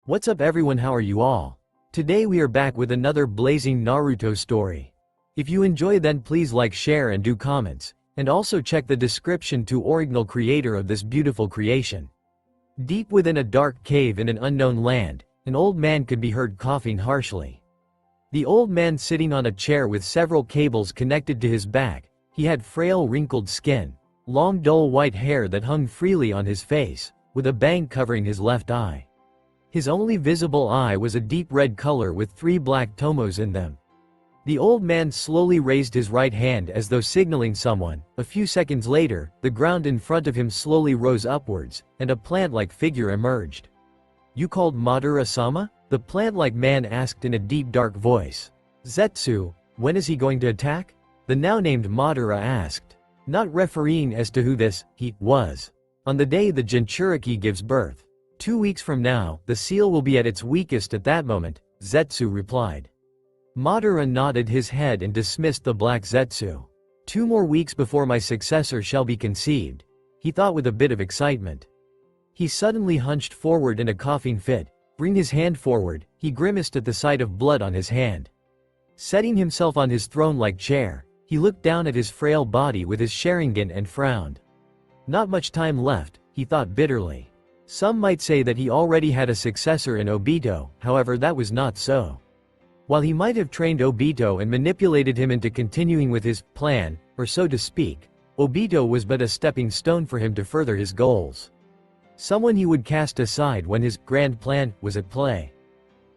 What's up everyone, how are you all? Today we are back with another blazing Naruto story. If you enjoy then please like, share and do comments, and also check the description to original creator of this beautiful creation. Deep within a dark cave in an unknown land, an old man could be heard coughing harshly. The old man sitting on a chair with several cables connected to his back, he had frail wrinkled skin, long dull white hair that hung freely on his face, with a bang covering his left eye. His only visible eye was a deep red color with 3 black tomos in them. The old man slowly raised his right hand as though signaling someone. A few seconds later, the ground in front of him slowly rose upwards, and a plant-like figure emerged. "You called Madara-sama?" the plant-like man asked in a deep dark voice. "Zetsu, when is he going to attack?" the now named Madara asked, not refereeing as to who this he was. "On the day the Jinchuriki gives birth. 2 weeks from now, the seal will be at its weakest at that moment," Zetsu replied. Madara nodded his head and dismissed the black Zetsu. 2 more weeks before my successor shall be conceived," he thought with a bit of excitement. He suddenly hunched forward in a coughing fit. Bring his hand forward, he grimaced at the sight of blood on his hand. Setting himself on his throne-like chair, he looked down at his frail body with his Sharingan and frowned. Not much time left, he thought bitterly. Some might say that he already had a successor in Obito, however that was not so. While he might have trained Obito and manipulated him into continuing with his plan, or so to speak, Obito was but a stepping stone for him to further his goals. Someone he would cast aside when his grand plan was at play.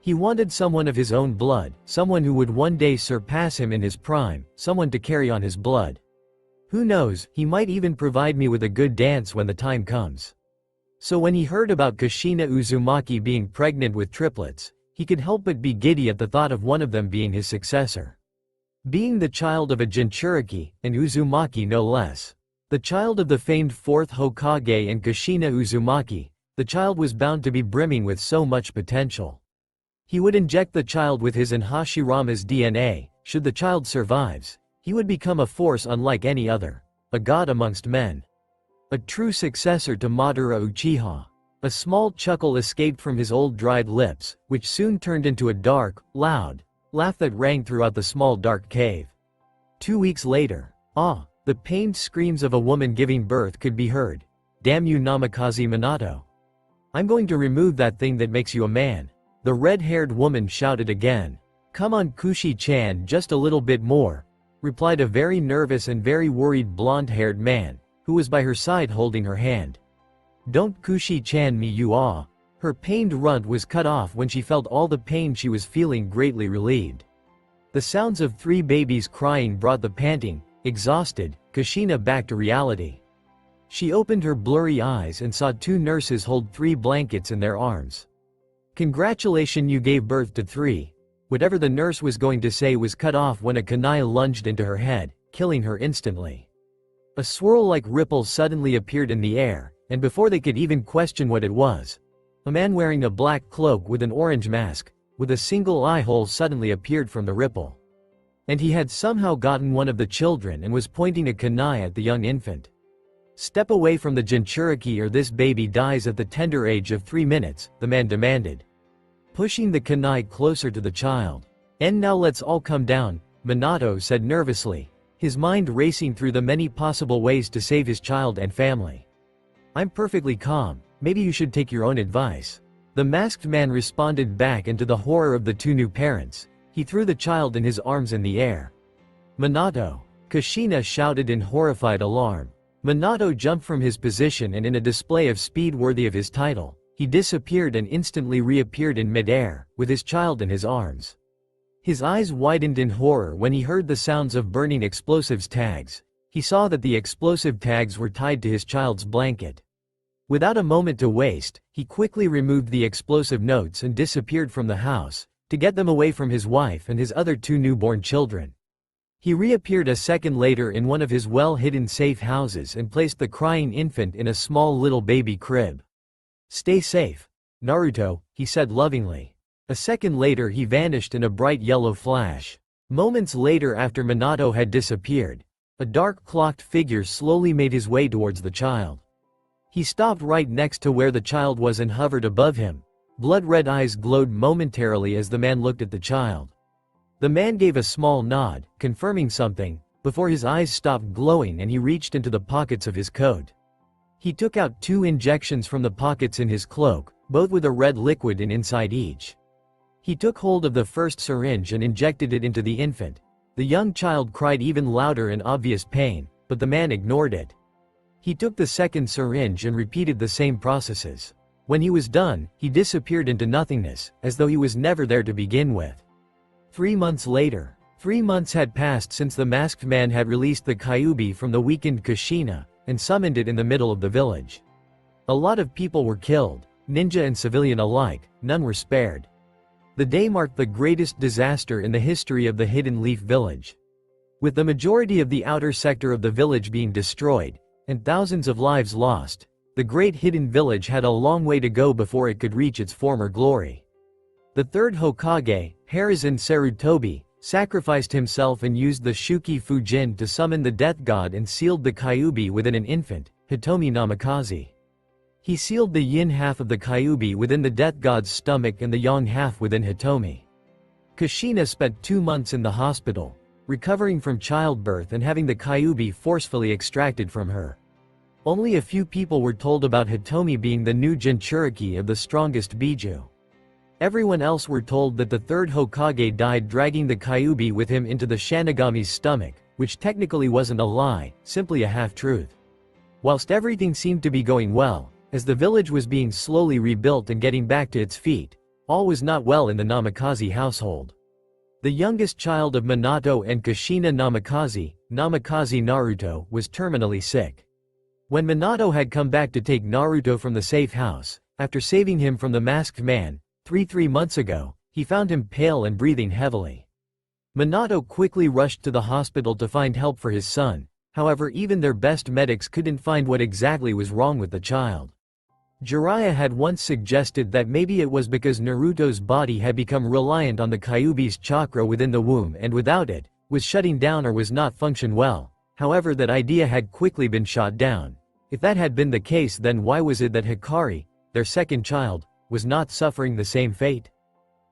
He wanted someone of his own blood, someone who would one day surpass him in his prime, someone to carry on his blood. Who knows, he might even provide me with a good dance when the time comes. So when he heard about Kushina Uzumaki being pregnant with triplets, he could help but be giddy at the thought of one of them being his successor. Being the child of a Jinchuriki, and Uzumaki no less. The child of the famed 4th Hokage and Kushina Uzumaki, the child was bound to be brimming with so much potential. He would inject the child with his and Hashirama's DNA. Should the child survives, he would become a force unlike any other, a god amongst men. A true successor to Madara Uchiha. A small chuckle escaped from his old dried lips, which soon turned into a dark, loud laugh that rang throughout the small dark cave. 2 weeks later, the pained screams of a woman giving birth could be heard. "Damn you Namikaze Minato. I'm going to remove that thing that makes you a man," the red-haired woman shouted again. "Come on Kushi-chan, just a little bit more," replied a very nervous and very worried blonde-haired man, who was by her side holding her hand. "Don't Kushi-chan me you ah." Her pained runt was cut off when she felt all the pain she was feeling greatly relieved. The sounds of 3 babies crying brought the panting, exhausted Kushina back to reality. She opened her blurry eyes and saw 2 nurses hold 3 blankets in their arms. "Congratulations, you gave birth to 3. Whatever the nurse was going to say was cut off when a kunai lunged into her head, killing her instantly. A swirl-like ripple suddenly appeared in the air, and before they could even question what it was, a man wearing a black cloak with an orange mask, with a single eye hole suddenly appeared from the ripple. And he had somehow gotten one of the children and was pointing a kunai at the young infant. "Step away from the Jinchuriki or this baby dies at the tender age of 3 minutes, the man demanded, pushing the kunai closer to the child. "And now let's all come down," Minato said nervously, his mind racing through the many possible ways to save his child and family. "I'm perfectly calm, maybe you should take your own advice," the masked man responded back, and to the horror of the 2 new parents, he threw the child in his arms in the air. "Minato!" Kushina shouted in horrified alarm. Minato jumped from his position and in a display of speed worthy of his title, he disappeared and instantly reappeared in midair, with his child in his arms. His eyes widened in horror when he heard the sounds of burning explosives tags. He saw that the explosive tags were tied to his child's blanket. Without a moment to waste, he quickly removed the explosive notes and disappeared from the house, to get them away from his wife and his other 2 newborn children. He reappeared a second later in one of his well-hidden safe houses and placed the crying infant in a small little baby crib. "Stay safe, Naruto," he said lovingly. A second later he vanished in a bright yellow flash. Moments later, after Minato had disappeared, a dark cloaked figure slowly made his way towards the child. He stopped right next to where the child was and hovered above him, Blood-red eyes glowed momentarily as the man looked at the child. The man gave a small nod, confirming something, before his eyes stopped glowing and he reached into the pockets of his coat. He took out 2 injections from the pockets in his cloak, both with a red liquid inside each. He took hold of the first syringe and injected it into the infant. The young child cried even louder in obvious pain, but the man ignored it. He took the second syringe and repeated the same processes. When he was done, he disappeared into nothingness, as though he was never there to begin with. 3 months later. 3 months had passed since the masked man had released the Kyuubi from the weakened Kushina, and summoned it in the middle of the village. A lot of people were killed, ninja and civilian alike, none were spared. The day marked the greatest disaster in the history of the Hidden Leaf Village. With the majority of the outer sector of the village being destroyed, and thousands of lives lost, the great hidden village had a long way to go before it could reach its former glory. The third Hokage, Hiruzen Sarutobi, sacrificed himself and used the Shuki Fujin to summon the death god and sealed the Kyuubi within an infant, Hitomi Namikaze. He sealed the yin half of the Kyuubi within the death god's stomach and the yang half within Hitomi. Kushina spent 2 months in the hospital, recovering from childbirth and having the Kyuubi forcefully extracted from her. Only a few people were told about Hitomi being the new Jinchuriki of the strongest Biju. Everyone else were told that the third Hokage died dragging the Kyuubi with him into the Shanigami's stomach, which technically wasn't a lie, simply a half-truth. Whilst everything seemed to be going well, as the village was being slowly rebuilt and getting back to its feet, all was not well in the Namikaze household. The youngest child of Minato and Kushina Namikaze, Naruto, was terminally sick. When Minato had come back to take Naruto from the safe house, after saving him from the masked man, 3 months ago, he found him pale and breathing heavily. Minato quickly rushed to the hospital to find help for his son, however even their best medics couldn't find what exactly was wrong with the child. Jiraiya had once suggested that maybe it was because Naruto's body had become reliant on the Kyuubi's chakra within the womb and without it, was shutting down or was not function well, however that idea had quickly been shot down. If that had been the case, then why was it that Hikari, their second child, was not suffering the same fate?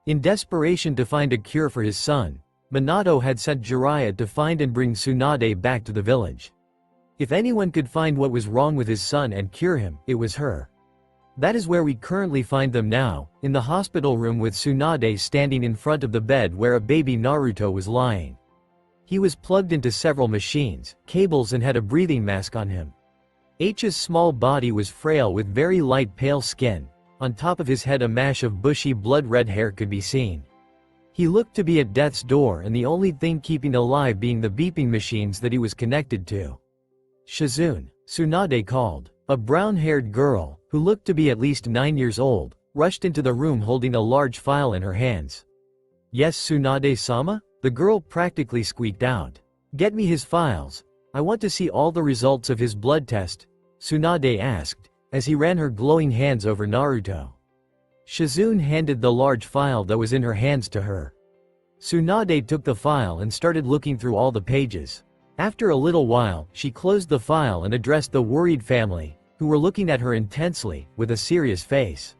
In desperation to find a cure for his son, Minato had sent Jiraiya to find and bring Tsunade back to the village. If anyone could find what was wrong with his son and cure him, it was her. That is where we currently find them now, in the hospital room with Tsunade standing in front of the bed where a baby Naruto was lying. He was plugged into several machines, cables and had a breathing mask on him. H's small body was frail with very light pale skin. On top of his head a mash of bushy blood-red hair could be seen. He looked to be at death's door and the only thing keeping alive being the beeping machines that he was connected to. Shizune, Tsunade called. A brown-haired girl, who looked to be at least 9 years old, rushed into the room holding a large file in her hands. "Yes, Tsunade-sama?" the girl practically squeaked out. "Get me his files. I want to see all the results of his blood test," Tsunade asked, as he ran her glowing hands over Naruto. Shizune handed the large file that was in her hands to her. Tsunade took the file and started looking through all the pages. After a little while, she closed the file and addressed the worried family, who were looking at her intensely, with a serious face.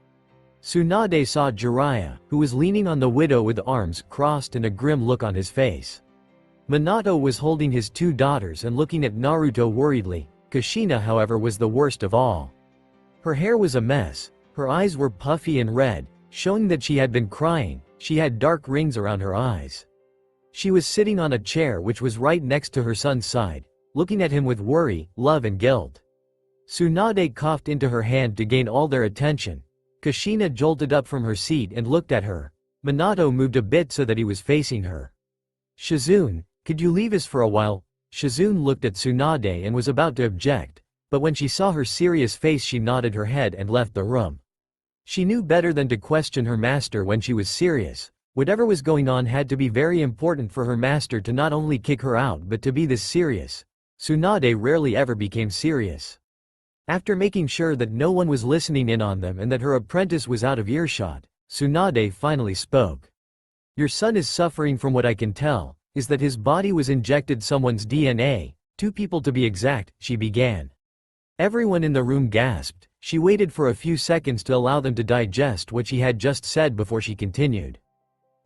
Tsunade saw Jiraiya, who was leaning on the widow with arms crossed and a grim look on his face. Minato was holding his 2 daughters and looking at Naruto worriedly. Kushina, however, was the worst of all. Her hair was a mess, her eyes were puffy and red, showing that she had been crying. She had dark rings around her eyes. She was sitting on a chair which was right next to her son's side, looking at him with worry, love and guilt. Tsunade coughed into her hand to gain all their attention. Kushina jolted up from her seat and looked at her. Minato moved a bit so that he was facing her. "Shizune, could you leave us for a while?" Shizune looked at Tsunade and was about to object, but when she saw her serious face she nodded her head and left the room. She knew better than to question her master when she was serious. Whatever was going on had to be very important for her master to not only kick her out but to be this serious. Tsunade rarely ever became serious. After making sure that no one was listening in on them and that her apprentice was out of earshot, Tsunade finally spoke. "Your son is suffering from what I can tell, is that his body was injected someone's DNA, 2 people to be exact," she began. Everyone in the room gasped. She waited for a few seconds to allow them to digest what she had just said before she continued.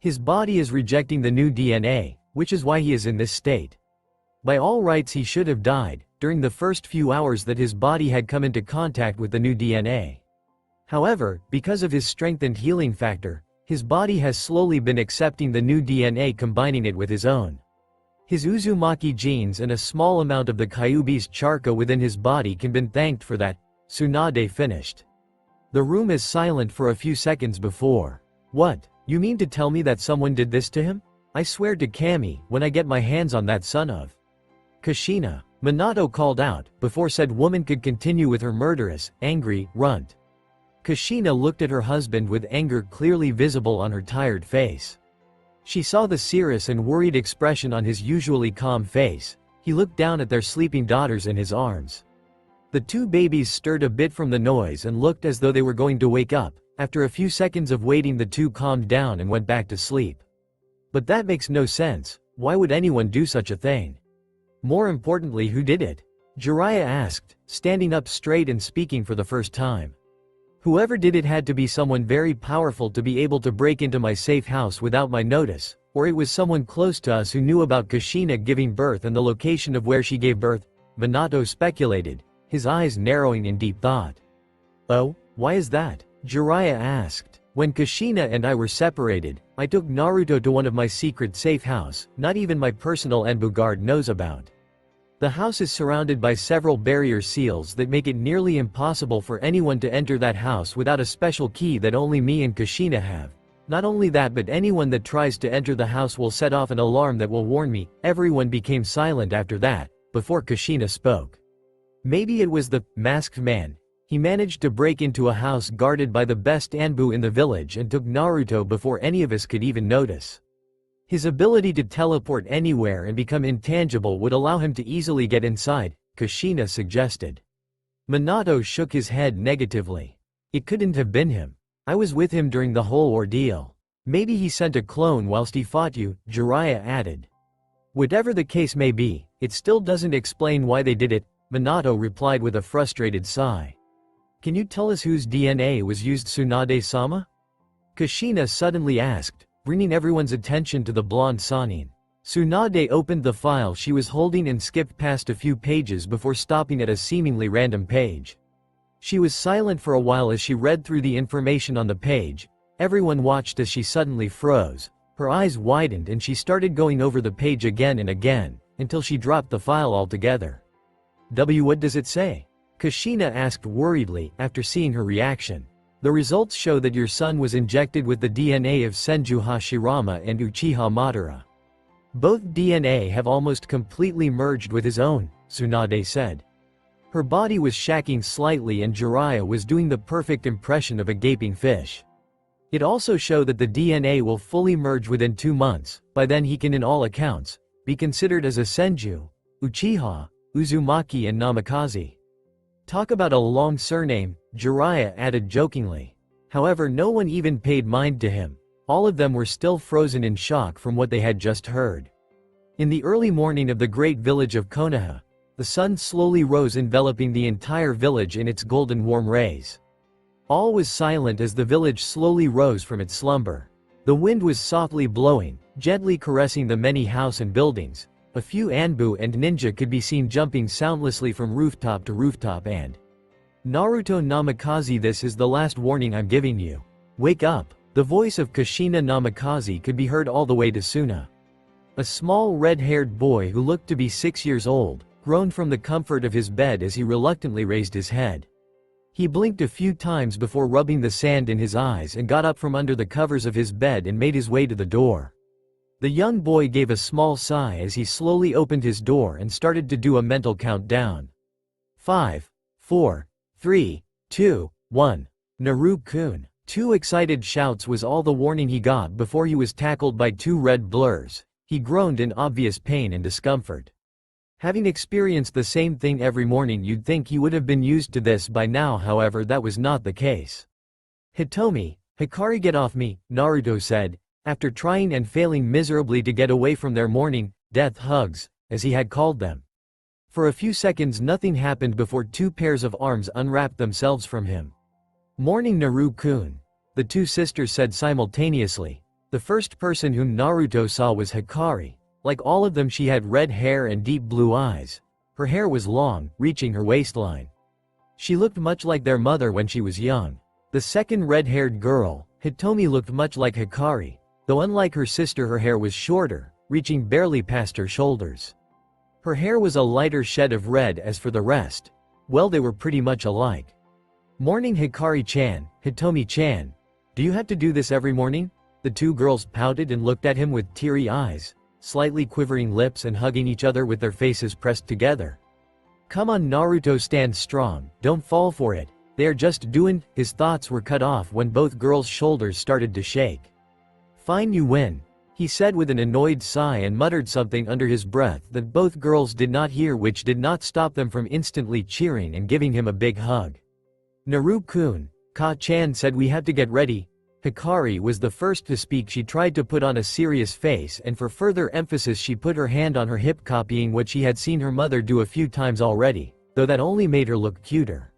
His body is rejecting the new DNA, which is why he is in this state. By all rights he should have died, during the first few hours that his body had come into contact with the new DNA. However, because of his strength and healing factor, his body has slowly been accepting the new DNA, combining it with his own. His Uzumaki genes and a small amount of the Kyuubi's charka within his body can be thanked for that, Tsunade finished. The room is silent for a few seconds before. What? You mean to tell me that someone did this to him? I swear to Kami, when I get my hands on that son of Kushina, Minato called out, before said woman could continue with her murderous, angry, runt. Kushina looked at her husband with anger clearly visible on her tired face. She saw the serious and worried expression on his usually calm face. He looked down at their sleeping daughters in his arms. The two babies stirred a bit from the noise and looked as though they were going to wake up. After a few seconds of waiting, the two calmed down and went back to sleep. But that makes no sense. Why would anyone do such a thing? More importantly, who did it? Jiraiya asked, standing up straight and speaking for the first time. Whoever did it had to be someone very powerful to be able to break into my safe house without my notice, or it was someone close to us who knew about Kushina giving birth and the location of where she gave birth, Minato speculated, his eyes narrowing in deep thought. Oh, why is that? Jiraiya asked. When Kushina and I were separated, I took Naruto to one of my secret safe house, not even my personal Enbu guard knows about. The house is surrounded by several barrier seals that make it nearly impossible for anyone to enter that house without a special key that only me and Kushina have. Not only that, but anyone that tries to enter the house will set off an alarm that will warn me. Everyone became silent after that, before Kushina spoke. Maybe it was the masked man. He managed to break into a house guarded by the best Anbu in the village and took Naruto before any of us could even notice. His ability to teleport anywhere and become intangible would allow him to easily get inside, Kushina suggested. Minato shook his head negatively. It couldn't have been him. I was with him during the whole ordeal. Maybe he sent a clone whilst he fought you, Jiraiya added. Whatever the case may be, it still doesn't explain why they did it, Minato replied with a frustrated sigh. Can you tell us whose DNA was used, Tsunade-sama? Kushina suddenly asked, bringing everyone's attention to the blonde Sanin. Tsunade opened the file she was holding and skipped past a few pages before stopping at a seemingly random page. She was silent for a while as she read through the information on the page. Everyone watched as she suddenly froze. Her eyes widened and she started going over the page again and again, until she dropped the file altogether. What does it say? Kushina asked worriedly, after seeing her reaction. The results show that your son was injected with the DNA of Senju Hashirama and Uchiha Madara. Both DNA have almost completely merged with his own, Tsunade said. Her body was shaking slightly and Jiraiya was doing the perfect impression of a gaping fish. It also shows that the DNA will fully merge within 2 months. By then he can, in all accounts, be considered as a Senju, Uchiha, Uzumaki and Namikaze. Talk about a long surname, Jiraiya added jokingly. However, no one even paid mind to him. All of them were still frozen in shock from what they had just heard. In the early morning of the great village of Konoha, the sun slowly rose, enveloping the entire village in its golden warm rays. All was silent as the village slowly rose from its slumber. The wind was softly blowing, gently caressing the many houses and buildings. A few Anbu and ninja could be seen jumping soundlessly from rooftop to rooftop and Naruto Namikaze, this is the last warning I'm giving you. Wake up. The voice of Kushina Namikaze could be heard all the way to Suna. A small red-haired boy who looked to be 6 years old, groaned from the comfort of his bed as he reluctantly raised his head. He blinked a few times before rubbing the sand in his eyes and got up from under the covers of his bed and made his way to the door. The young boy gave a small sigh as he slowly opened his door and started to do a mental countdown. 5, 4, 3, 2, 1. Naru-kun. 2 excited shouts was all the warning he got before he was tackled by 2 red blurs. He groaned in obvious pain and discomfort. Having experienced the same thing every morning, you'd think he would have been used to this by now, however that was not the case. Hitomi, Hikari, get off me, Naruto said, after trying and failing miserably to get away from their morning death hugs, as he had called them. For a few seconds nothing happened before two pairs of arms unwrapped themselves from him. "Mourning Naruto-kun," the two sisters said simultaneously. The first person whom Naruto saw was Hikari. Like all of them, she had red hair and deep blue eyes. Her hair was long, reaching her waistline. She looked much like their mother when she was young. The second red-haired girl, Hitomi, looked much like Hikari, though unlike her sister her hair was shorter, reaching barely past her shoulders. Her hair was a lighter shade of red. As for the rest, well, they were pretty much alike. "Morning Hikari-chan, Hitomi-chan. Do you have to do this every morning?" The two girls pouted and looked at him with teary eyes, slightly quivering lips and hugging each other with their faces pressed together. "Come on Naruto, stand strong, don't fall for it. They are just doing—" His thoughts were cut off when both girls' shoulders started to shake. "Fine, you win," he said with an annoyed sigh and muttered something under his breath that both girls did not hear, which did not stop them from instantly cheering and giving him a big hug. "Naruto-kun, Ka-chan said we have to get ready." Hikari was the first to speak. She tried to put on a serious face, and for further emphasis she put her hand on her hip, copying what she had seen her mother do a few times already, though that only made her look cuter.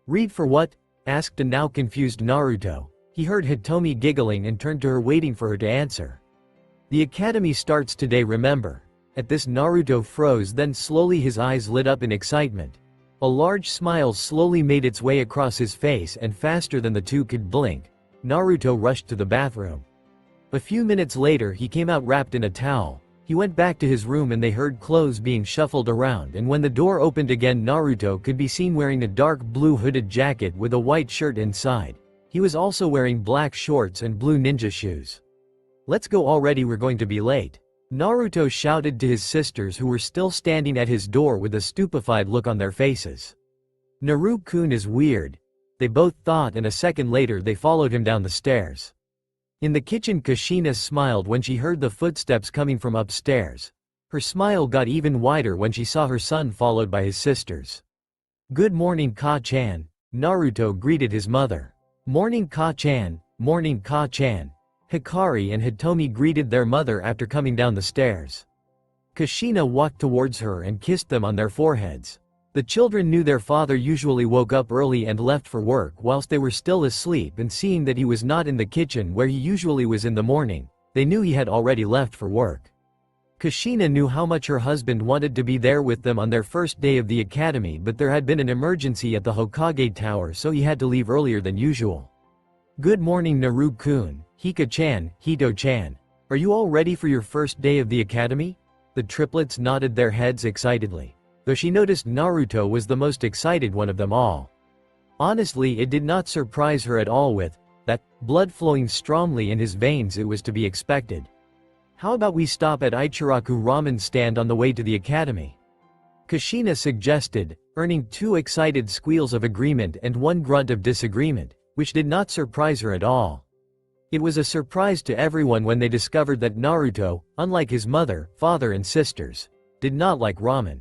"Read for what?" asked a now confused Naruto. He heard Hitomi giggling and turned to her, waiting for her to answer. "The academy starts today, remember." At this Naruto froze, then slowly his eyes lit up in excitement. A large smile slowly made its way across his face, and faster than the two could blink, Naruto rushed to the bathroom. A few minutes later he came out wrapped in a towel. He went back to his room and they heard clothes being shuffled around, and when the door opened again Naruto could be seen wearing a dark blue hooded jacket with a white shirt inside. He was also wearing black shorts and blue ninja shoes. "Let's go already, we're going to be late," Naruto shouted to his sisters, who were still standing at his door with a stupefied look on their faces. "Naruto-kun is weird," they both thought, and a second later they followed him down the stairs. In the kitchen Kushina smiled when she heard the footsteps coming from upstairs. Her smile got even wider when she saw her son followed by his sisters. "Good morning Ka-chan," Naruto greeted his mother. "Morning Ka-chan, morning Ka-chan." Hikari and Hitomi greeted their mother after coming down the stairs. Kushina walked towards her and kissed them on their foreheads. The children knew their father usually woke up early and left for work whilst they were still asleep, and seeing that he was not in the kitchen where he usually was in the morning, they knew he had already left for work. Kushina knew how much her husband wanted to be there with them on their first day of the academy, but there had been an emergency at the Hokage Tower, so he had to leave earlier than usual. "Good morning Naruto-kun, Hika-chan, Hito-chan. Are you all ready for your first day of the academy?" The triplets nodded their heads excitedly, though she noticed Naruto was the most excited one of them all. Honestly, it did not surprise her at all. With that blood flowing strongly in his veins, it was to be expected. "How about we stop at Ichiraku ramen stand on the way to the academy?" Kushina suggested, earning two excited squeals of agreement and one grunt of disagreement, which did not surprise her at all. It was a surprise to everyone when they discovered that Naruto, unlike his mother, father and sisters, did not like ramen.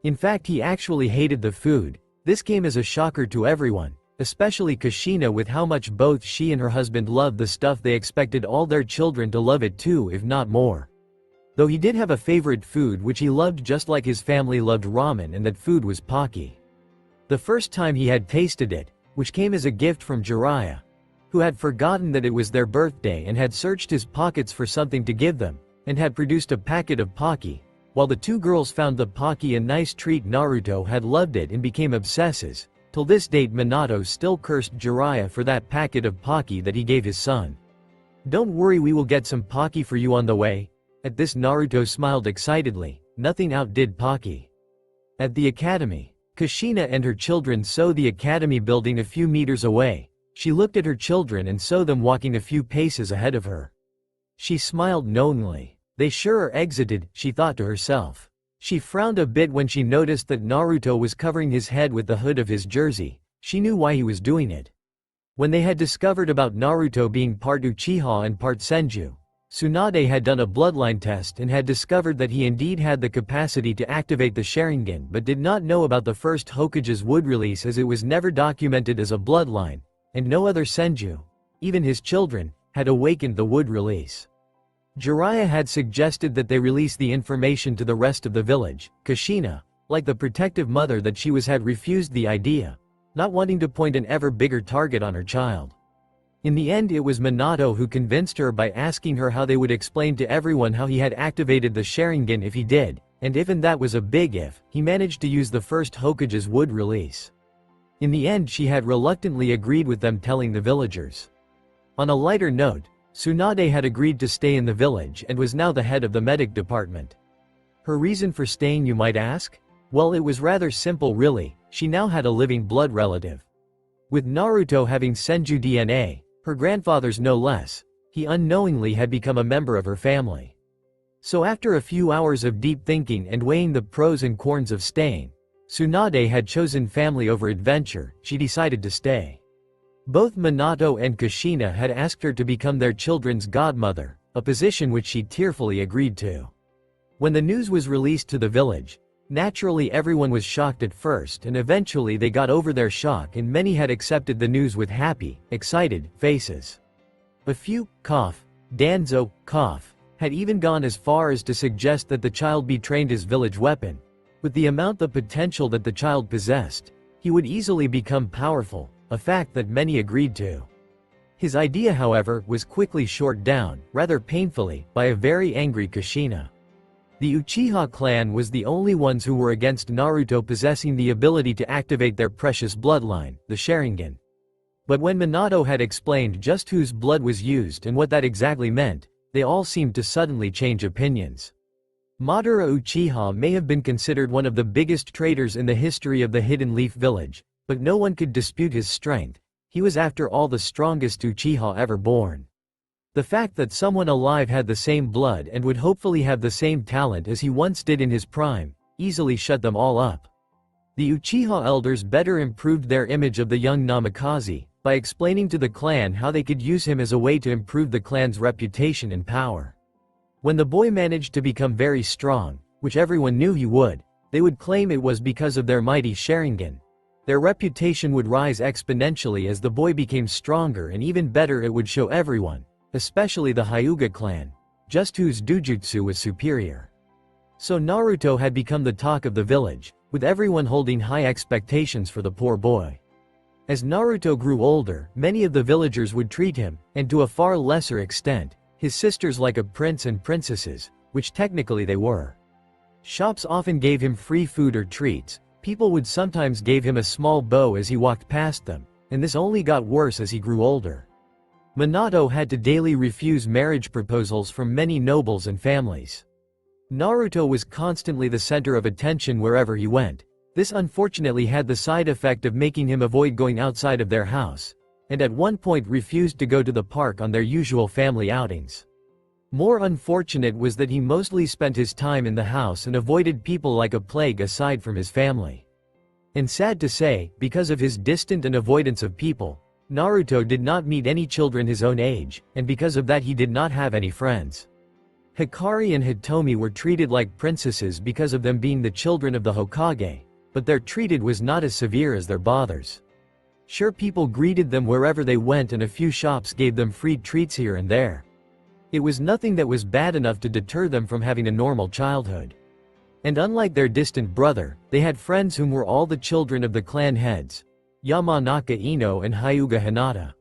In fact, he actually hated the food. This came as a shocker to everyone, especially Kushina, with how much both she and her husband loved the stuff. They expected all their children to love it too, if not more. Though he did have a favorite food which he loved just like his family loved ramen, and that food was Pocky. The first time he had tasted it, which came as a gift from Jiraiya, who had forgotten that it was their birthday and had searched his pockets for something to give them, and had produced a packet of Pocky. While the two girls found the Pocky a nice treat, Naruto had loved it and became obsessive. Till this date Minato still cursed Jiraiya for that packet of Pocky that he gave his son. "Don't worry, we will get some Pocky for you on the way." At this Naruto smiled excitedly. Nothing outdid Pocky. At the academy, Kushina and her children saw the academy building a few meters away. She looked at her children and saw them walking a few paces ahead of her. She smiled knowingly. "They sure are exited," she thought to herself. She frowned a bit when she noticed that Naruto was covering his head with the hood of his jersey. She knew why he was doing it. When they had discovered about Naruto being part Uchiha and part Senju, Tsunade had done a bloodline test and had discovered that he indeed had the capacity to activate the Sharingan, but did not know about the first Hokage's wood release, as it was never documented as a bloodline, and no other Senju, even his children, had awakened the wood release. Jiraiya had suggested that they release the information to the rest of the village. Kushina, like the protective mother that she was had refused the idea, not wanting to point an ever bigger target on her child. In the end it was Minato who convinced her by asking her how they would explain to everyone how he had activated the Sharingan if he did, and even that was a big if, he managed to use the first Hokage's wood release. In the end she had reluctantly agreed with them telling the villagers. On a lighter note, Tsunade had agreed to stay in the village and was now the head of the medic department. Her reason for staying, you might ask? Well, it was rather simple really, she now had a living blood relative. With Naruto having Senju DNA, her grandfather's no less, he unknowingly had become a member of her family. So after a few hours of deep thinking and weighing the pros and cons of staying, Tsunade had chosen family over adventure. She decided to stay. Both Minato and Kushina had asked her to become their children's godmother, a position which she tearfully agreed to. When the news was released to the village, naturally everyone was shocked at first, and eventually they got over their shock and many had accepted the news with happy, excited faces. A few, Danzo, had even gone as far as to suggest that the child be trained as village weapon. With the amount of potential that the child possessed, he would easily become powerful, a fact that many agreed to. His idea, however, was quickly shot down, rather painfully, by a very angry Kushina. The Uchiha clan was the only ones who were against Naruto possessing the ability to activate their precious bloodline, the Sharingan. But when Minato had explained just whose blood was used and what that exactly meant, they all seemed to suddenly change opinions. Madara Uchiha may have been considered one of the biggest traitors in the history of the Hidden Leaf Village, but no one could dispute his strength. He was after all the strongest Uchiha ever born. The fact that someone alive had the same blood and would hopefully have the same talent as he once did in his prime, easily shut them all up. The Uchiha elders better improved their image of the young Namikaze, by explaining to the clan how they could use him as a way to improve the clan's reputation and power. When the boy managed to become very strong, which everyone knew he would, they would claim it was because of their mighty Sharingan. Their reputation would rise exponentially as the boy became stronger, and even better it would show everyone, especially the Hyuga clan, just whose dojutsu was superior. So Naruto had become the talk of the village, with everyone holding high expectations for the poor boy. As Naruto grew older, many of the villagers would treat him, and to a far lesser extent, his sisters, like a prince and princesses, which technically they were. Shops often gave him free food or treats. People would sometimes give him a small bow as he walked past them, and this only got worse as he grew older. Minato had to daily refuse marriage proposals from many nobles and families. Naruto was constantly the center of attention wherever he went. This unfortunately had the side effect of making him avoid going outside of their house, and at one point refused to go to the park on their usual family outings. More unfortunate was that he mostly spent his time in the house and avoided people like a plague aside from his family. And sad to say, because of his distant and avoidance of people, Naruto did not meet any children his own age, and because of that he did not have any friends. Hikari and Hitomi were treated like princesses because of them being the children of the Hokage, but their treated was not as severe as their bothers. Sure, people greeted them wherever they went and a few shops gave them free treats here and there. It was nothing that was bad enough to deter them from having a normal childhood. And unlike their distant brother, they had friends whom were all the children of the clan heads, Yamanaka Ino and Hyuga Hinata.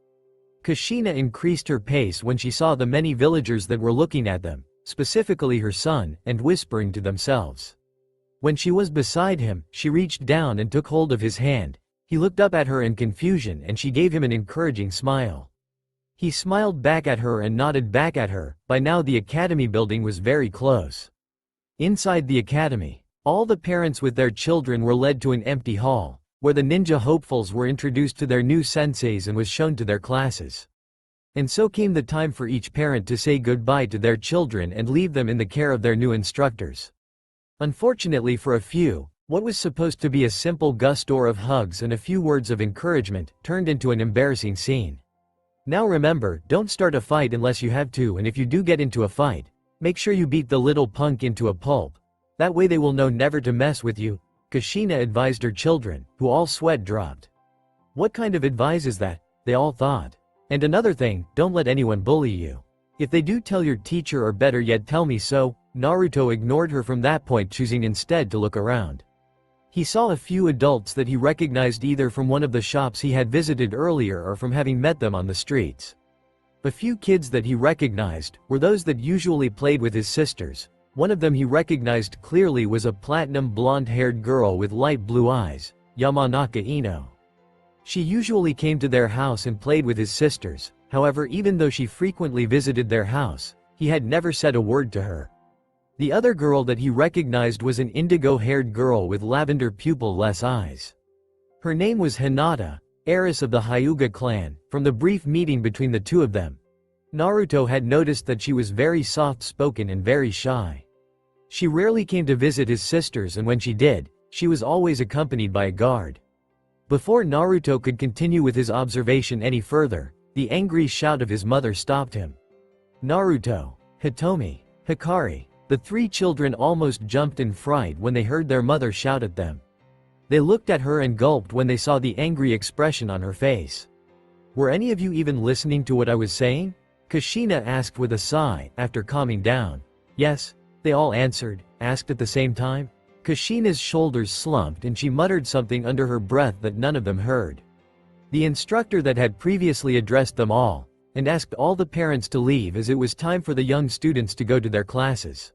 Kushina increased her pace when she saw the many villagers that were looking at them, specifically her son, and whispering to themselves. When she was beside him, she reached down and took hold of his hand. He looked up at her in confusion and she gave him an encouraging smile. He smiled back at her and nodded back at her. By now the academy building was very close. Inside the academy, all the parents with their children were led to an empty hall, where the ninja hopefuls were introduced to their new senseis and was shown to their classes. And so came the time for each parent to say goodbye to their children and leave them in the care of their new instructors. Unfortunately for a few, what was supposed to be a simple gusto of hugs and a few words of encouragement turned into an embarrassing scene. Now remember, don't start a fight unless you have to, and if you do get into a fight, make sure you beat the little punk into a pulp. That way they will know never to mess with you, Kushina advised her children, who all sweat dropped. What kind of advice is that? They all thought. And another thing, don't let anyone bully you. If they do, tell your teacher, or better yet tell me so. Naruto ignored her from that point, choosing instead to look around. He saw a few adults that he recognized either from one of the shops he had visited earlier or from having met them on the streets. A few kids that he recognized were those that usually played with his sisters. One of them he recognized clearly was a platinum blonde-haired girl with light blue eyes, Yamanaka Ino. She usually came to their house and played with his sisters. However, even though she frequently visited their house, he had never said a word to her. The other girl that he recognized was an indigo-haired girl with lavender pupil-less eyes. Her name was Hinata, heiress of the Hyuga clan. From the brief meeting between the two of them, Naruto had noticed that she was very soft-spoken and very shy. She rarely came to visit his sisters, and when she did, she was always accompanied by a guard. Before Naruto could continue with his observation any further, the angry shout of his mother stopped him. Naruto, Hitomi, Hikari, the three children almost jumped in fright when they heard their mother shout at them. They looked at her and gulped when they saw the angry expression on her face. "Were any of you even listening to what I was saying?" Kushina asked with a sigh, after calming down. "Yes," they all answered, asked at the same time. Kushina's shoulders slumped and she muttered something under her breath that none of them heard. The instructor that had previously addressed them all, and asked all the parents to leave as it was time for the young students to go to their classes.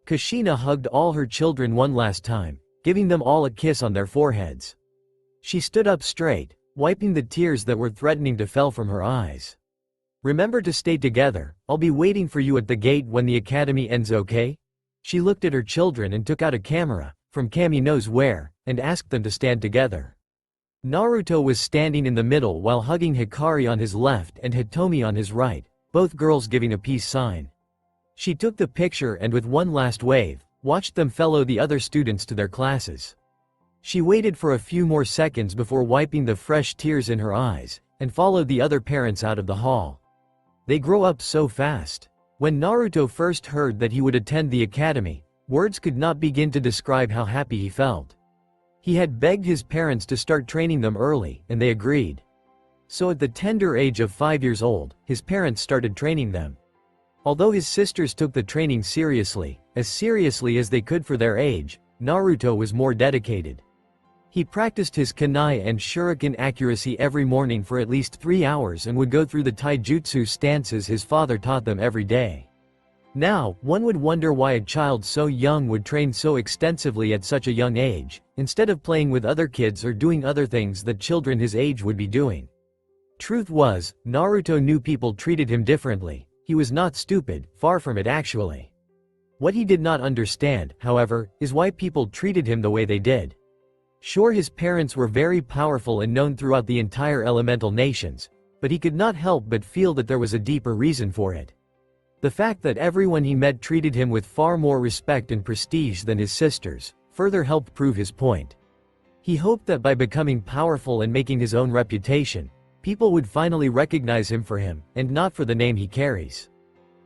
Kushina hugged all her children one last time, giving them all a kiss on their foreheads. She stood up straight, wiping the tears that were threatening to fall from her eyes. "Remember to stay together, I'll be waiting for you at the gate when the academy ends, okay?" She looked at her children and took out a camera, from Kami knows where, and asked them to stand together. Naruto was standing in the middle while hugging Hikari on his left and Hitomi on his right, both girls giving a peace sign. She took the picture and with one last wave, watched them follow the other students to their classes. She waited for a few more seconds before wiping the fresh tears in her eyes, and followed the other parents out of the hall. They grow up so fast. When Naruto first heard that he would attend the academy, words could not begin to describe how happy he felt. He had begged his parents to start training them early, and they agreed. So at the tender age of 5 years old, his parents started training them. Although his sisters took the training seriously as they could for their age, Naruto was more dedicated. He practiced his kunai and shuriken accuracy every morning for at least 3 hours and would go through the taijutsu stances his father taught them every day. Now, one would wonder why a child so young would train so extensively at such a young age, instead of playing with other kids or doing other things that children his age would be doing. Truth was, Naruto knew people treated him differently. He was not stupid, far from it actually. What he did not understand, however, is why people treated him the way they did. Sure, his parents were very powerful and known throughout the entire elemental nations, but he could not help but feel that there was a deeper reason for it. The fact that everyone he met treated him with far more respect and prestige than his sisters, further helped prove his point. He hoped that by becoming powerful and making his own reputation, people would finally recognize him for him, and not for the name he carries.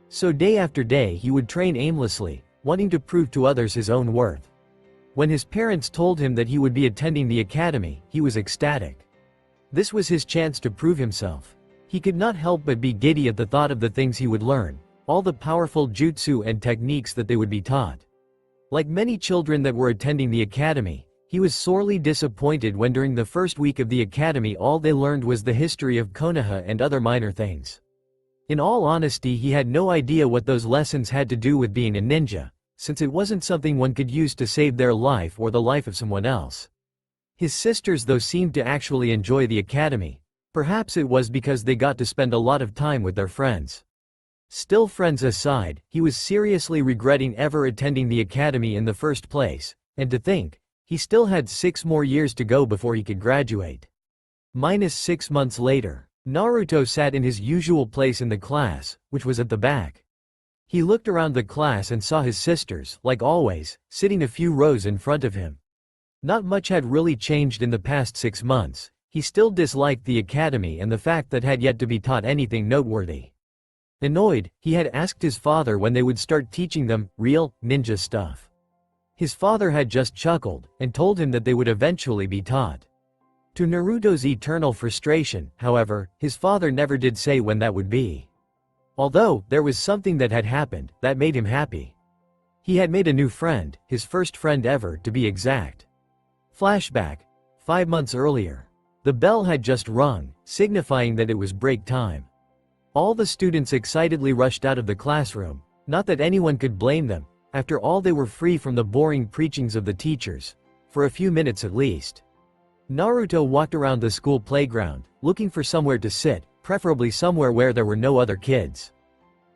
So day after day he would train aimlessly, wanting to prove to others his own worth. When his parents told him that he would be attending the academy, he was ecstatic. This was his chance to prove himself. He could not help but be giddy at the thought of the things he would learn, all the powerful jutsu and techniques that they would be taught. Like many children that were attending the academy, he was sorely disappointed when during the first week of the academy all they learned was the history of Konoha and other minor things. In all honesty, he had no idea what those lessons had to do with being a ninja, since it wasn't something one could use to save their life or the life of someone else. His sisters though seemed to actually enjoy the academy. Perhaps it was because they got to spend a lot of time with their friends. Still, friends aside, he was seriously regretting ever attending the academy in the first place, and to think, he still had 6 more years to go before he could graduate. -6 months later, Naruto sat in his usual place in the class, which was at the back. He looked around the class and saw his sisters, like always, sitting a few rows in front of him. Not much had really changed in the past 6 months. He still disliked the academy and the fact that had yet to be taught anything noteworthy. Annoyed, he had asked his father when they would start teaching them real ninja stuff. His father had just chuckled and told him that they would eventually be taught. To Naruto's eternal frustration, however, his father never did say when that would be. Although, there was something that had happened that made him happy. He had made a new friend, his first friend ever to be exact. Flashback. 5 months earlier. The bell had just rung, signifying that it was break time. All the students excitedly rushed out of the classroom, not that anyone could blame them, after all they were free from the boring preachings of the teachers, for a few minutes at least. Naruto walked around the school playground, looking for somewhere to sit, preferably somewhere where there were no other kids.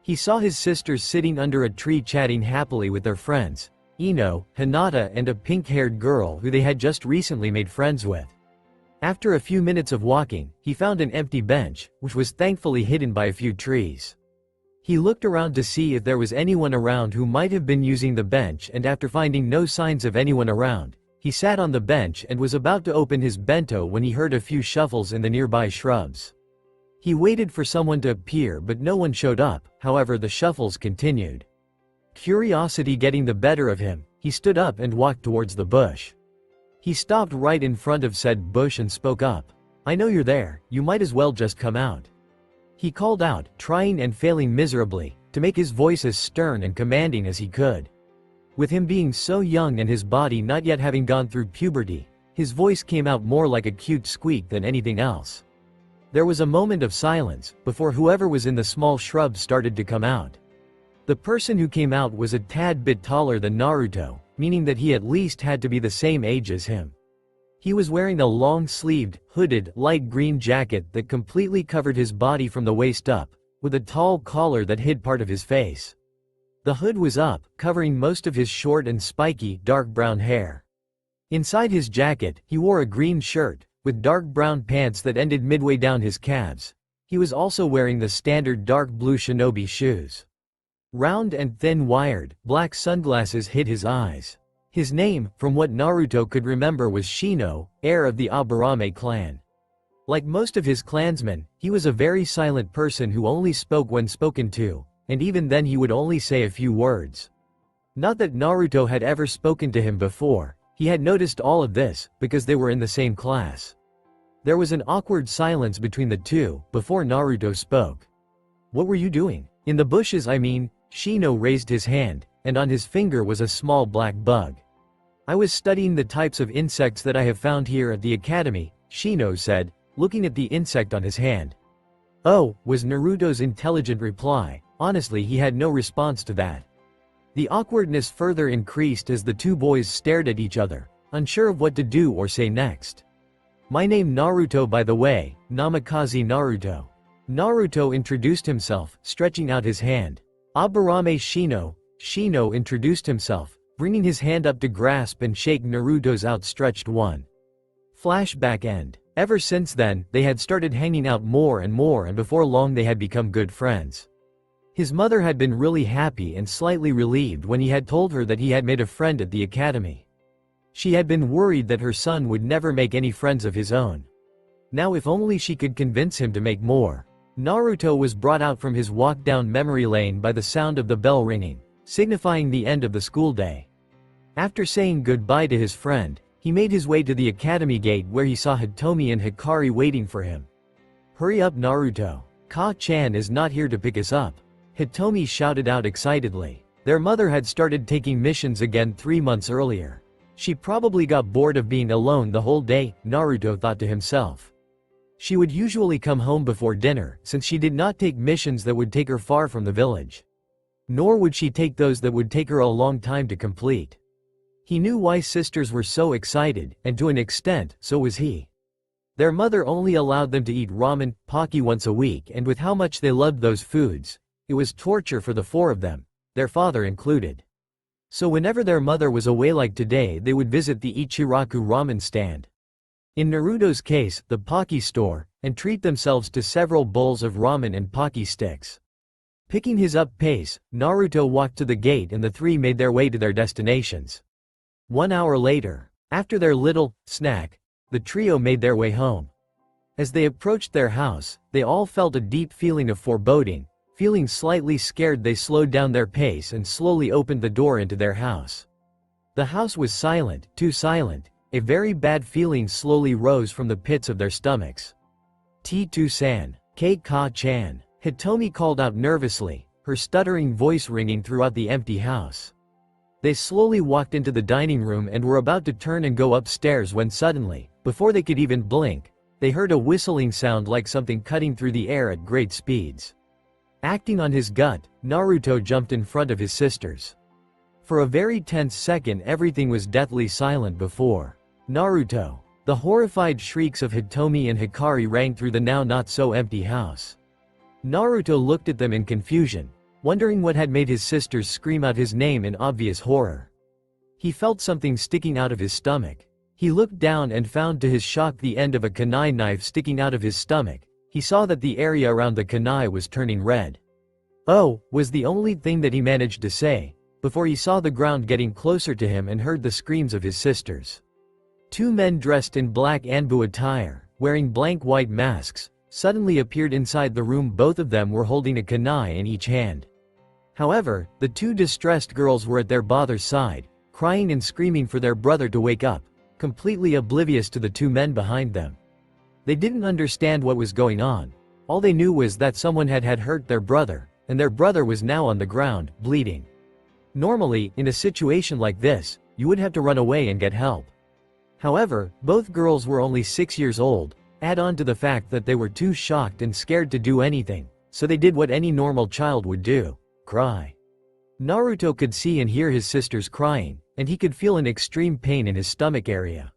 He saw his sisters sitting under a tree chatting happily with their friends, Ino, Hinata and a pink-haired girl who they had just recently made friends with. After a few minutes of walking, he found an empty bench, which was thankfully hidden by a few trees. He looked around to see if there was anyone around who might have been using the bench, and after finding no signs of anyone around, he sat on the bench and was about to open his bento when he heard a few shuffles in the nearby shrubs. He waited for someone to appear but no one showed up, however the shuffles continued. Curiosity getting the better of him, he stood up and walked towards the bush. He stopped right in front of said bush and spoke up. "I know you're there, you might as well just come out." He called out, trying and failing miserably, to make his voice as stern and commanding as he could. With him being so young and his body not yet having gone through puberty, his voice came out more like a cute squeak than anything else. There was a moment of silence, before whoever was in the small shrub started to come out. The person who came out was a tad bit taller than Naruto, meaning that he at least had to be the same age as him. He was wearing a long-sleeved, hooded, light green jacket that completely covered his body from the waist up, with a tall collar that hid part of his face. The hood was up, covering most of his short and spiky, dark brown hair. Inside his jacket, he wore a green shirt, with dark brown pants that ended midway down his calves. He was also wearing the standard dark blue shinobi shoes. Round and thin-wired, black sunglasses hid his eyes. His name, from what Naruto could remember, was Shino, heir of the Aburame clan. Like most of his clansmen, he was a very silent person who only spoke when spoken to, and even then he would only say a few words. Not that Naruto had ever spoken to him before, he had noticed all of this, because they were in the same class. There was an awkward silence between the two, before Naruto spoke. "What were you doing? In the bushes, I mean." Shino raised his hand, and on his finger was a small black bug. "I was studying the types of insects that I have found here at the academy," Shino said, looking at the insect on his hand. "Oh," was Naruto's intelligent reply. Honestly, he had no response to that. The awkwardness further increased as the two boys stared at each other, unsure of what to do or say next. "My name Naruto, by the way, Namikaze Naruto." Naruto introduced himself, stretching out his hand. "Aburame Shino." Shino introduced himself, bringing his hand up to grasp and shake Naruto's outstretched one. Flashback end. Ever since then, they had started hanging out more and more, and before long they had become good friends. His mother had been really happy and slightly relieved when he had told her that he had made a friend at the academy. She had been worried that her son would never make any friends of his own. Now if only she could convince him to make more. Naruto was brought out from his walk down memory lane by the sound of the bell ringing, signifying the end of the school day. After saying goodbye to his friend, he made his way to the academy gate where he saw Hitomi and Hikari waiting for him. "Hurry up, Naruto. Ka-chan is not here to pick us up," Hitomi shouted out excitedly. Their mother had started taking missions again 3 months earlier. She probably got bored of being alone the whole day, Naruto thought to himself. She would usually come home before dinner, since she did not take missions that would take her far from the village. Nor would she take those that would take her a long time to complete. He knew why sisters were so excited, and to an extent, so was he. Their mother only allowed them to eat ramen, Pocky once a week, and with how much they loved those foods, it was torture for the 4 of them, their father included. So whenever their mother was away like today, they would visit the Ichiraku ramen stand. In Naruto's case, the Pocky store, and treat themselves to several bowls of ramen and Pocky sticks. Picking his up pace, Naruto walked to the gate and the 3 made their way to their destinations. 1 hour later, after their little snack, the trio made their way home. As they approached their house, they all felt a deep feeling of foreboding. Feeling slightly scared, they slowed down their pace and slowly opened the door into their house. The house was silent, too silent. A very bad feeling slowly rose from the pits of their stomachs. "T2-san, K-ka-chan," Hitomi called out nervously, her stuttering voice ringing throughout the empty house. They slowly walked into the dining room and were about to turn and go upstairs when suddenly, before they could even blink, they heard a whistling sound like something cutting through the air at great speeds. Acting on his gut, Naruto jumped in front of his sisters. For a very tense second everything was deathly silent before Naruto. The horrified shrieks of Hitomi and Hikari rang through the now not-so-empty house. Naruto looked at them in confusion, wondering what had made his sisters scream out his name in obvious horror. He felt something sticking out of his stomach. He looked down and found to his shock the end of a kunai knife sticking out of his stomach. He saw that the area around the kunai was turning red. "Oh," was the only thing that he managed to say, before he saw the ground getting closer to him and heard the screams of his sisters. Two men dressed in black Anbu attire, wearing blank white masks, suddenly appeared inside the room. Both of them were holding a kunai in each hand. However, the two distressed girls were at their father's side, crying and screaming for their brother to wake up, completely oblivious to the two men behind them. They didn't understand what was going on. All they knew was that someone had hurt their brother, and their brother was now on the ground, bleeding. Normally, in a situation like this, you would have to run away and get help. However, both girls were only 6 years old, add on to the fact that they were too shocked and scared to do anything, so they did what any normal child would do: cry. Naruto could see and hear his sisters crying, and he could feel an extreme pain in his stomach area.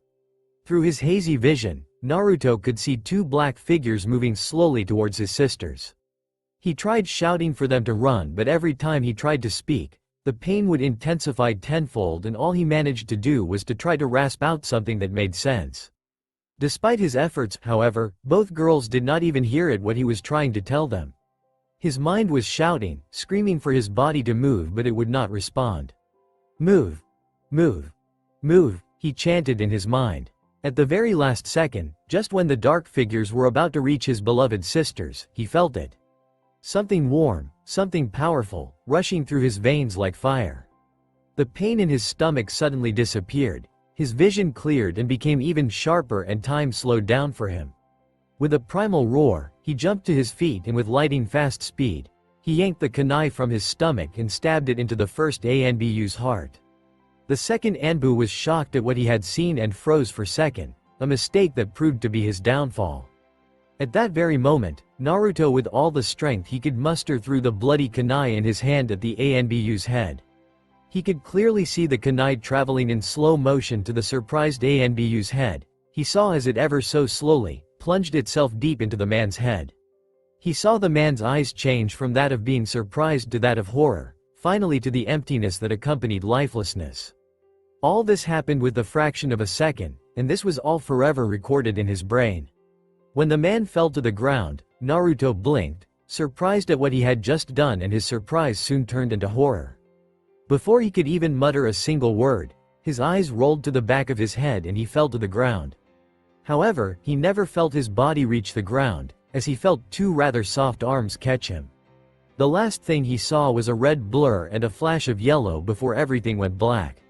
Through his hazy vision, Naruto could see two black figures moving slowly towards his sisters. He tried shouting for them to run, but every time he tried to speak, the pain would intensify tenfold, and all he managed to do was to try to rasp out something that made sense. Despite his efforts, however, both girls did not even hear it what he was trying to tell them. His mind was shouting, screaming for his body to move, but it would not respond. "Move! Move! Move!" he chanted in his mind. At the very last second, just when the dark figures were about to reach his beloved sisters, he felt it. Something warm, something powerful, rushing through his veins like fire. The pain in his stomach suddenly disappeared, his vision cleared and became even sharper, and time slowed down for him. With a primal roar, he jumped to his feet and with lightning fast speed, he yanked the kunai from his stomach and stabbed it into the first Anbu's heart. The second Anbu was shocked at what he had seen and froze for a second, a mistake that proved to be his downfall. At that very moment, Naruto, with all the strength he could muster, threw the bloody kunai in his hand at the Anbu's head. He could clearly see the kunai traveling in slow motion to the surprised Anbu's head. He saw as it ever so slowly plunged itself deep into the man's head. He saw the man's eyes change from that of being surprised to that of horror, finally to the emptiness that accompanied lifelessness. All this happened with the fraction of a second, and this was all forever recorded in his brain. When the man fell to the ground, Naruto blinked, surprised at what he had just done, and his surprise soon turned into horror. Before he could even mutter a single word, his eyes rolled to the back of his head and he fell to the ground. However, he never felt his body reach the ground, as he felt two rather soft arms catch him. The last thing he saw was a red blur and a flash of yellow before everything went black.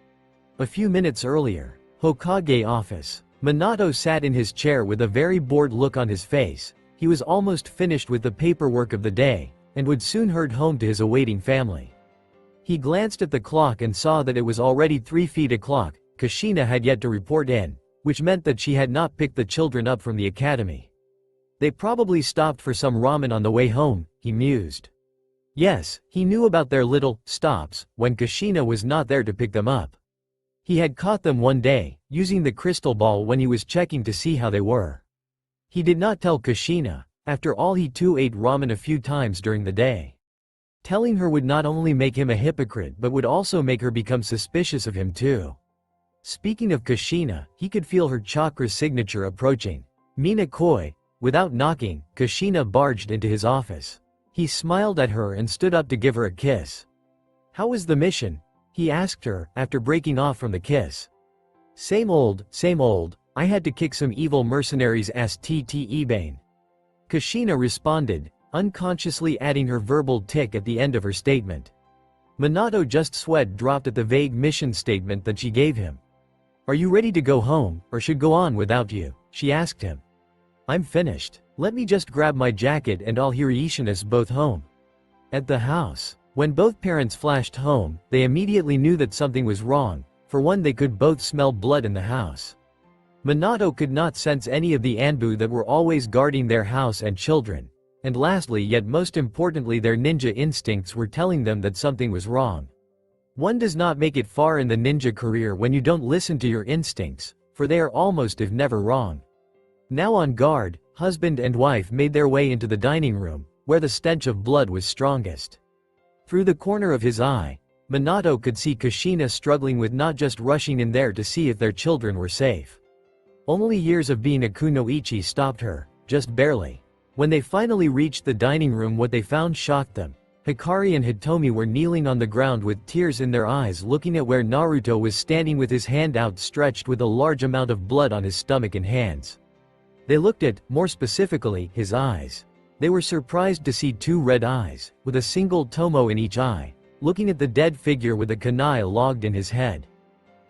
A few minutes earlier, Hokage office. Minato sat in his chair with a very bored look on his face. He was almost finished with the paperwork of the day, and would soon hurry home to his awaiting family. He glanced at the clock and saw that it was already 3 o'clock. Kushina had yet to report in, which meant that she had not picked the children up from the academy. They probably stopped for some ramen on the way home, he mused. Yes, he knew about their little stops when Kushina was not there to pick them up. He had caught them one day, using the crystal ball when he was checking to see how they were. He did not tell Kushina. After all, he too ate ramen a few times during the day. Telling her would not only make him a hypocrite but would also make her become suspicious of him too. Speaking of Kushina, he could feel her chakra signature approaching. Mina Koi. Without knocking, Kushina barged into his office. He smiled at her and stood up to give her a kiss. "How was the mission?" he asked her, after breaking off from the kiss. Same old, I had to kick some evil mercenaries' ass Ebane. Kushina responded, unconsciously adding her verbal tick at the end of her statement. Minato just sweat dropped at the vague mission statement that she gave him. "Are you ready to go home, or should go on without you?" she asked him. "I'm finished. Let me just grab my jacket and I'll hear Ishinas both home." At the house, When both parents flashed home, they immediately knew that something was wrong. For one, they could both smell blood in the house. Minato could not sense any of the Anbu that were always guarding their house and children. And lastly, yet most importantly, their ninja instincts were telling them that something was wrong. One does not make it far in the ninja career when you don't listen to your instincts, for they are almost if never wrong. Now on guard, husband and wife made their way into the dining room, where the stench of blood was strongest. Through the corner of his eye, Minato could see Kushina struggling with not just rushing in there to see if their children were safe. Only years of being a kunoichi stopped her, just barely. When they finally reached the dining room, what they found shocked them. Hikari and Hitomi were kneeling on the ground with tears in their eyes, looking at where Naruto was standing with his hand outstretched with a large amount of blood on his stomach and hands. They looked at, more specifically, his eyes. They were surprised to see two red eyes, with a single tomo in each eye, looking at the dead figure with a kunai logged in his head.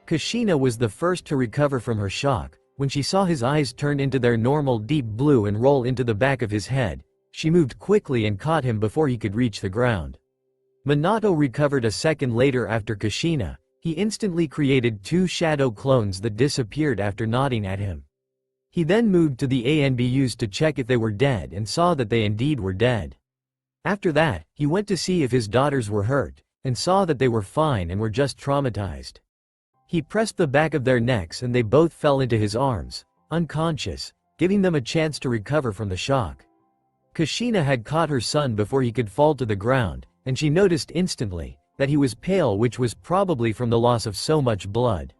Kushina was the first to recover from her shock. When she saw his eyes turn into their normal deep blue and roll into the back of his head, she moved quickly and caught him before he could reach the ground. Minato recovered a second later after Kushina. He instantly created two shadow clones that disappeared after nodding at him. He then moved to the ANBUs to check if they were dead and saw that they indeed were dead. After that, he went to see if his daughters were hurt, and saw that they were fine and were just traumatized. He pressed the back of their necks and they both fell into his arms, unconscious, giving them a chance to recover from the shock. Kushina had caught her son before he could fall to the ground, and she noticed instantly that he was pale, which was probably from the loss of so much blood.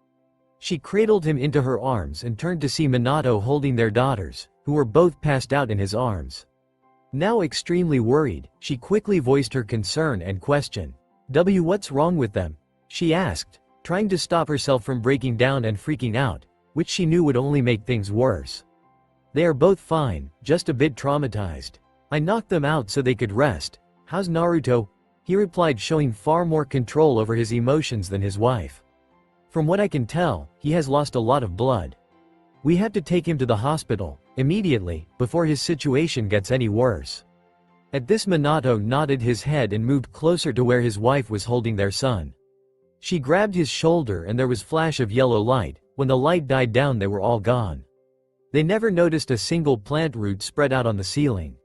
She cradled him into her arms and turned to see Minato holding their daughters, who were both passed out in his arms. Now extremely worried, she quickly voiced her concern and question. What's wrong with them? She asked, trying to stop herself from breaking down and freaking out, which she knew would only make things worse. They are both fine, just a bit traumatized. I knocked them out so they could rest. How's Naruto? He replied, showing far more control over his emotions than his wife. From what I can tell, he has lost a lot of blood. We have to take him to the hospital, immediately, before his situation gets any worse. At this, Minato nodded his head and moved closer to where his wife was holding their son. She grabbed his shoulder and there was flash of yellow light. When the light died down, they were all gone. They never noticed a single plant root spread out on the ceiling.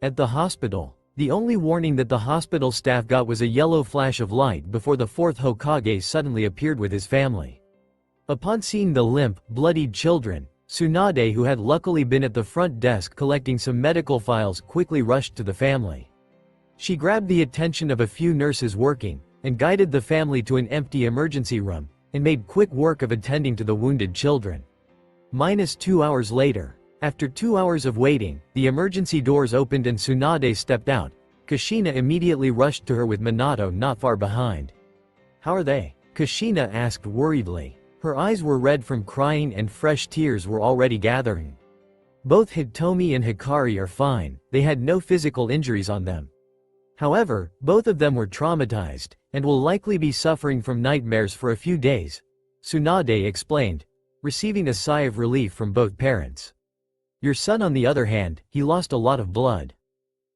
At the hospital, the only warning that the hospital staff got was a yellow flash of light before the fourth Hokage suddenly appeared with his family. Upon seeing the limp, bloodied children, Tsunade, who had luckily been at the front desk collecting some medical files, quickly rushed to the family. She grabbed the attention of a few nurses working, and guided the family to an empty emergency room, and made quick work of attending to the wounded children. -2 hours later, after 2 hours of waiting, the emergency doors opened and Tsunade stepped out. Kushina immediately rushed to her with Minato not far behind. How are they? Kushina asked worriedly. Her eyes were red from crying and fresh tears were already gathering. Both Hitomi and Hikari are fine, they had no physical injuries on them. However, both of them were traumatized, and will likely be suffering from nightmares for a few days, Tsunade explained, receiving a sigh of relief from both parents. Your son, on the other hand, he lost a lot of blood.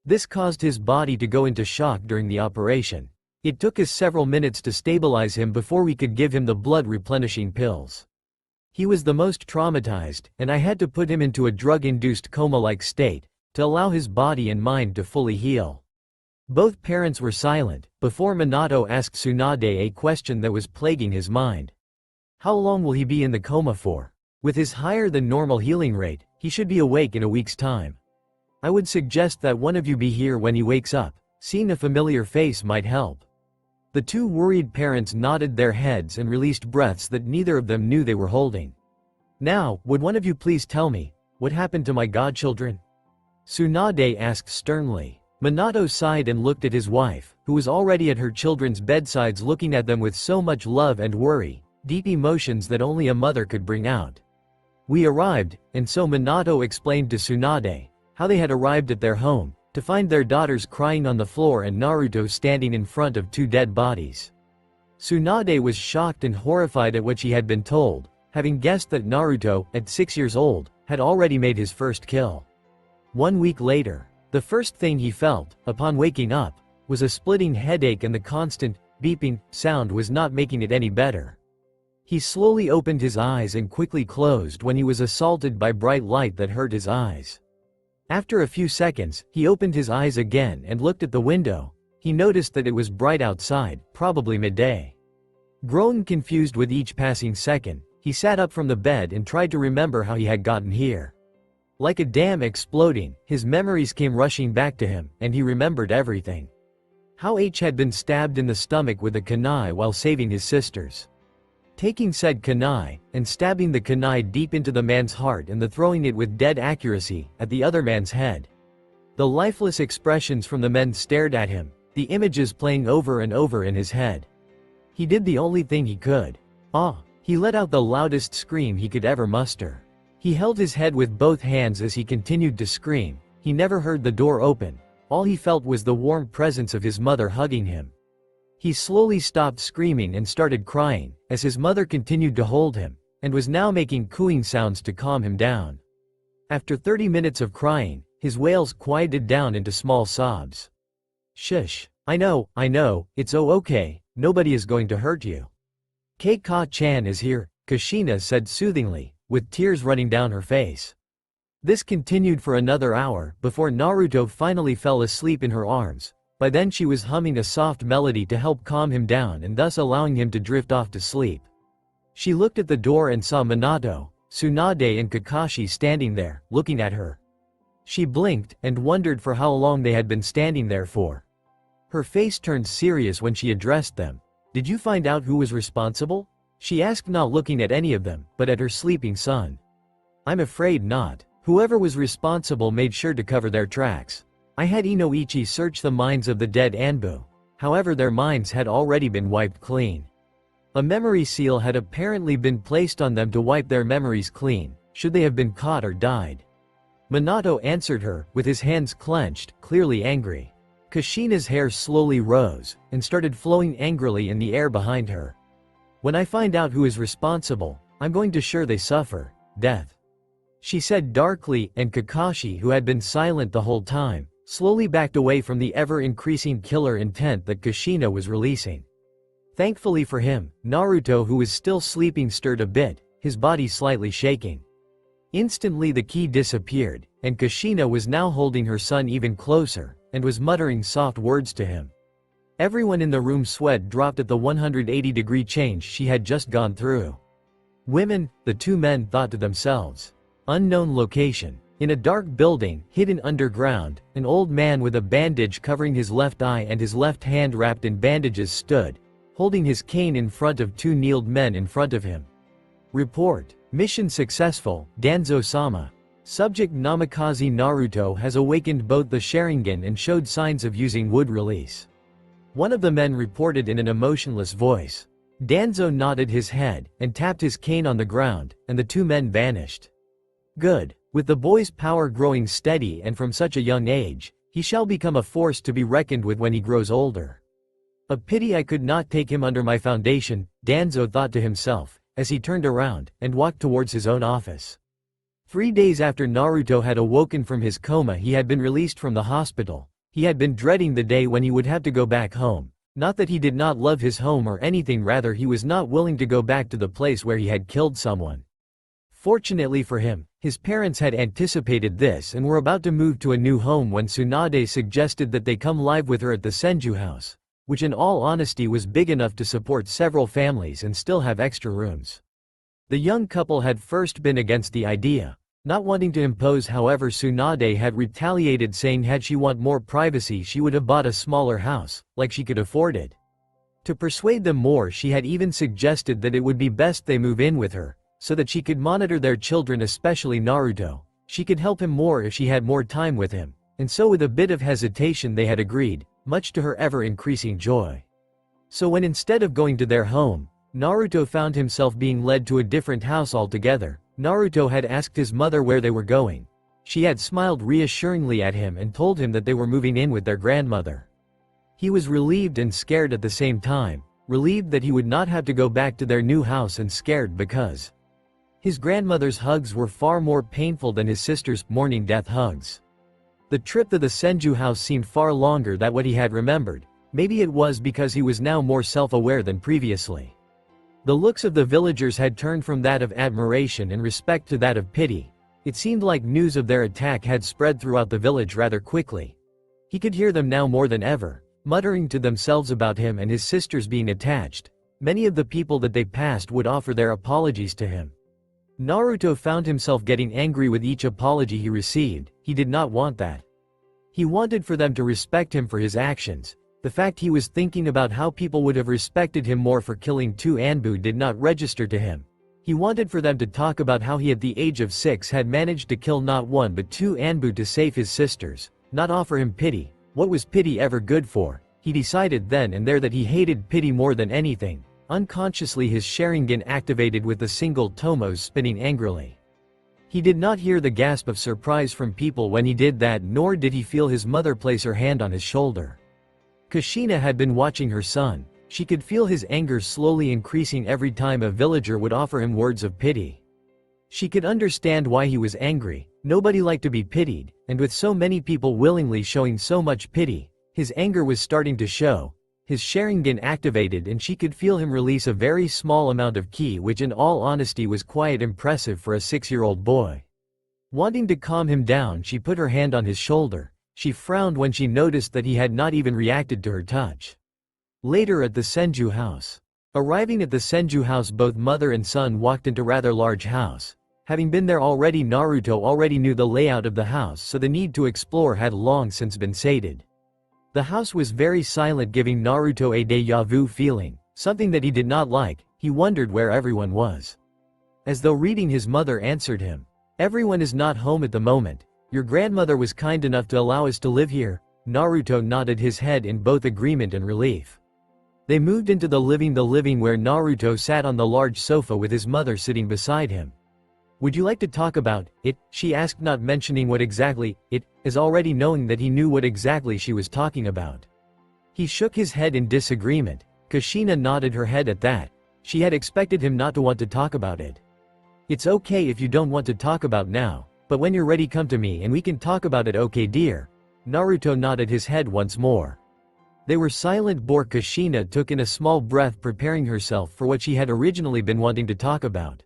This caused his body to go into shock during the operation. It took us several minutes to stabilize him before we could give him the blood replenishing pills. He was the most traumatized, and I had to put him into a drug-induced coma-like state, to allow his body and mind to fully heal. Both parents were silent, before Minato asked Tsunade a question that was plaguing his mind. How long will he be in the coma for? With his higher than normal healing rate, he should be awake in a week's time. I would suggest that one of you be here when he wakes up. Seeing a familiar face might help. The two worried parents nodded their heads and released breaths that neither of them knew they were holding. Now, would one of you please tell me, what happened to my godchildren? Tsunade asked sternly. Minato sighed and looked at his wife, who was already at her children's bedsides looking at them with so much love and worry, deep emotions that only a mother could bring out. We arrived, and so Minato explained to Tsunade how they had arrived at their home, to find their daughters crying on the floor and Naruto standing in front of two dead bodies. Tsunade was shocked and horrified at what she had been told, having guessed that Naruto, at 6 years old, had already made his first kill. 1 week later, the first thing he felt, upon waking up, was a splitting headache, and the constant, beeping sound was not making it any better. He slowly opened his eyes and quickly closed when he was assaulted by bright light that hurt his eyes. After a few seconds, he opened his eyes again and looked at the window. He noticed that it was bright outside, probably midday. Growing confused with each passing second, he sat up from the bed and tried to remember how he had gotten here. Like a dam exploding, his memories came rushing back to him, and he remembered everything. How H had been stabbed in the stomach with a kunai while saving his sisters. Taking said kunai, and stabbing the kunai deep into the man's heart and throwing it with dead accuracy at the other man's head. The lifeless expressions from the men stared at him, the images playing over and over in his head. He did the only thing he could. He let out the loudest scream he could ever muster. He held his head with both hands as he continued to scream. He never heard the door open. All he felt was the warm presence of his mother hugging him. He slowly stopped screaming and started crying, as his mother continued to hold him, and was now making cooing sounds to calm him down. After 30 minutes of crying, his wails quieted down into small sobs. "Shush. I know, it's okay, nobody is going to hurt you. Keika-chan is here," Kushina said soothingly, with tears running down her face. This continued for another hour, before Naruto finally fell asleep in her arms. By then she was humming a soft melody to help calm him down and thus allowing him to drift off to sleep. She looked at the door and saw Minato, Tsunade and Kakashi standing there, looking at her. She blinked, and wondered for how long they had been standing there for. Her face turned serious when she addressed them. "Did you find out who was responsible?" she asked, not looking at any of them, but at her sleeping son. "I'm afraid not. Whoever was responsible made sure to cover their tracks. I had Inoichi search the minds of the dead Anbu. However, their minds had already been wiped clean. A memory seal had apparently been placed on them to wipe their memories clean, should they have been caught or died." Minato answered her, with his hands clenched, clearly angry. Kushina's hair slowly rose, and started flowing angrily in the air behind her. "When I find out who is responsible, I'm going to sure they suffer death," she said darkly, and Kakashi, who had been silent the whole time, slowly backed away from the ever-increasing killer intent that Kushina was releasing. Thankfully for him, Naruto, who was still sleeping, stirred a bit, his body slightly shaking. Instantly the key disappeared, and Kushina was now holding her son even closer, and was muttering soft words to him. Everyone in the room sweat dropped at the 180-degree change she had just gone through. "Women," the two men thought to themselves. Unknown location. In a dark building, hidden underground, an old man with a bandage covering his left eye and his left hand wrapped in bandages stood, holding his cane in front of two kneeled men in front of him. Report. Mission successful, Danzo-sama. Subject: Namikaze Naruto has awakened both the Sharingan and showed signs of using wood release. One of the men reported in an emotionless voice. Danzo nodded his head, and tapped his cane on the ground, and the two men vanished. Good. With the boy's power growing steady and from such a young age, he shall become a force to be reckoned with when he grows older. A pity I could not take him under my foundation, Danzo thought to himself, as he turned around, and walked towards his own office. 3 days after Naruto had awoken from his coma, he had been released from the hospital. He had been dreading the day when he would have to go back home. Not that he did not love his home or anything, rather he was not willing to go back to the place where he had killed someone. Fortunately for him, his parents had anticipated this and were about to move to a new home when Tsunade suggested that they come live with her at the Senju house, which in all honesty was big enough to support several families and still have extra rooms. The young couple had first been against the idea, not wanting to impose. However, Tsunade had retaliated, saying had she want more privacy she would have bought a smaller house, like she could afford it. To persuade them more, she had even suggested that it would be best they move in with her, so that she could monitor their children, especially Naruto. She could help him more if she had more time with him, and so with a bit of hesitation they had agreed, much to her ever-increasing joy. So when instead of going to their home, Naruto found himself being led to a different house altogether, Naruto had asked his mother where they were going. She had smiled reassuringly at him and told him that they were moving in with their grandmother. He was relieved and scared at the same time, relieved that he would not have to go back to their new house, and scared because his grandmother's hugs were far more painful than his sister's mourning death hugs. The trip to the Senju house seemed far longer than what he had remembered. Maybe it was because he was now more self-aware than previously. The looks of the villagers had turned from that of admiration and respect to that of pity. It seemed like news of their attack had spread throughout the village rather quickly. He could hear them now more than ever, muttering to themselves about him and his sisters being attached. Many of the people that they passed would offer their apologies to him. Naruto found himself getting angry with each apology he received. He did not want that. He wanted for them to respect him for his actions. The fact he was thinking about how people would have respected him more for killing two Anbu did not register to him. He wanted for them to talk about how he at the age of 6 had managed to kill not one but two Anbu to save his sisters, not offer him pity. What was pity ever good for? He decided then and there that he hated pity more than anything. Unconsciously his Sharingan activated with the single tomos spinning angrily. He did not hear the gasp of surprise from people when he did that, nor did he feel his mother place her hand on his shoulder. Kushina had been watching her son. She could feel his anger slowly increasing every time a villager would offer him words of pity. She could understand why he was angry. Nobody liked to be pitied, and with so many people willingly showing so much pity, his anger was starting to show. His Sharingan activated and she could feel him release a very small amount of ki, which in all honesty was quite impressive for a 6-year-old boy. Wanting to calm him down, she put her hand on his shoulder. She frowned when she noticed that he had not even reacted to her touch. Later at the Senju house. Arriving at the Senju house, both mother and son walked into a rather large house. Having been there already, Naruto already knew the layout of the house, so the need to explore had long since been sated. The house was very silent, giving Naruto a deja vu feeling, something that he did not like. He wondered where everyone was. As though reading, his mother answered him. "Everyone is not home at the moment. Your grandmother was kind enough to allow us to live here." Naruto nodded his head in both agreement and relief. They moved into the living where Naruto sat on the large sofa with his mother sitting beside him. "Would you like to talk about it?" she asked, not mentioning what exactly it is, already knowing that he knew what exactly she was talking about. He shook his head in disagreement. Kushina nodded her head at that. She had expected him not to want to talk about it. "It's okay if you don't want to talk about now, but when you're ready come to me and we can talk about it, okay dear?" Naruto nodded his head once more. They were silent. Kushina took in a small breath, preparing herself for what she had originally been wanting to talk about.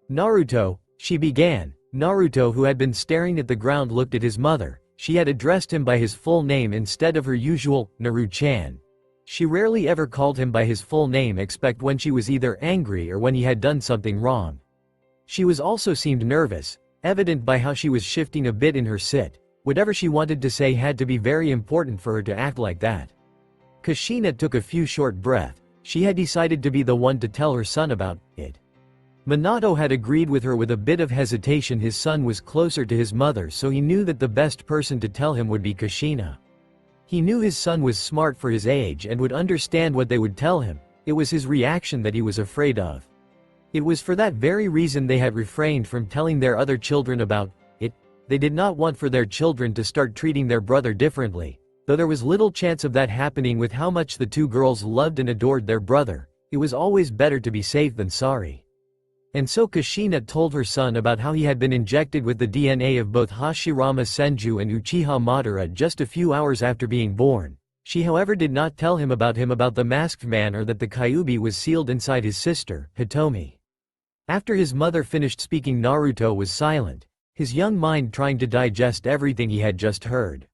"Naruto," she began. Naruto, who had been staring at the ground, looked at his mother. She had addressed him by his full name instead of her usual, Naru-chan. She rarely ever called him by his full name except when she was either angry or when he had done something wrong. She was also seemed nervous, evident by how she was shifting a bit in her sit. Whatever she wanted to say had to be very important for her to act like that. Kushina took a few short breaths. She had decided to be the one to tell her son about it. Minato had agreed with her with a bit of hesitation. His son was closer to his mother, so he knew that the best person to tell him would be Kushina. He knew his son was smart for his age and would understand what they would tell him. It was his reaction that he was afraid of. It was for that very reason they had refrained from telling their other children about it. They did not want for their children to start treating their brother differently. Though there was little chance of that happening with how much the two girls loved and adored their brother, it was always better to be safe than sorry. And so Kushina told her son about how he had been injected with the DNA of both Hashirama Senju and Uchiha Madara just a few hours after being born. She however did not tell him about the masked man, or that the Kyuubi was sealed inside his sister, Hitomi. After his mother finished speaking, Naruto was silent, his young mind trying to digest everything he had just heard.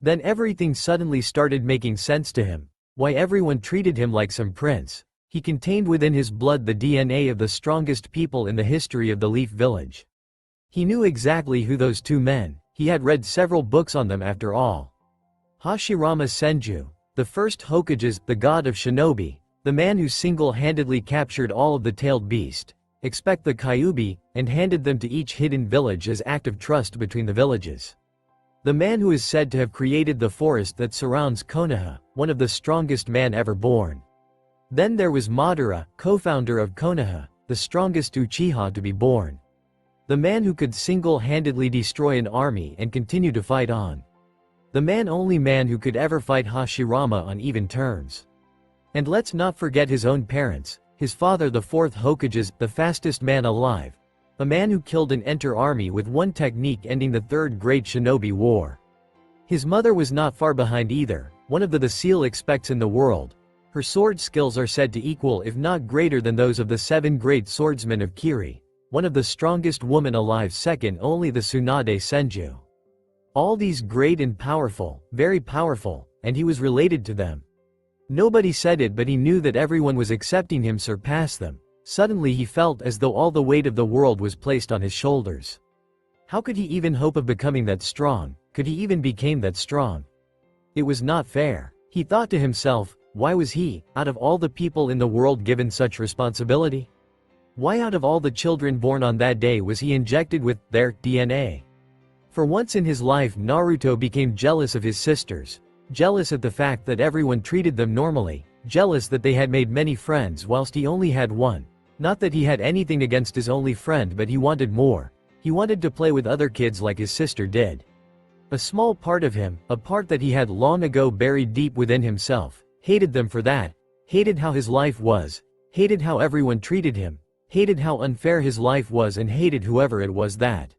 Then everything suddenly started making sense to him. Why everyone treated him like some prince. He contained within his blood the DNA of the strongest people in the history of the Leaf Village. He knew exactly who those two men, he had read several books on them after all. Hashirama Senju, the first Hokage, the god of shinobi, the man who single-handedly captured all of the tailed beast, expect the Kyuubi, and handed them to each hidden village as act of trust between the villages. The man who is said to have created the forest that surrounds Konoha, one of the strongest men ever born. Then there was Madara, co-founder of Konoha, the strongest Uchiha to be born. The man who could single-handedly destroy an army and continue to fight on. The only man who could ever fight Hashirama on even terms. And let's not forget his own parents, his father, the fourth Hokage, the fastest man alive. A man who killed an entire army with one technique, ending the Third Great Shinobi War. His mother was not far behind either, one of the seal expects in the world. Her sword skills are said to equal if not greater than those of the 7 great swordsmen of Kiri, one of the strongest women alive, second only the Tsunade Senju. All these great and powerful, very powerful, and he was related to them. Nobody said it, but he knew that everyone was accepting him surpass them. Suddenly he felt as though all the weight of the world was placed on his shoulders. How could he even hope of becoming that strong? Could he even become that strong? It was not fair. He thought to himself, why was he, out of all the people in the world, given such responsibility? Why out of all the children born on that day was he injected with their DNA? For once in his life Naruto became jealous of his sisters, jealous at the fact that everyone treated them normally, jealous that they had made many friends whilst he only had one. Not that he had anything against his only friend, but he wanted more. He wanted to play with other kids like his sister did. A small part of him, a part that he had long ago buried deep within himself, hated them for that, hated how his life was, hated how everyone treated him, hated how unfair his life was, and hated whoever it was that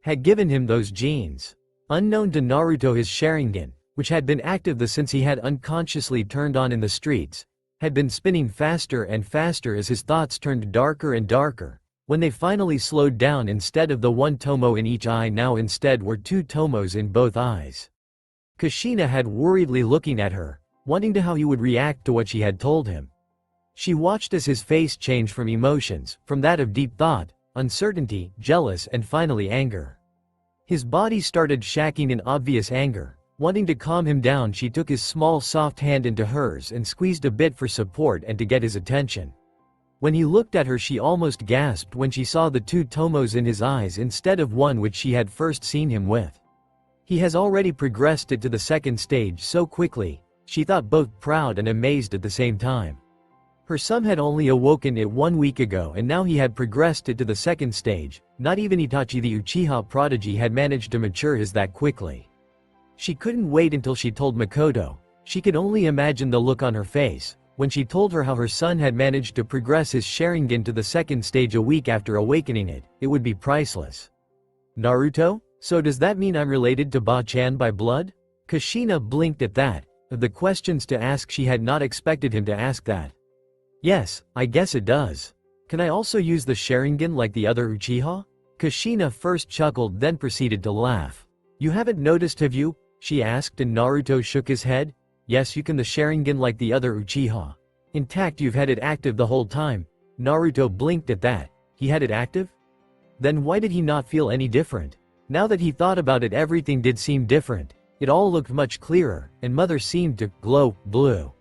had given him those genes. Unknown to Naruto, his Sharingan, which had been active since he had unconsciously turned on in the streets, had been spinning faster and faster as his thoughts turned darker and darker. When they finally slowed down, instead of the 1 tomo in each eye, now instead were 2 tomos in both eyes. Kushina had worriedly looking at her, wanting to how he would react to what she had told him. She watched as his face changed from emotions, from that of deep thought, uncertainty, jealous, and finally anger. His body started shaking in obvious anger. Wanting to calm him down, she took his small soft hand into hers and squeezed a bit for support and to get his attention. When he looked at her, she almost gasped when she saw the 2 tomos in his eyes instead of one which she had first seen him with. He has already progressed it to the 2nd stage so quickly, she thought, both proud and amazed at the same time. Her son had only awoken it 1 week ago, and now he had progressed it to the 2nd stage. Not even Itachi the Uchiha prodigy had managed to mature his that quickly. She couldn't wait until she told Makoto. She could only imagine the look on her face when she told her how her son had managed to progress his Sharingan to the 2nd stage a week after awakening it. It would be priceless. Naruto? So does that mean I'm related to Ba-chan by blood? Kushina blinked at that. Of the questions to ask, she had not expected him to ask that. Yes, I guess it does. Can I also use the Sharingan like the other Uchiha? Kushina first chuckled, then proceeded to laugh. You haven't noticed, have you? She asked, and Naruto shook his head. Yes, you can the Sharingan like the other Uchiha. Intact, you've had it active the whole time. Naruto blinked at that. He had it active? Then why did he not feel any different? Now that he thought about it, everything did seem different. It all looked much clearer, and Mother seemed to glow blue.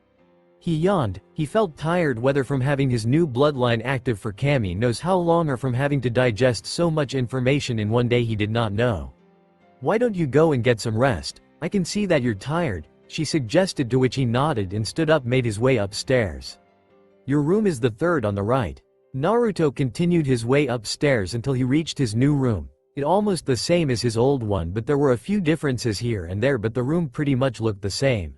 He yawned. He felt tired, whether from having his new bloodline active for Kami knows how long, or from having to digest so much information in one day he did not know. Why don't you go and get some rest? I can see that you're tired, she suggested, to which he nodded and stood up, made his way upstairs. Your room is the 3rd on the right. Naruto continued his way upstairs until he reached his new room. It almost the same as his old one, but there were a few differences here and there, but the room pretty much looked the same.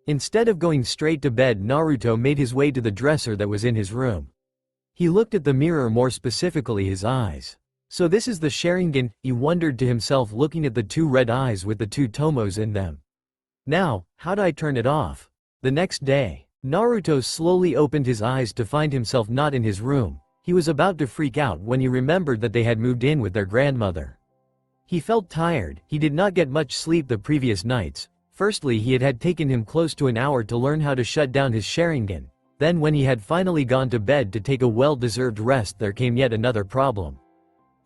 Instead of going straight to bed, Naruto made his way to the dresser that was in his room. He looked at the mirror, more specifically his eyes. So this is the Sharingan, he wondered to himself, looking at the 2 red eyes with the 2 tomos in them. Now, how do I turn it off? The next day, Naruto slowly opened his eyes to find himself not in his room. He was about to freak out when he remembered that they had moved in with their grandmother. He felt tired. He did not get much sleep the previous nights. Firstly, it had taken him close to an hour to learn how to shut down his Sharingan. Then when he had finally gone to bed to take a well-deserved rest, there came yet another problem.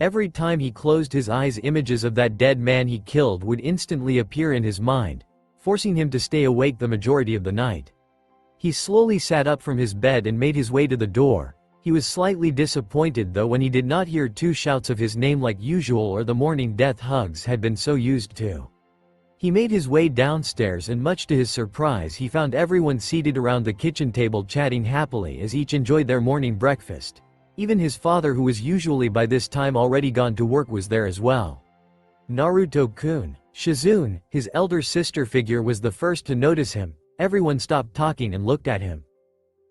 Every time he closed his eyes, images of that dead man he killed would instantly appear in his mind, forcing him to stay awake the majority of the night. He slowly sat up from his bed and made his way to the door. He was slightly disappointed though when he did not hear 2 shouts of his name like usual, or the morning death hugs had been so used to. He made his way downstairs, and much to his surprise he found everyone seated around the kitchen table chatting happily as each enjoyed their morning breakfast. Even his father, who was usually by this time already gone to work, was there as well. Naruto-kun. Shizune, his elder sister figure, was the first to notice him. Everyone stopped talking and looked at him.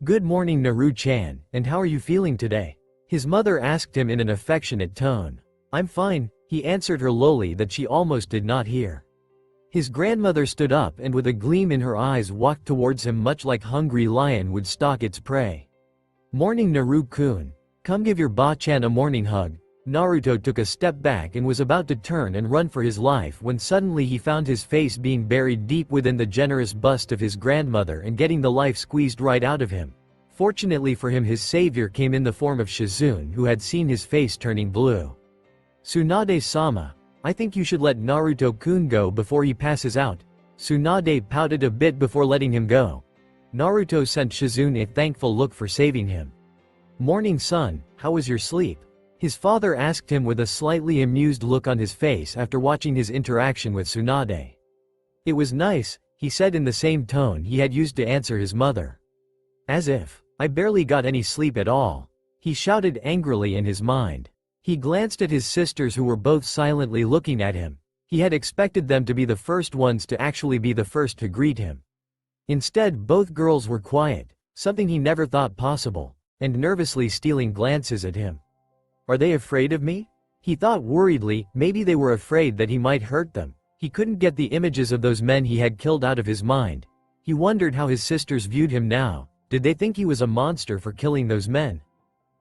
Good morning, Naru-chan, and how are you feeling today? His mother asked him in an affectionate tone. I'm fine, he answered her lowly that she almost did not hear. His grandmother stood up and with a gleam in her eyes walked towards him much like hungry lion would stalk its prey. "Morning Naru-kun. Come give your ba-chan a morning hug." Naruto took a step back and was about to turn and run for his life when suddenly he found his face being buried deep within the generous bust of his grandmother and getting the life squeezed right out of him. Fortunately for him, his savior came in the form of Shizune, who had seen his face turning blue. "Tsunade-sama, I think you should let Naruto-kun go before he passes out." Tsunade pouted a bit before letting him go. Naruto sent Shizune a thankful look for saving him. "Morning son, how was your sleep?" His father asked him with a slightly amused look on his face after watching his interaction with Tsunade. "It was nice," he said in the same tone he had used to answer his mother. "As if I barely got any sleep at all," he shouted angrily in his mind. He glanced at his sisters who were both silently looking at him. He had expected them to be the first ones to actually be the first to greet him. Instead, both girls were quiet, something he never thought possible, and nervously stealing glances at him. "Are they afraid of me?" He thought worriedly. Maybe they were afraid that he might hurt them. He couldn't get the images of those men he had killed out of his mind. He wondered how his sisters viewed him now. Did they think he was a monster for killing those men?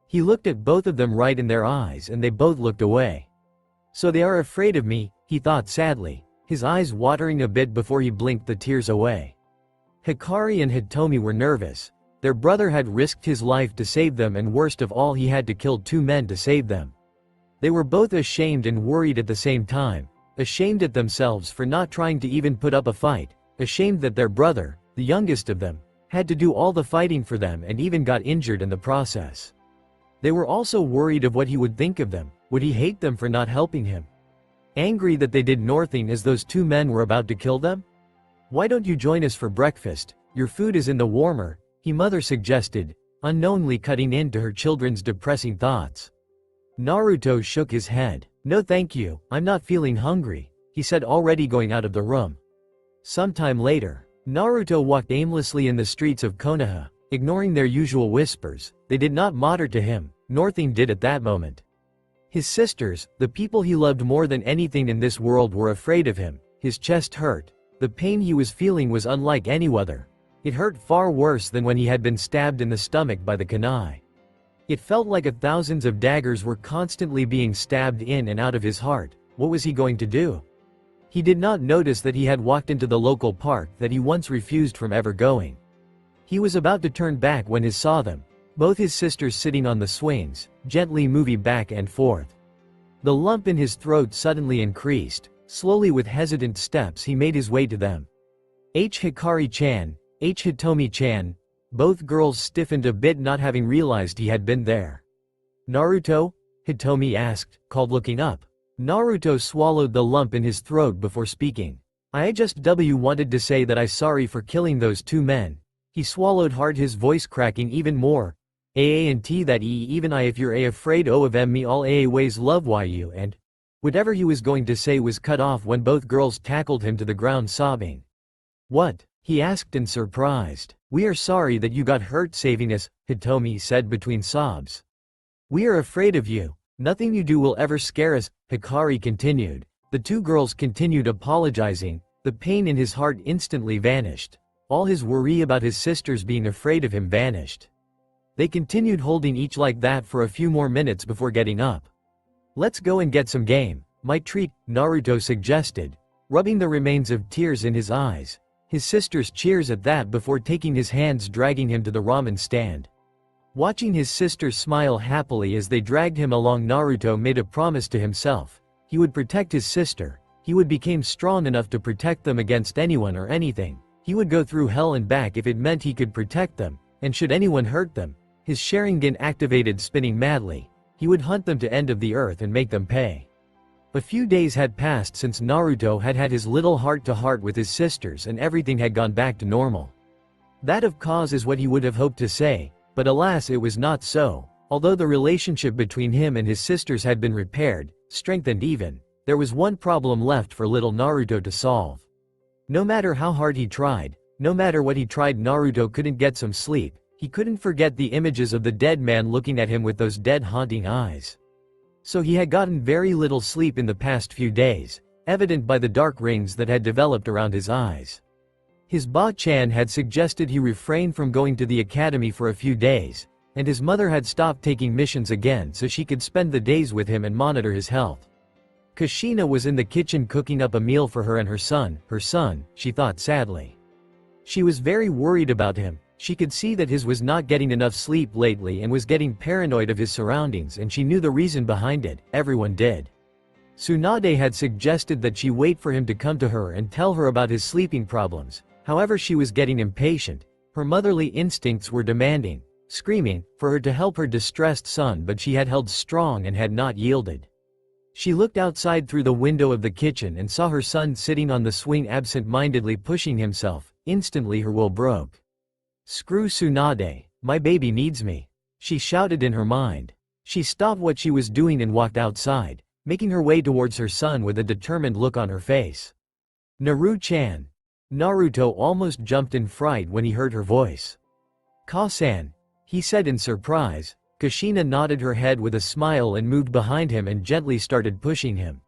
He looked at both of them right in their eyes and they both looked away. "So they are afraid of me," he thought sadly, his eyes watering a bit before he blinked the tears away. Hikari and Hitomi were nervous. Their brother had risked his life to save them, and worst of all, he had to kill 2 men to save them. They were both ashamed and worried at the same time, ashamed at themselves for not trying to even put up a fight, ashamed that their brother, the youngest of them, had to do all the fighting for them and even got injured in the process. They were also worried of what he would think of them. Would he hate them for not helping him? Angry that they did nothing as those 2 men were about to kill them? "Why don't you join us for breakfast? Your food is in the warmer," his mother suggested, unknowingly cutting into her children's depressing thoughts. Naruto shook his head. "No thank you, I'm not feeling hungry," he said, already going out of the room. Sometime later, Naruto walked aimlessly in the streets of Konoha, ignoring their usual whispers. They did not matter to him, nothing did at that moment. His sisters, the people he loved more than anything in this world, were afraid of him. His chest hurt. The pain he was feeling was unlike any other. It hurt far worse than when he had been stabbed in the stomach by the kunai. It felt like thousands of daggers were constantly being stabbed in and out of his heart. What was he going to do? He did not notice that he had walked into the local park that he once refused from ever going. He was about to turn back when he saw them, both his sisters sitting on the swings, gently moving back and forth. The lump in his throat suddenly increased. Slowly, with hesitant steps, he made his way to them. Hikari-chan, Hitomi-chan. Both girls stiffened a bit, not having realized he had been there. "Naruto?" Hitomi asked, called, looking up. Naruto swallowed the lump in his throat before speaking. "I just wanted to say that I'm sorry for killing those 2 men. He swallowed hard, his voice cracking even more. And that even I, if you're afraid of me, all ways love why you," and whatever he was going to say was cut off when both girls tackled him to the ground sobbing. "What?" he asked in surprise. "We are sorry that you got hurt saving us," Hitomi said between sobs. "We are afraid of you. Nothing you do will ever scare us," Hikari continued. The 2 girls continued apologizing. The pain in his heart instantly vanished. All his worry about his sisters being afraid of him vanished. They continued holding each like that for a few more minutes before getting up. "Let's go and get some game. My treat," Naruto suggested, rubbing the remains of tears in his eyes. His sisters cheers at that before taking his hands, dragging him to the ramen stand. Watching his sisters smile happily as they dragged him along, Naruto made a promise to himself. He would protect his sister. He would become strong enough to protect them against anyone or anything. He would go through hell and back if it meant he could protect them, and should anyone hurt them, his Sharingan activated, spinning madly, he would hunt them to end of the earth and make them pay. A few days had passed since Naruto had had his little heart-to-heart with his sisters, and everything had gone back to normal. That of cause is what he would have hoped to say, but alas, it was not so. Although the relationship between him and his sisters had been repaired, strengthened even, there was one problem left for little Naruto to solve. No matter how hard he tried, no matter what he tried, Naruto couldn't get some sleep. He couldn't forget the images of the dead man looking at him with those dead haunting eyes. So he had gotten very little sleep in the past few days. evident by the dark rings that had developed around his eyes. His ba-chan had suggested he refrain from going to the academy for a few days, and his mother had stopped taking missions again so she could spend the days with him and monitor his health. Kushina was in the kitchen cooking up a meal for her and her son, she thought sadly. She was very worried about him. She could see that his was not getting enough sleep lately and was getting paranoid of his surroundings, and she knew the reason behind it. Everyone did. Tsunade had suggested that she wait for him to come to her and tell her about his sleeping problems. However, she was getting impatient. Her motherly instincts were demanding, screaming, for her to help her distressed son, but she had held strong and had not yielded. She looked outside through the window of the kitchen and saw her son sitting on the swing absent-mindedly pushing himself. Instantly her will broke. "Screw Tsunade, my baby needs me," she shouted in her mind. She stopped what she was doing and walked outside, making her way towards her son with a determined look on her face. "Naru-chan." Naruto almost jumped in fright when he heard her voice. "Ka-san," he said in surprise. Kushina nodded her head with a smile and moved behind him and gently started pushing him.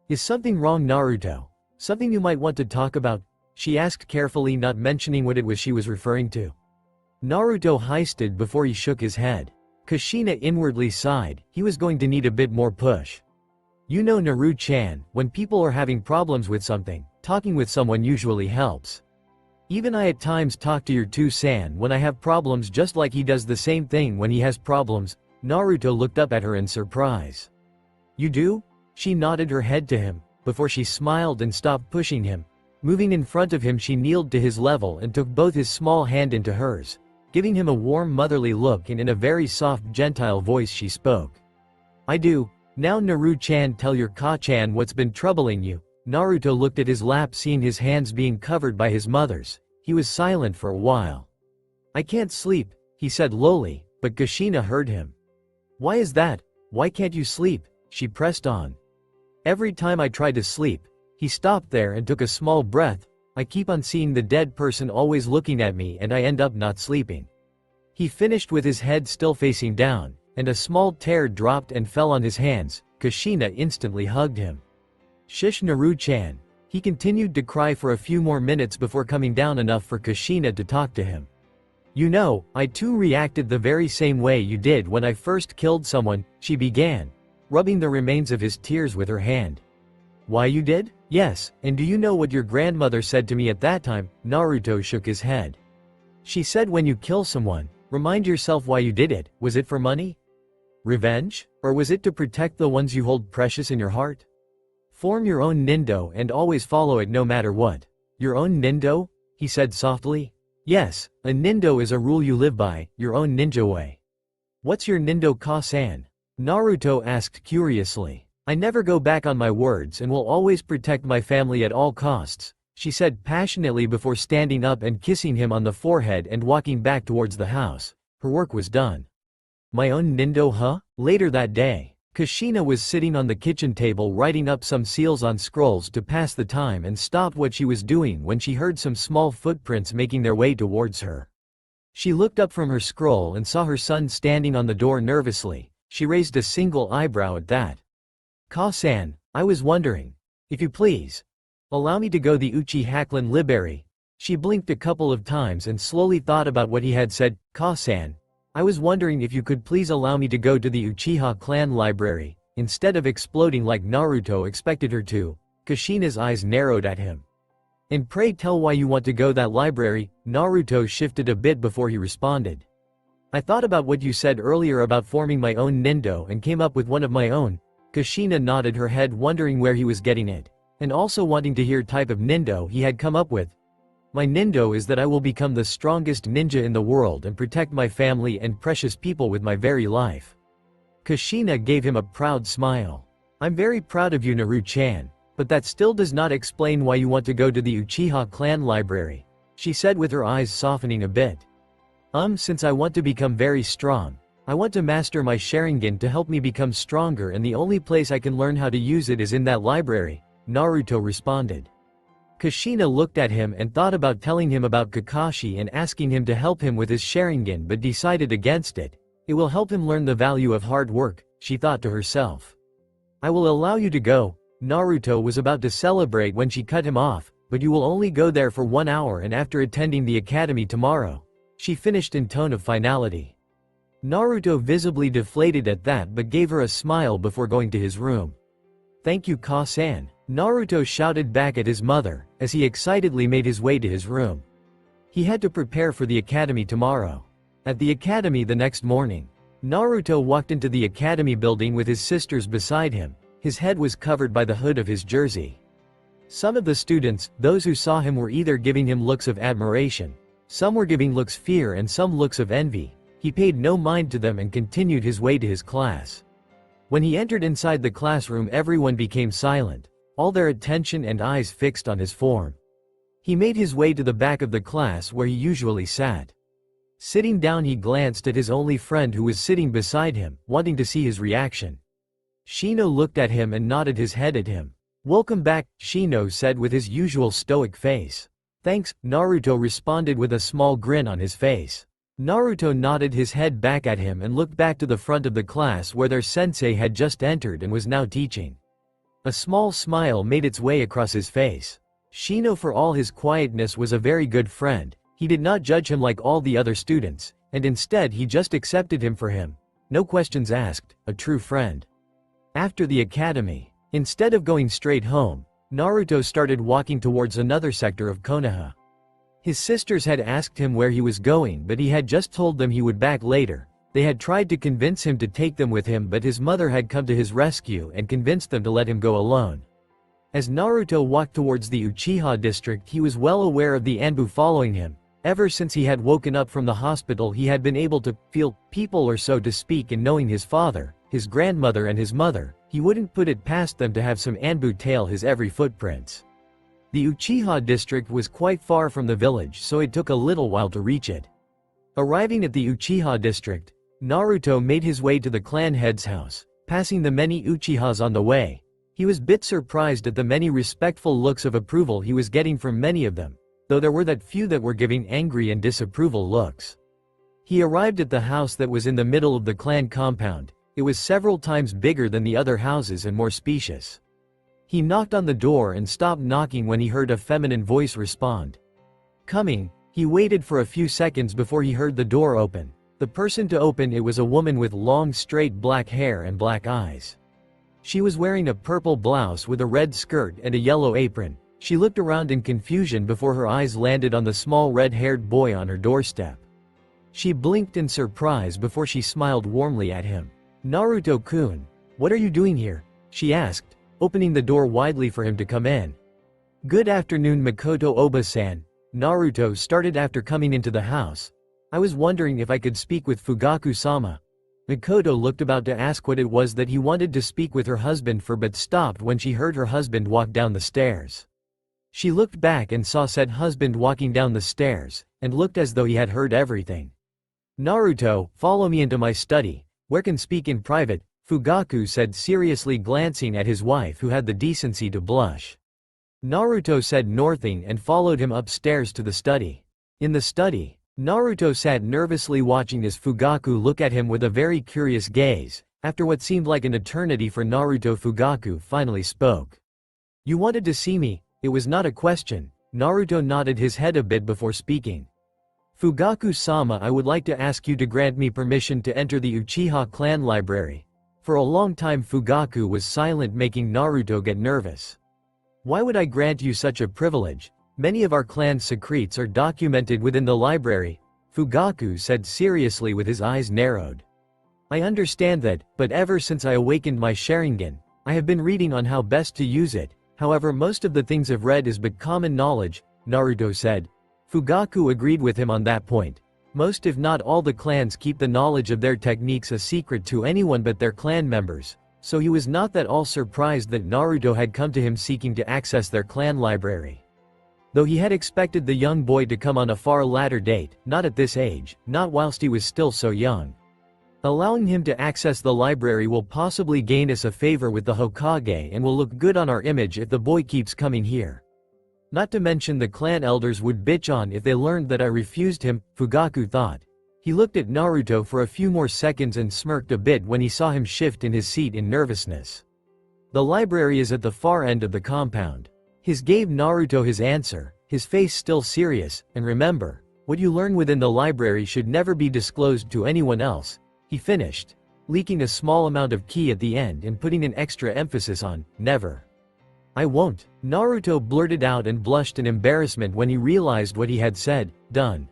"Is something wrong, Naruto? Something you might want to talk about?" she asked carefully, not mentioning what it was she was referring to. Naruto heisted before he shook his head. Kushina inwardly sighed. He was going to need a bit more push. "You know, Naru-chan, when people are having problems with something, talking with someone usually helps. Even I at times talk to your two-san when I have problems, just like he does the same thing when he has problems." Naruto looked up at her in surprise. "You do?" She nodded her head to him, before she smiled and stopped pushing him. Moving in front of him, she kneeled to his level and took both his small hand into hers, giving him a warm motherly look, and in a very soft gentile voice she spoke. "I do. Now Naru-chan, tell your Ka-chan what's been troubling you." Naruto looked at his lap, seeing his hands being covered by his mother's. He was silent for a while. "I can't sleep," he said lowly, but Kushina heard him. "Why is that? Why can't you sleep?" she pressed on. "Every time I try to sleep." He stopped there and took a small breath. "I keep on seeing the dead person always looking at me and I end up not sleeping." He finished with his head still facing down, and a small tear dropped and fell on his hands. Kushina instantly hugged him. "Shish, Naru-chan." He continued to cry for a few more minutes before coming down enough for Kushina to talk to him. "You know, I too reacted the very same way you did when I first killed someone," she began, rubbing the remains of his tears with her hand. "Why, you did?" "Yes, and do you know what your grandmother said to me at that time?" Naruto shook his head. "She said when you kill someone, remind yourself why you did it. Was it for money? Revenge? Or was it to protect the ones you hold precious in your heart? Form your own nindo and always follow it no matter what." "Your own nindo?" he said softly. "Yes, a nindo is a rule you live by, your own ninja way." "What's your nindo, Ka-san?" Naruto asked curiously. "I never go back on my words and will always protect my family at all costs," she said passionately before standing up and kissing him on the forehead and walking back towards the house. Her work was done. "My own nindo, huh?" Later that day, Kushina was sitting on the kitchen table writing up some seals on scrolls to pass the time and stopped what she was doing when she heard some small footprints making their way towards her. She looked up from her scroll and saw her son standing on the door nervously. She raised a single eyebrow at that. "Ka-san, I was wondering. If you please. Allow me to go the Uchiha library." She blinked a couple of times and slowly thought about what he had said. "Ka-san, I was wondering if you could please allow me to go to the Uchiha clan library." Instead of exploding like Naruto expected her to, Kushina's eyes narrowed at him. "And pray tell why you want to go that library." Naruto shifted a bit before he responded. "I thought about what you said earlier about forming my own nindo and came up with one of my own." Kushina nodded her head, wondering where he was getting it, and also wanting to hear type of nindo he had come up with. "My nindo is that I will become the strongest ninja in the world and protect my family and precious people with my very life." Kushina gave him a proud smile. "I'm very proud of you, Naru-chan, but that still does not explain why you want to go to the Uchiha clan library," she said with her eyes softening a bit. Since I want to become very strong. I want to master my Sharingan to help me become stronger, and the only place I can learn how to use it is in that library," Naruto responded. Kushina looked at him and thought about telling him about Kakashi and asking him to help him with his Sharingan, but decided against it. It will help him learn the value of hard work, she thought to herself. "I will allow you to go," Naruto was about to celebrate when she cut him off, but you will only go there for 1 hour and after attending the academy tomorrow. She finished in tone of finality. Naruto visibly deflated at that but gave her a smile before going to his room. Thank you, Ka-san, Naruto shouted back at his mother, as he excitedly made his way to his room. He had to prepare for the academy tomorrow. At the academy the next morning, Naruto walked into the academy building with his sisters beside him. His head was covered by the hood of his jersey. Some of the students, those who saw him, were either giving him looks of admiration, some were giving looks fear and some looks of envy. He paid no mind to them and continued his way to his class. When he entered inside the classroom, everyone became silent, all their attention and eyes fixed on his form. He made his way to the back of the class where he usually sat. Sitting down, he glanced at his only friend who was sitting beside him, wanting to see his reaction. Shino looked at him and nodded his head at him. Welcome back, Shino said with his usual stoic face. Thanks, Naruto responded with a small grin on his face. Naruto nodded his head back at him and looked back to the front of the class where their sensei had just entered and was now teaching. A small smile made its way across his face. Shino, for all his quietness, was a very good friend. He did not judge him like all the other students, and instead he just accepted him for him. No questions asked, a true friend. After the academy, instead of going straight home, Naruto started walking towards another sector of Konoha. His sisters had asked him where he was going, but he had just told them he would back later. They had tried to convince him to take them with him, but his mother had come to his rescue and convinced them to let him go alone. As Naruto walked towards the Uchiha district, he was well aware of the Anbu following him. Ever since he had woken up from the hospital, he had been able to feel people, or so to speak, and knowing his father, his grandmother and his mother, he wouldn't put it past them to have some Anbu tail his every footprints. The Uchiha district was quite far from the village, so it took a little while to reach it. Arriving at the Uchiha district, Naruto made his way to the clan head's house, passing the many Uchihas on the way. He was a bit surprised at the many respectful looks of approval he was getting from many of them, though there were that few that were giving angry and disapproval looks. He arrived at the house that was in the middle of the clan compound. It was several times bigger than the other houses and more spacious. He knocked on the door and stopped knocking when he heard a feminine voice respond. Coming, he waited for a few seconds before he heard the door open. The person to open it was a woman with long straight black hair and black eyes. She was wearing a purple blouse with a red skirt and a yellow apron. She looked around in confusion before her eyes landed on the small red-haired boy on her doorstep. She blinked in surprise before she smiled warmly at him. Naruto-kun, what are you doing here? She asked, opening the door widely for him to come in. Good afternoon, Makoto Oba-san, Naruto started after coming into the house. I was wondering if I could speak with Fugaku-sama. Makoto looked about to ask what it was that he wanted to speak with her husband for, but stopped when she heard her husband walk down the stairs. She looked back and saw said husband walking down the stairs, and looked as though he had heard everything. Naruto, follow me into my study, where can speak in private, Fugaku said seriously, glancing at his wife who had the decency to blush. Naruto said nothing and followed him upstairs to the study. In the study, Naruto sat nervously watching as Fugaku looked at him with a very curious gaze. After what seemed like an eternity for Naruto, Fugaku finally spoke. You wanted to see me, it was not a question. Naruto nodded his head a bit before speaking. Fugaku-sama, I would like to ask you to grant me permission to enter the Uchiha clan library. For a long time Fugaku was silent, making Naruto get nervous. Why would I grant you such a privilege? Many of our clan's secrets are documented within the library, Fugaku said seriously with his eyes narrowed. I understand that, but ever since I awakened my Sharingan, I have been reading on how best to use it. However, most of the things I've read is but common knowledge, Naruto said. Fugaku agreed with him on that point. Most if not all the clans keep the knowledge of their techniques a secret to anyone but their clan members, so he was not at all surprised that Naruto had come to him seeking to access their clan library. Though he had expected the young boy to come on a far later date, not at this age, not whilst he was still so young. Allowing him to access the library will possibly gain us a favor with the Hokage and will look good on our image if the boy keeps coming here. Not to mention the clan elders would bitch on if they learned that I refused him, Fugaku thought. He looked at Naruto for a few more seconds and smirked a bit when he saw him shift in his seat in nervousness. The library is at the far end of the compound. His gave Naruto his answer, his face still serious, and remember, what you learn within the library should never be disclosed to anyone else, he finished, leaking a small amount of ki at the end and putting an extra emphasis on, never. I won't, Naruto blurted out and blushed in embarrassment when he realized what he had said. Done.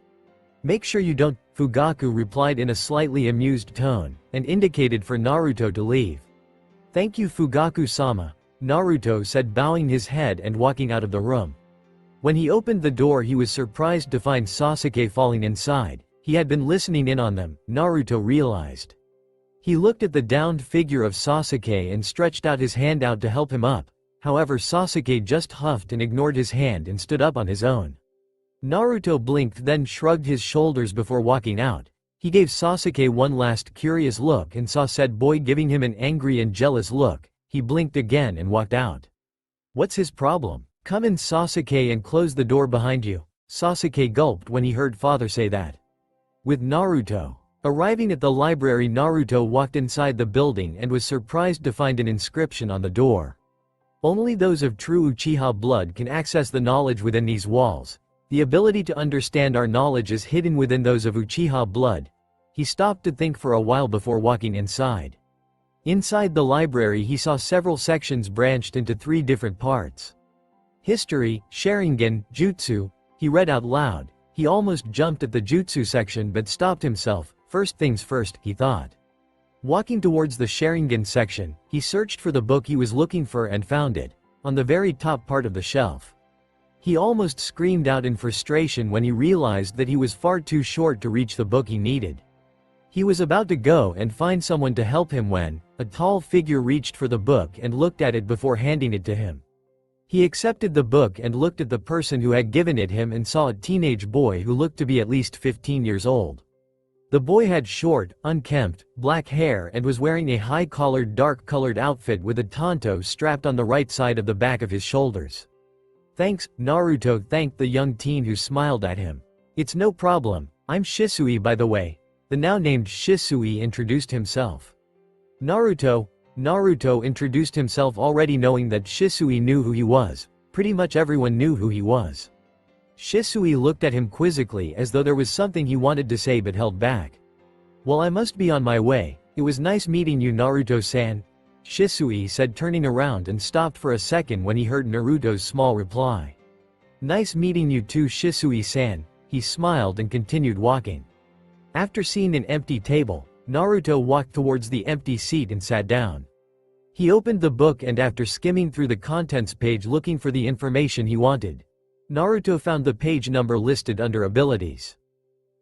Make sure you don't, Fugaku replied in a slightly amused tone, and indicated for Naruto to leave. Thank you Fugaku-sama, Naruto said, bowing his head and walking out of the room. When he opened the door he was surprised to find Sasuke falling inside. He had been listening in on them, Naruto realized. He looked at the downed figure of Sasuke and stretched out his hand out to help him up. However, Sasuke just huffed and ignored his hand and stood up on his own. Naruto blinked, then shrugged his shoulders before walking out. He gave Sasuke one last curious look and saw said boy giving him an angry and jealous look. He blinked again and walked out. What's his problem? Come in Sasuke and close the door behind you. Sasuke gulped when he heard father say that. With Naruto arriving at the library, Naruto walked inside the building and was surprised to find an inscription on the door. Only those of true Uchiha blood can access the knowledge within these walls. The ability to understand our knowledge is hidden within those of Uchiha blood. He stopped to think for a while before walking inside. Inside the library he saw several sections branched into 3 different parts. History, Sharingan, Jutsu. He read out loud. He almost jumped at the Jutsu section but stopped himself. First things first, he thought. Walking towards the Sharingan section, he searched for the book he was looking for and found it, on the very top part of the shelf. He almost screamed out in frustration when he realized that he was far too short to reach the book he needed. He was about to go and find someone to help him when a tall figure reached for the book and looked at it before handing it to him. He accepted the book and looked at the person who had given it him and saw a teenage boy who looked to be at least 15 years old. The boy had short, unkempt, black hair and was wearing a high-collared dark-colored outfit with a tanto strapped on the right side of the back of his shoulders. Thanks, Naruto thanked the young teen who smiled at him. It's no problem, I'm Shisui by the way. The now named Shisui introduced himself. Naruto introduced himself already knowing that Shisui knew who he was. Pretty much everyone knew who he was. Shisui looked at him quizzically as though there was something he wanted to say but held back. Well, I must be on my way. It was nice meeting you Naruto-san, Shisui said, turning around and stopped for a second when he heard Naruto's small reply. Nice meeting you too Shisui-san, he smiled and continued walking. After seeing an empty table, Naruto walked towards the empty seat and sat down. He opened the book and after skimming through the contents page looking for the information he wanted, Naruto found the page number listed under abilities.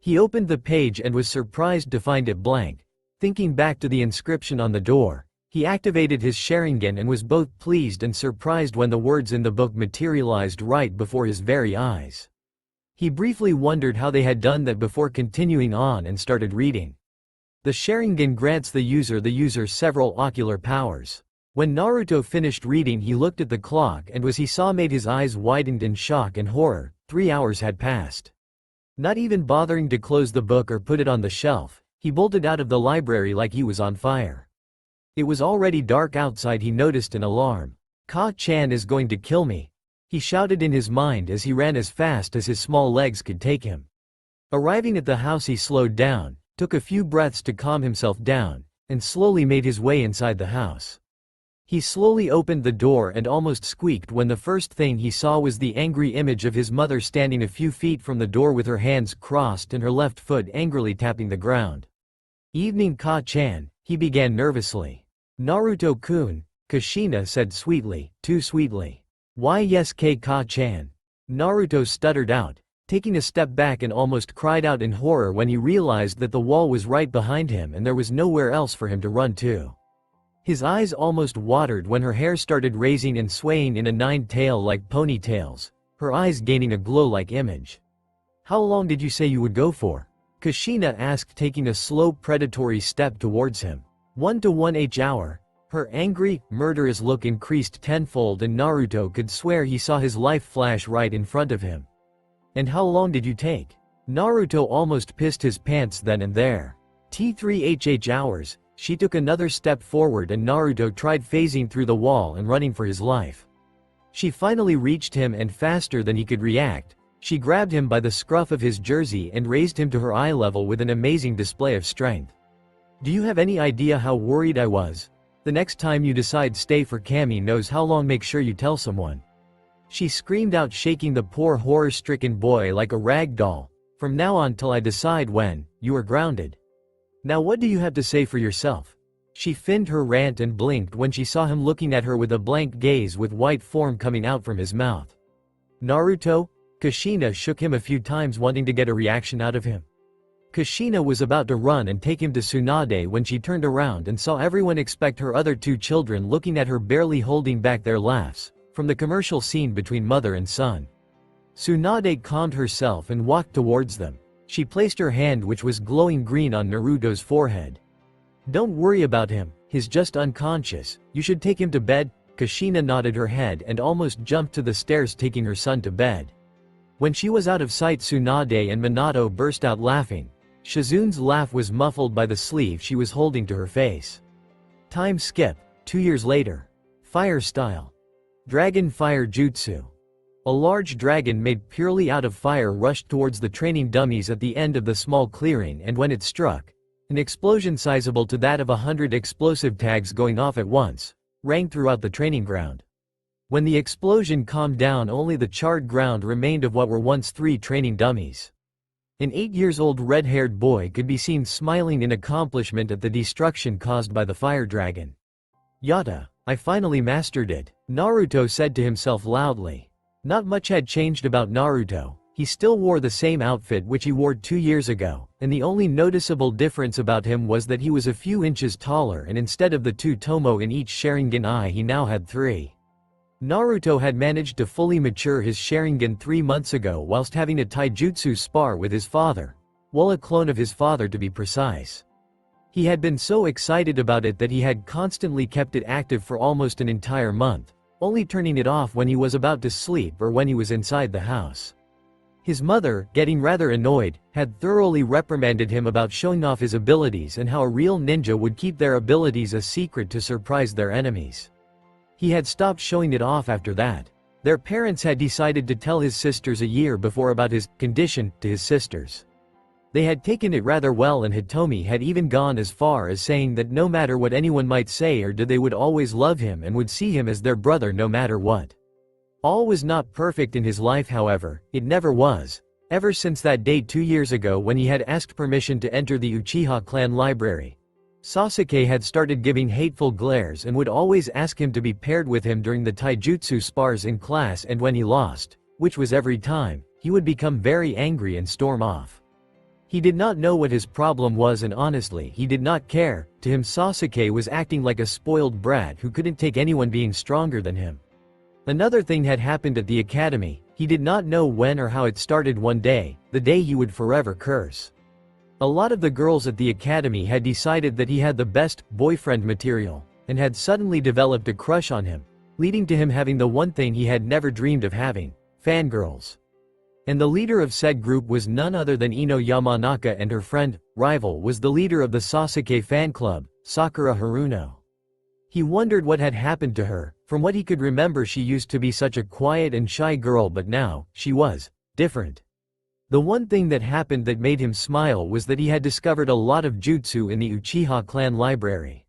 He opened the page and was surprised to find it blank. Thinking back to the inscription on the door, he activated his Sharingan and was both pleased and surprised when the words in the book materialized right before his very eyes. He briefly wondered how they had done that before continuing on and started reading. The Sharingan grants the user several ocular powers. When Naruto finished reading he looked at the clock and what he saw made his eyes widened in shock and horror. 3 hours had passed. Not even bothering to close the book or put it on the shelf, he bolted out of the library like he was on fire. It was already dark outside. He noticed an alarm. Ka-chan is going to kill me, he shouted in his mind as he ran as fast as his small legs could take him. Arriving at the house he slowed down, took a few breaths to calm himself down, and slowly made his way inside the house. He slowly opened the door and almost squeaked when the first thing he saw was the angry image of his mother standing a few feet from the door with her hands crossed and her left foot angrily tapping the ground. Evening Ka-chan, he began nervously. Naruto-kun, Kushina said sweetly, too sweetly. Why yes Ka-chan. Naruto stuttered out, taking a step back and almost cried out in horror when he realized that the wall was right behind him and there was nowhere else for him to run to. His eyes almost watered when her hair started raising and swaying in a nine-tail like ponytails, her eyes gaining a glow-like image. How long did you say you would go for? Kushina asked, taking a slow predatory step towards him. 1 to 1 hour. Her angry, murderous look increased tenfold and Naruto could swear he saw his life flash right in front of him. And how long did you take? Naruto almost pissed his pants then and there. T3 hours. She took another step forward and Naruto tried phasing through the wall and running for his life. She finally reached him and faster than he could react, she grabbed him by the scruff of his jersey and raised him to her eye level with an amazing display of strength. Do you have any idea how worried I was? The next time you decide stay for Kami knows how long, make sure you tell someone. She screamed out, shaking the poor horror-stricken boy like a rag doll. From now on till I decide when, you are grounded. Now what do you have to say for yourself? She finned her rant and blinked when she saw him looking at her with a blank gaze with white foam coming out from his mouth. Naruto? Kushina shook him a few times wanting to get a reaction out of him. Kushina was about to run and take him to Tsunade when she turned around and saw everyone expect her other two children looking at her, barely holding back their laughs, from the commercial scene between mother and son. Tsunade calmed herself and walked towards them. She placed her hand, which was glowing green, on Naruto's forehead. Don't worry about him, he's just unconscious, you should take him to bed. Kushina nodded her head and almost jumped to the stairs, taking her son to bed. When she was out of sight, Tsunade and Minato burst out laughing. Shizune's laugh was muffled by the sleeve she was holding to her face. Time skip, 2 years later. Fire style. Dragon fire jutsu. A large dragon made purely out of fire rushed towards the training dummies at the end of the small clearing, and when it struck, an explosion sizable to that of 100 explosive tags going off at once rang throughout the training ground. When the explosion calmed down, only the charred ground remained of what were once 3 training dummies. An 8-year-old red-haired boy could be seen smiling in accomplishment at the destruction caused by the fire dragon. Yata, I finally mastered it, Naruto said to himself loudly. Not much had changed about Naruto. He still wore the same outfit which he wore 2 years ago, and the only noticeable difference about him was that he was a few inches taller, and instead of the 2 tomo in each Sharingan eye he now had 3. Naruto had managed to fully mature his Sharingan 3 months ago whilst having a taijutsu spar with his father. Well, a clone of his father to be precise. He had been so excited about it that he had constantly kept it active for almost an entire month, only turning it off when he was about to sleep or when he was inside the house. His mother, getting rather annoyed, had thoroughly reprimanded him about showing off his abilities and how a real ninja would keep their abilities a secret to surprise their enemies. He had stopped showing it off after that. Their parents had decided to tell his sisters a year before about his condition to his sisters. They had taken it rather well, and Hitomi had even gone as far as saying that no matter what anyone might say or do, they would always love him and would see him as their brother no matter what. All was not perfect in his life, however, it never was. Ever since that day 2 years ago when he had asked permission to enter the Uchiha clan library, Sasuke had started giving hateful glares and would always ask him to be paired with him during the taijutsu spars in class, and when he lost, which was every time, he would become very angry and storm off. He did not know what his problem was, and honestly he did not care. To him, Sasuke was acting like a spoiled brat who couldn't take anyone being stronger than him. Another thing had happened at the academy. He did not know when or how it started. One day, the day he would forever curse. A lot of the girls at the academy had decided that he had the best boyfriend material, and had suddenly developed a crush on him, leading to him having the one thing he had never dreamed of having, fangirls. And the leader of said group was none other than Ino Yamanaka, and her friend, rival, was the leader of the Sasuke fan club, Sakura Haruno. He wondered what had happened to her. From what he could remember, she used to be such a quiet and shy girl, but now, she was different. The one thing that happened that made him smile was that he had discovered a lot of jutsu in the Uchiha clan library.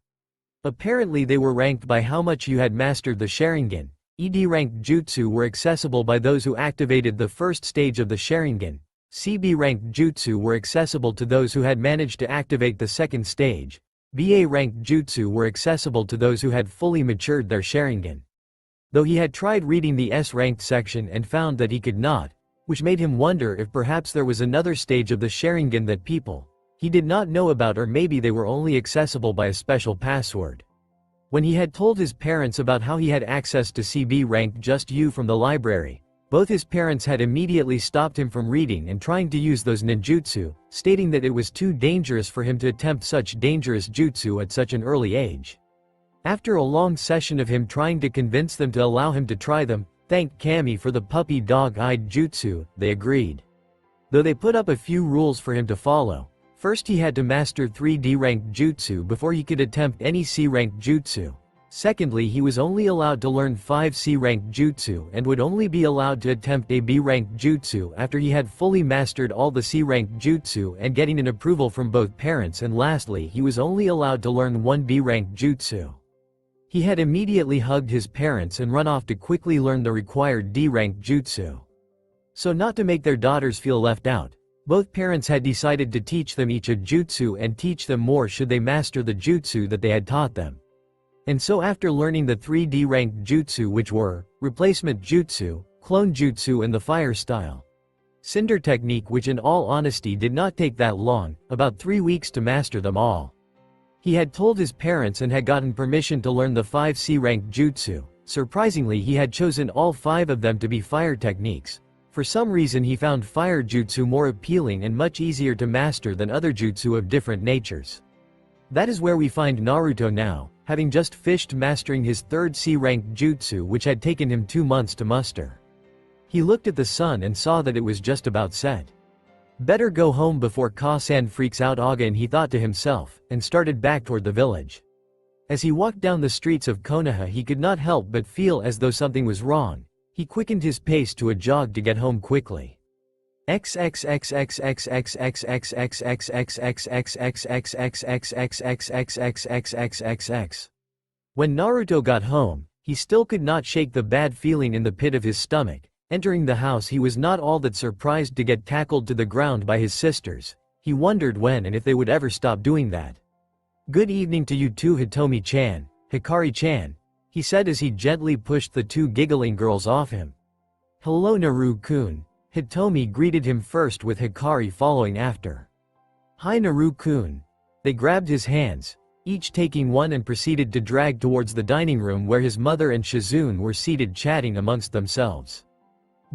Apparently they were ranked by how much you had mastered the Sharingan. ED-ranked jutsu were accessible by those who activated the first stage of the Sharingan. CB-ranked jutsu were accessible to those who had managed to activate the second stage. BA-ranked jutsu were accessible to those who had fully matured their Sharingan. Though he had tried reading the S-ranked section and found that he could not, which made him wonder if perhaps there was another stage of the Sharingan that people he did not know about, or maybe they were only accessible by a special password. When he had told his parents about how he had access to CB ranked just U from the library, both his parents had immediately stopped him from reading and trying to use those ninjutsu, stating that it was too dangerous for him to attempt such dangerous jutsu at such an early age. After a long session of him trying to convince them to allow him to try them, thanked Kami for the puppy dog-eyed jutsu, they agreed. Though they put up a few rules for him to follow. First he had to master 3D ranked jutsu before he could attempt any C ranked jutsu. Secondly, he was only allowed to learn 5 C ranked jutsu and would only be allowed to attempt a B ranked jutsu after he had fully mastered all the C ranked jutsu and getting an approval from both parents, and lastly he was only allowed to learn 1 B ranked jutsu. He had immediately hugged his parents and run off to quickly learn the required D ranked jutsu. So not to make their daughters feel left out, both parents had decided to teach them each a jutsu and teach them more should they master the jutsu that they had taught them. And so after learning the 3D ranked jutsu, which were replacement jutsu, clone jutsu and the fire style cinder technique, which in all honesty did not take that long, about 3 weeks to master them all. He had told his parents and had gotten permission to learn the 5 C ranked jutsu. Surprisingly, he had chosen all 5 of them to be fire techniques. For some reason he found fire jutsu more appealing and much easier to master than other jutsu of different natures. That is where we find Naruto now, having just finished mastering his 3rd C ranked jutsu, which had taken him 2 months to muster. He looked at the sun and saw that it was just about set. Better go home before Ka-san freaks out again, he thought to himself, and started back toward the village. As he walked down the streets of Konoha he could not help but feel as though something was wrong. He quickened his pace to a jog to get home quickly. When Naruto got home, he still could not shake the bad feeling in the pit of his stomach. Entering the house he was not all that surprised to get tackled to the ground by his sisters. He wondered when and if they would ever stop doing that. "Good evening to you too, Hitomi-chan, Hikari-chan," he said as he gently pushed the 2 giggling girls off him. "Hello Naru-kun." Hitomi greeted him first, with Hikari following after. "Hi Naru-kun." They grabbed his hands, each taking one, and proceeded to drag towards the dining room where his mother and Shizune were seated chatting amongst themselves.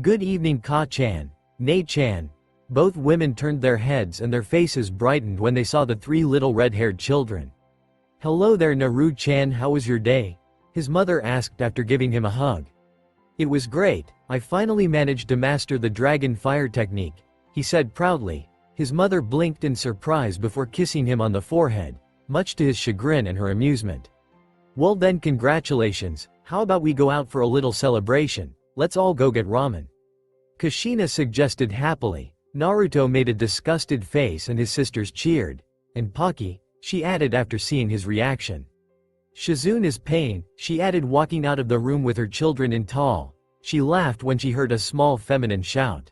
"Good evening Ka-chan, Nei-chan." Both women turned their heads and their faces brightened when they saw the 3 little red-haired children. "Hello there Naru-chan, how was your day?" his mother asked after giving him a hug. "It was great, I finally managed to master the dragon fire technique," he said proudly. His mother blinked in surprise before kissing him on the forehead, much to his chagrin and her amusement. "Well then, congratulations, how about we go out for a little celebration? Let's all go get ramen," Kushina suggested happily. Naruto made a disgusted face and his sisters cheered. "And Pocky," she added after seeing his reaction. "Shizune is paying," she added, walking out of the room with her children in tow. She laughed when she heard a small feminine shout.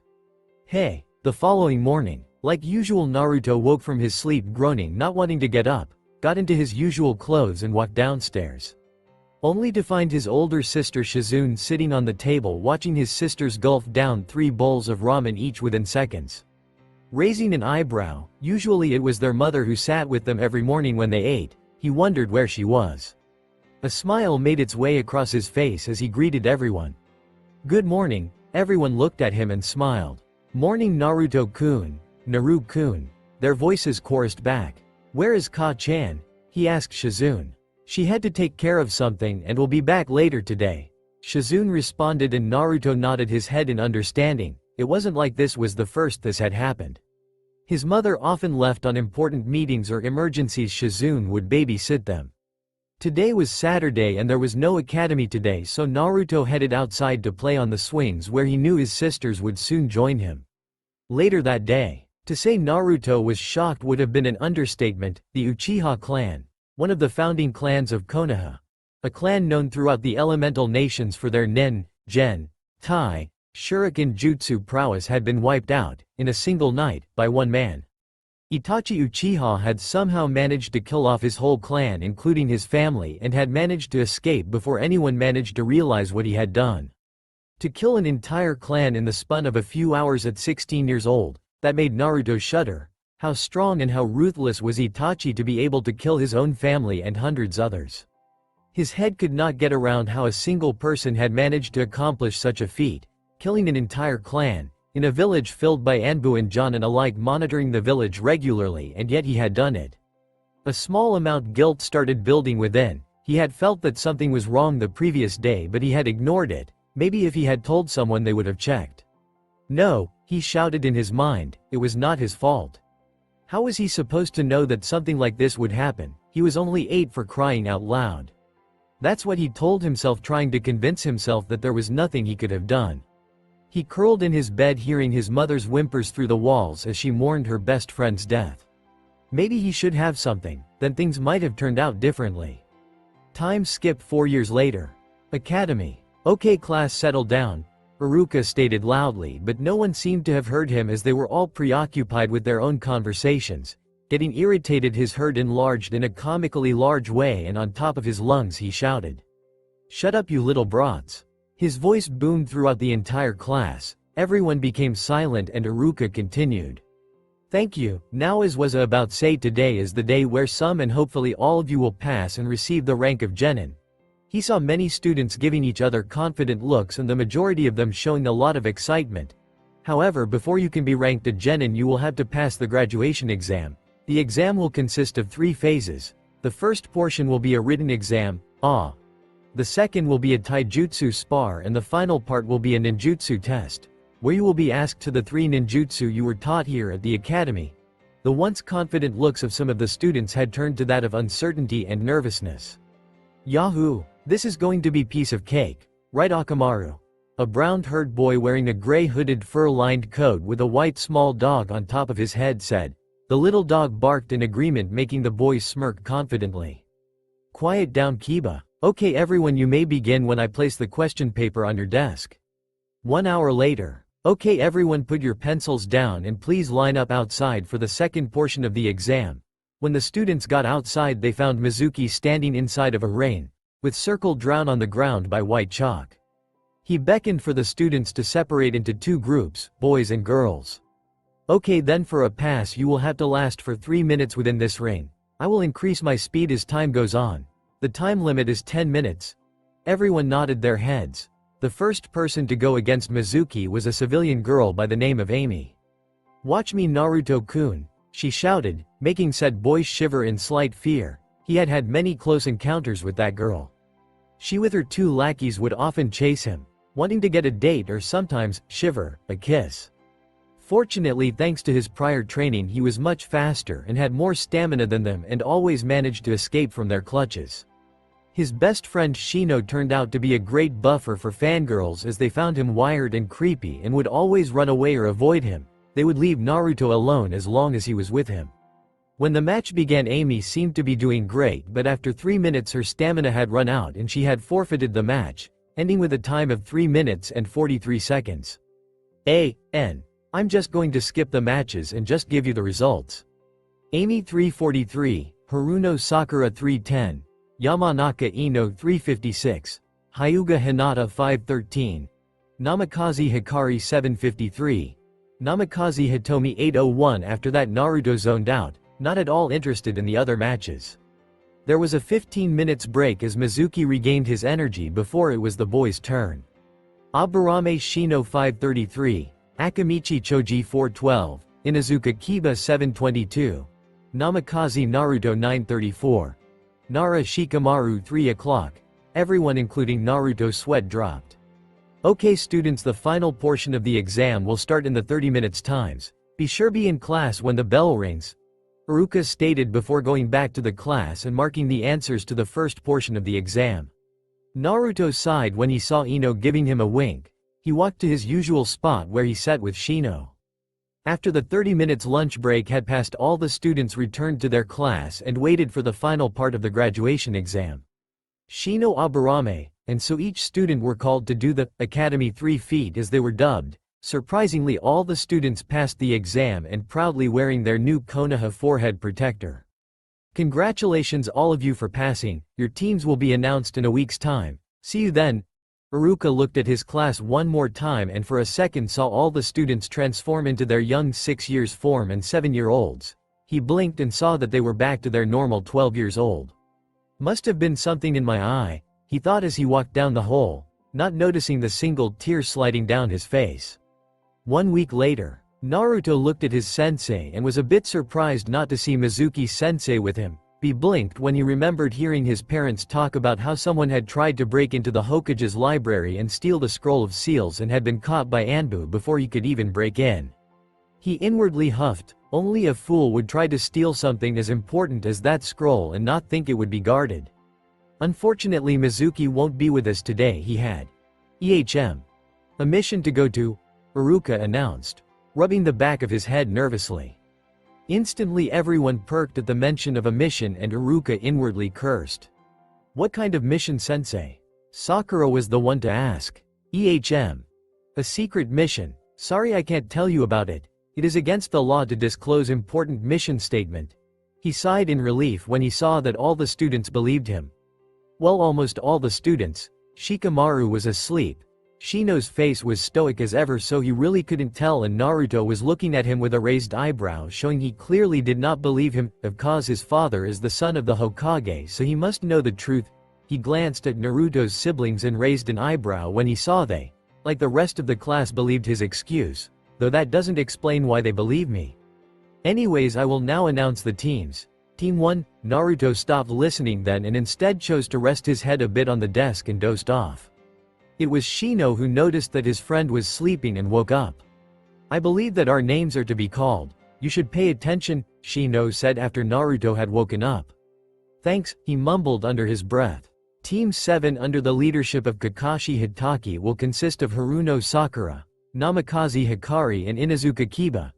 "Hey!" The following morning, like usual, Naruto woke from his sleep groaning, not wanting to get up, got into his usual clothes and walked downstairs. Only to find his older sister Shizune sitting on the table watching his sisters gulp down 3 bowls of ramen each within seconds. Raising an eyebrow, usually it was their mother who sat with them every morning when they ate, he wondered where she was. A smile made its way across his face as he greeted everyone. "Good morning," everyone looked at him and smiled. "Morning Naruto-kun, Naru-kun," their voices chorused back. "Where is Ka-chan?" he asked Shizune. "She had to take care of something and will be back later today," Shizune responded, and Naruto nodded his head in understanding. It wasn't like this was the first this had happened. His mother often left on important meetings or emergencies. Shizune would babysit them. Today was Saturday and there was no academy today, so Naruto headed outside to play on the swings where he knew his sisters would soon join him. Later that day, to say Naruto was shocked would have been an understatement. The Uchiha clan, one of the founding clans of Konoha, a clan known throughout the elemental nations for their nen, gen, tai, shuriken jutsu prowess, had been wiped out, in a single night, by one man. Itachi Uchiha had somehow managed to kill off his whole clan including his family and had managed to escape before anyone managed to realize what he had done. To kill an entire clan in the span of a few hours at 16 years old, that made Naruto shudder. How strong and how ruthless was Itachi to be able to kill his own family and hundreds others. His head could not get around how a single person had managed to accomplish such a feat, killing an entire clan, in a village filled by Anbu and Jonin alike monitoring the village regularly, and yet he had done it. A small amount guilt started building within. He had felt that something was wrong the previous day but he had ignored it. Maybe if he had told someone they would have checked. No, he shouted in his mind, it was not his fault. How was he supposed to know that something like this would happen? He was only 8 for crying out loud. That's what he told himself, trying to convince himself that there was nothing he could have done. He curled in his bed, hearing his mother's whimpers through the walls as she mourned her best friend's death. Maybe he should have something, then things might have turned out differently. Time skip 4 years later. Academy. Okay, class, settle down, Iruka stated loudly, but no one seemed to have heard him as they were all preoccupied with their own conversations. Getting irritated, his heart enlarged in a comically large way, and on top of his lungs he shouted, "Shut up, you little brats." His voice boomed throughout the entire class. Everyone became silent and Iruka continued, "Thank you. Now, as was about say, today is the day where some and hopefully all of you will pass and receive the rank of genin." He saw many students giving each other confident looks and the majority of them showing a lot of excitement. However, before you can be ranked a genin, you will have to pass the graduation exam. The exam will consist of 3 phases. The first portion will be a written exam, the second will be a taijutsu spar, and the final part will be a ninjutsu test, where you will be asked to the 3 ninjutsu you were taught here at the academy. The once confident looks of some of the students had turned to that of uncertainty and nervousness. Yahoo! This is going to be piece of cake, right, Akamaru? A brown-haired boy wearing a gray hooded fur-lined coat with a white small dog on top of his head said. The little dog barked in agreement, making the boys smirk confidently. Quiet down, Kiba. Okay everyone, you may begin when I place the question paper on your desk. 1 hour later. Okay everyone, put your pencils down and please line up outside for the second portion of the exam. When the students got outside, they found Mizuki standing inside of a rain, with circle drawn on the ground by white chalk. He beckoned for the students to separate into 2 groups, boys and girls. Okay then, for a pass you will have to last for 3 minutes within this ring. I will increase my speed as time goes on. The time limit is 10 minutes. Everyone nodded their heads. The first person to go against Mizuki was a civilian girl by the name of Amy. Watch me, Naruto-kun, she shouted, making said boy shiver in slight fear. He had had many close encounters with that girl. She with her 2 lackeys would often chase him, wanting to get a date or sometimes, shiver, a kiss. Fortunately, thanks to his prior training, he was much faster and had more stamina than them and always managed to escape from their clutches. His best friend Shino turned out to be a great buffer for fangirls, as they found him wired and creepy and would always run away or avoid him. They would leave Naruto alone as long as he was with him. When the match began, Amy seemed to be doing great, but after 3 minutes her stamina had run out and she had forfeited the match, ending with a time of 3 minutes and 43 seconds. I'm just going to skip the matches and just give you the results. Amy 343, Haruno Sakura 310, Yamanaka Ino 356, Hyuga Hinata 513, Namikaze Hikari 753, Namikaze Hitomi 801. After that, Naruto zoned out, not at all interested in the other matches. There was a 15 minutes break as Mizuki regained his energy before it was the boys' turn. Aburame Shino 533, Akamichi Choji 412, Inazuka Kiba 722, Namikaze Naruto 934, Nara Shikamaru 3 o'clock. Everyone including Naruto sweat dropped. Okay students, the final portion of the exam will start in the 30 minutes times. Be sure be in class when the bell rings, Iruka stated before going back to the class and marking the answers to the first portion of the exam. Naruto sighed when he saw Ino giving him a wink. He walked to his usual spot where he sat with Shino. After the 30 minutes lunch break had passed, all the students returned to their class and waited for the final part of the graduation exam. Shino Aburame, and so each student were called to do the Academy 3 feet as they were dubbed. Surprisingly, all the students passed the exam and proudly wearing their new Konoha forehead protector. Congratulations all of you for passing, your teams will be announced in a week's time. See you then. Iruka looked at his class one more time and for a second saw all the students transform into their young 6 years form and 7-year-olds. He blinked and saw that they were back to their normal 12 years old. Must have been something in my eye, he thought as he walked down the hall, not noticing the single tear sliding down his face. 1 week later, Naruto looked at his sensei and was a bit surprised not to see Mizuki sensei with him. He blinked when he remembered hearing his parents talk about how someone had tried to break into the Hokage's library and steal the scroll of seals and had been caught by Anbu before he could even break in. He inwardly huffed, Only a fool would try to steal something as important as that scroll and not think it would be guarded. Unfortunately, Mizuki won't be with us today. He had a mission to go to, Iruka announced, rubbing the back of his head nervously. Instantly everyone perked at the mention of a mission and Iruka inwardly cursed. What kind of mission, sensei? Sakura was the one to ask. A secret mission. Sorry, I can't tell you about it. It is against the law to disclose important mission statement. He sighed in relief when he saw that all the students believed him. Well, almost all the students. Shikamaru was asleep. Shino's face was stoic as ever, so he really couldn't tell, and Naruto was looking at him with a raised eyebrow, showing he clearly did not believe him. Of course, his father is the son of the Hokage, so he must know the truth. He glanced at Naruto's siblings and raised an eyebrow when he saw they, like the rest of the class, believed his excuse, though that doesn't explain why they believe me. Anyways, I will now announce the teams. Team 1, Naruto stopped listening then and instead chose to rest his head a bit on the desk and dozed off. It was Shino who noticed that his friend was sleeping and woke up. I believe that our names are to be called. You should pay attention, Shino said after Naruto had woken up. Thanks, he mumbled under his breath. Team 7 under the leadership of Kakashi Hitaki will consist of Haruno Sakura, Namikaze Hikari and Inuzuka Kiba.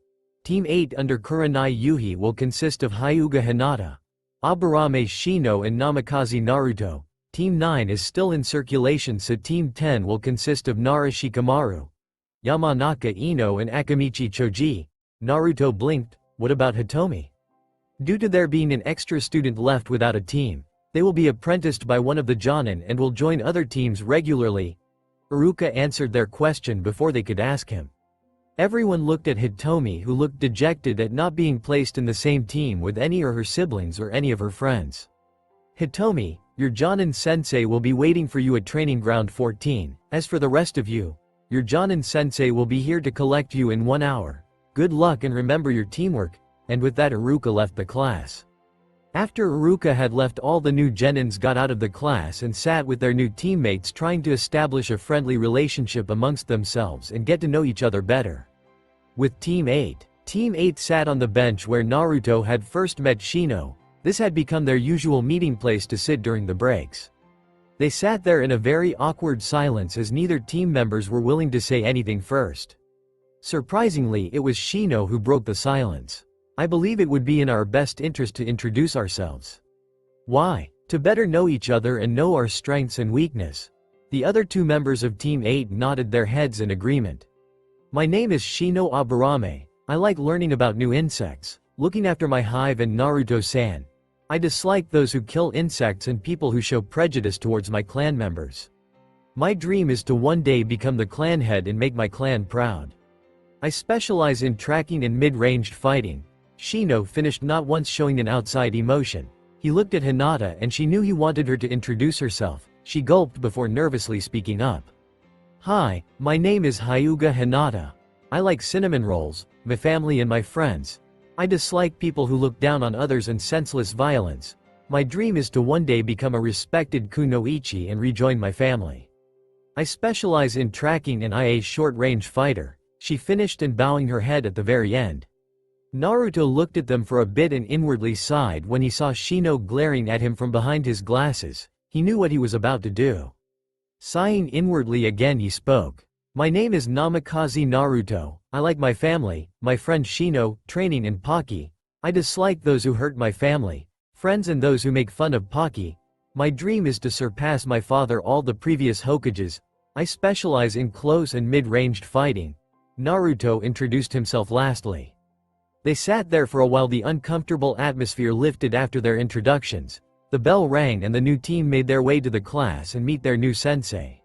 Team 8 under Kurenai Yuhi will consist of Hyuga Hinata, Aburame Shino and Namikaze Naruto. Team 9 is still in circulation, so Team 10 will consist of Nara Shikamaru, Yamanaka Ino and Akamichi Choji. Naruto blinked. What about Hitomi? Due to there being an extra student left without a team, they will be apprenticed by one of the Jonin and will join other teams regularly. Iruka answered their question before they could ask him. Everyone looked at Hitomi, who looked dejected at not being placed in the same team with any of her siblings or any of her friends. Hitomi, your Jonin sensei will be waiting for you at training ground 14. As for the rest of you, your Jonin sensei will be here to collect you in 1 hour. Good luck and remember your teamwork. And with that, Iruka left the class. After Iruka had left, all the new Genins got out of the class and sat with their new teammates, trying to establish a friendly relationship amongst themselves and get to know each other better. With Team 8. Team 8 sat on the bench where Naruto had first met Shino. This had become their usual meeting place to sit during the breaks. They sat there in a very awkward silence as neither team members were willing to say anything first. Surprisingly, it was Shino who broke the silence. I believe it would be in our best interest to introduce ourselves. Why? To better know each other and know our strengths and weakness. The other two members of Team 8 nodded their heads in agreement. My name is Shino Aburame. I like learning about new insects, looking after my hive, and Naruto-san. I dislike those who kill insects and people who show prejudice towards my clan members. My dream is to one day become the clan head and make my clan proud. I specialize in tracking and mid-ranged fighting. Shino finished, not once showing an outside emotion. He looked at Hinata and she knew he wanted her to introduce herself. She gulped before nervously speaking up. Hi, my name is Hyuga Hinata. I like cinnamon rolls, my family and my friends. I dislike people who look down on others and senseless violence. My dream is to one day become a respected kunoichi and rejoin my family. I specialize in tracking and I a short-range fighter. She finished and bowing her head at the very end. Naruto looked at them for a bit and inwardly sighed when he saw Shino glaring at him from behind his glasses. He knew what he was about to do. Sighing inwardly again, he spoke. My name is Namikaze Naruto. I like my family, my friend Shino, training in Pocky. I dislike those who hurt my family, friends and those who make fun of Pocky. My dream is to surpass my father, all the previous Hokages. I specialize in close and mid-ranged fighting. Naruto introduced himself lastly. They sat there for a while. The uncomfortable atmosphere lifted after their introductions. The bell rang and the new team made their way to the class and meet their new sensei.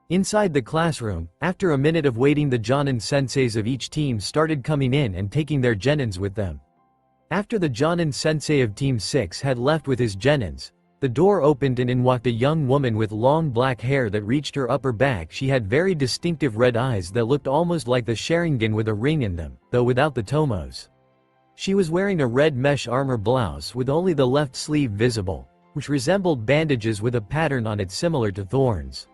Inside the classroom, after a minute of waiting, the Jonin senseis of each team started coming in and taking their genins with them. After the Jonin sensei of Team 6 had left with his genins, the door opened and in walked a young woman with long black hair that reached her upper back. She had very distinctive red eyes that looked almost like the Sharingan with a ring in them, though without the tomos. She was wearing a red mesh armor blouse with only the left sleeve visible, which resembled bandages with a pattern on it similar to thorns.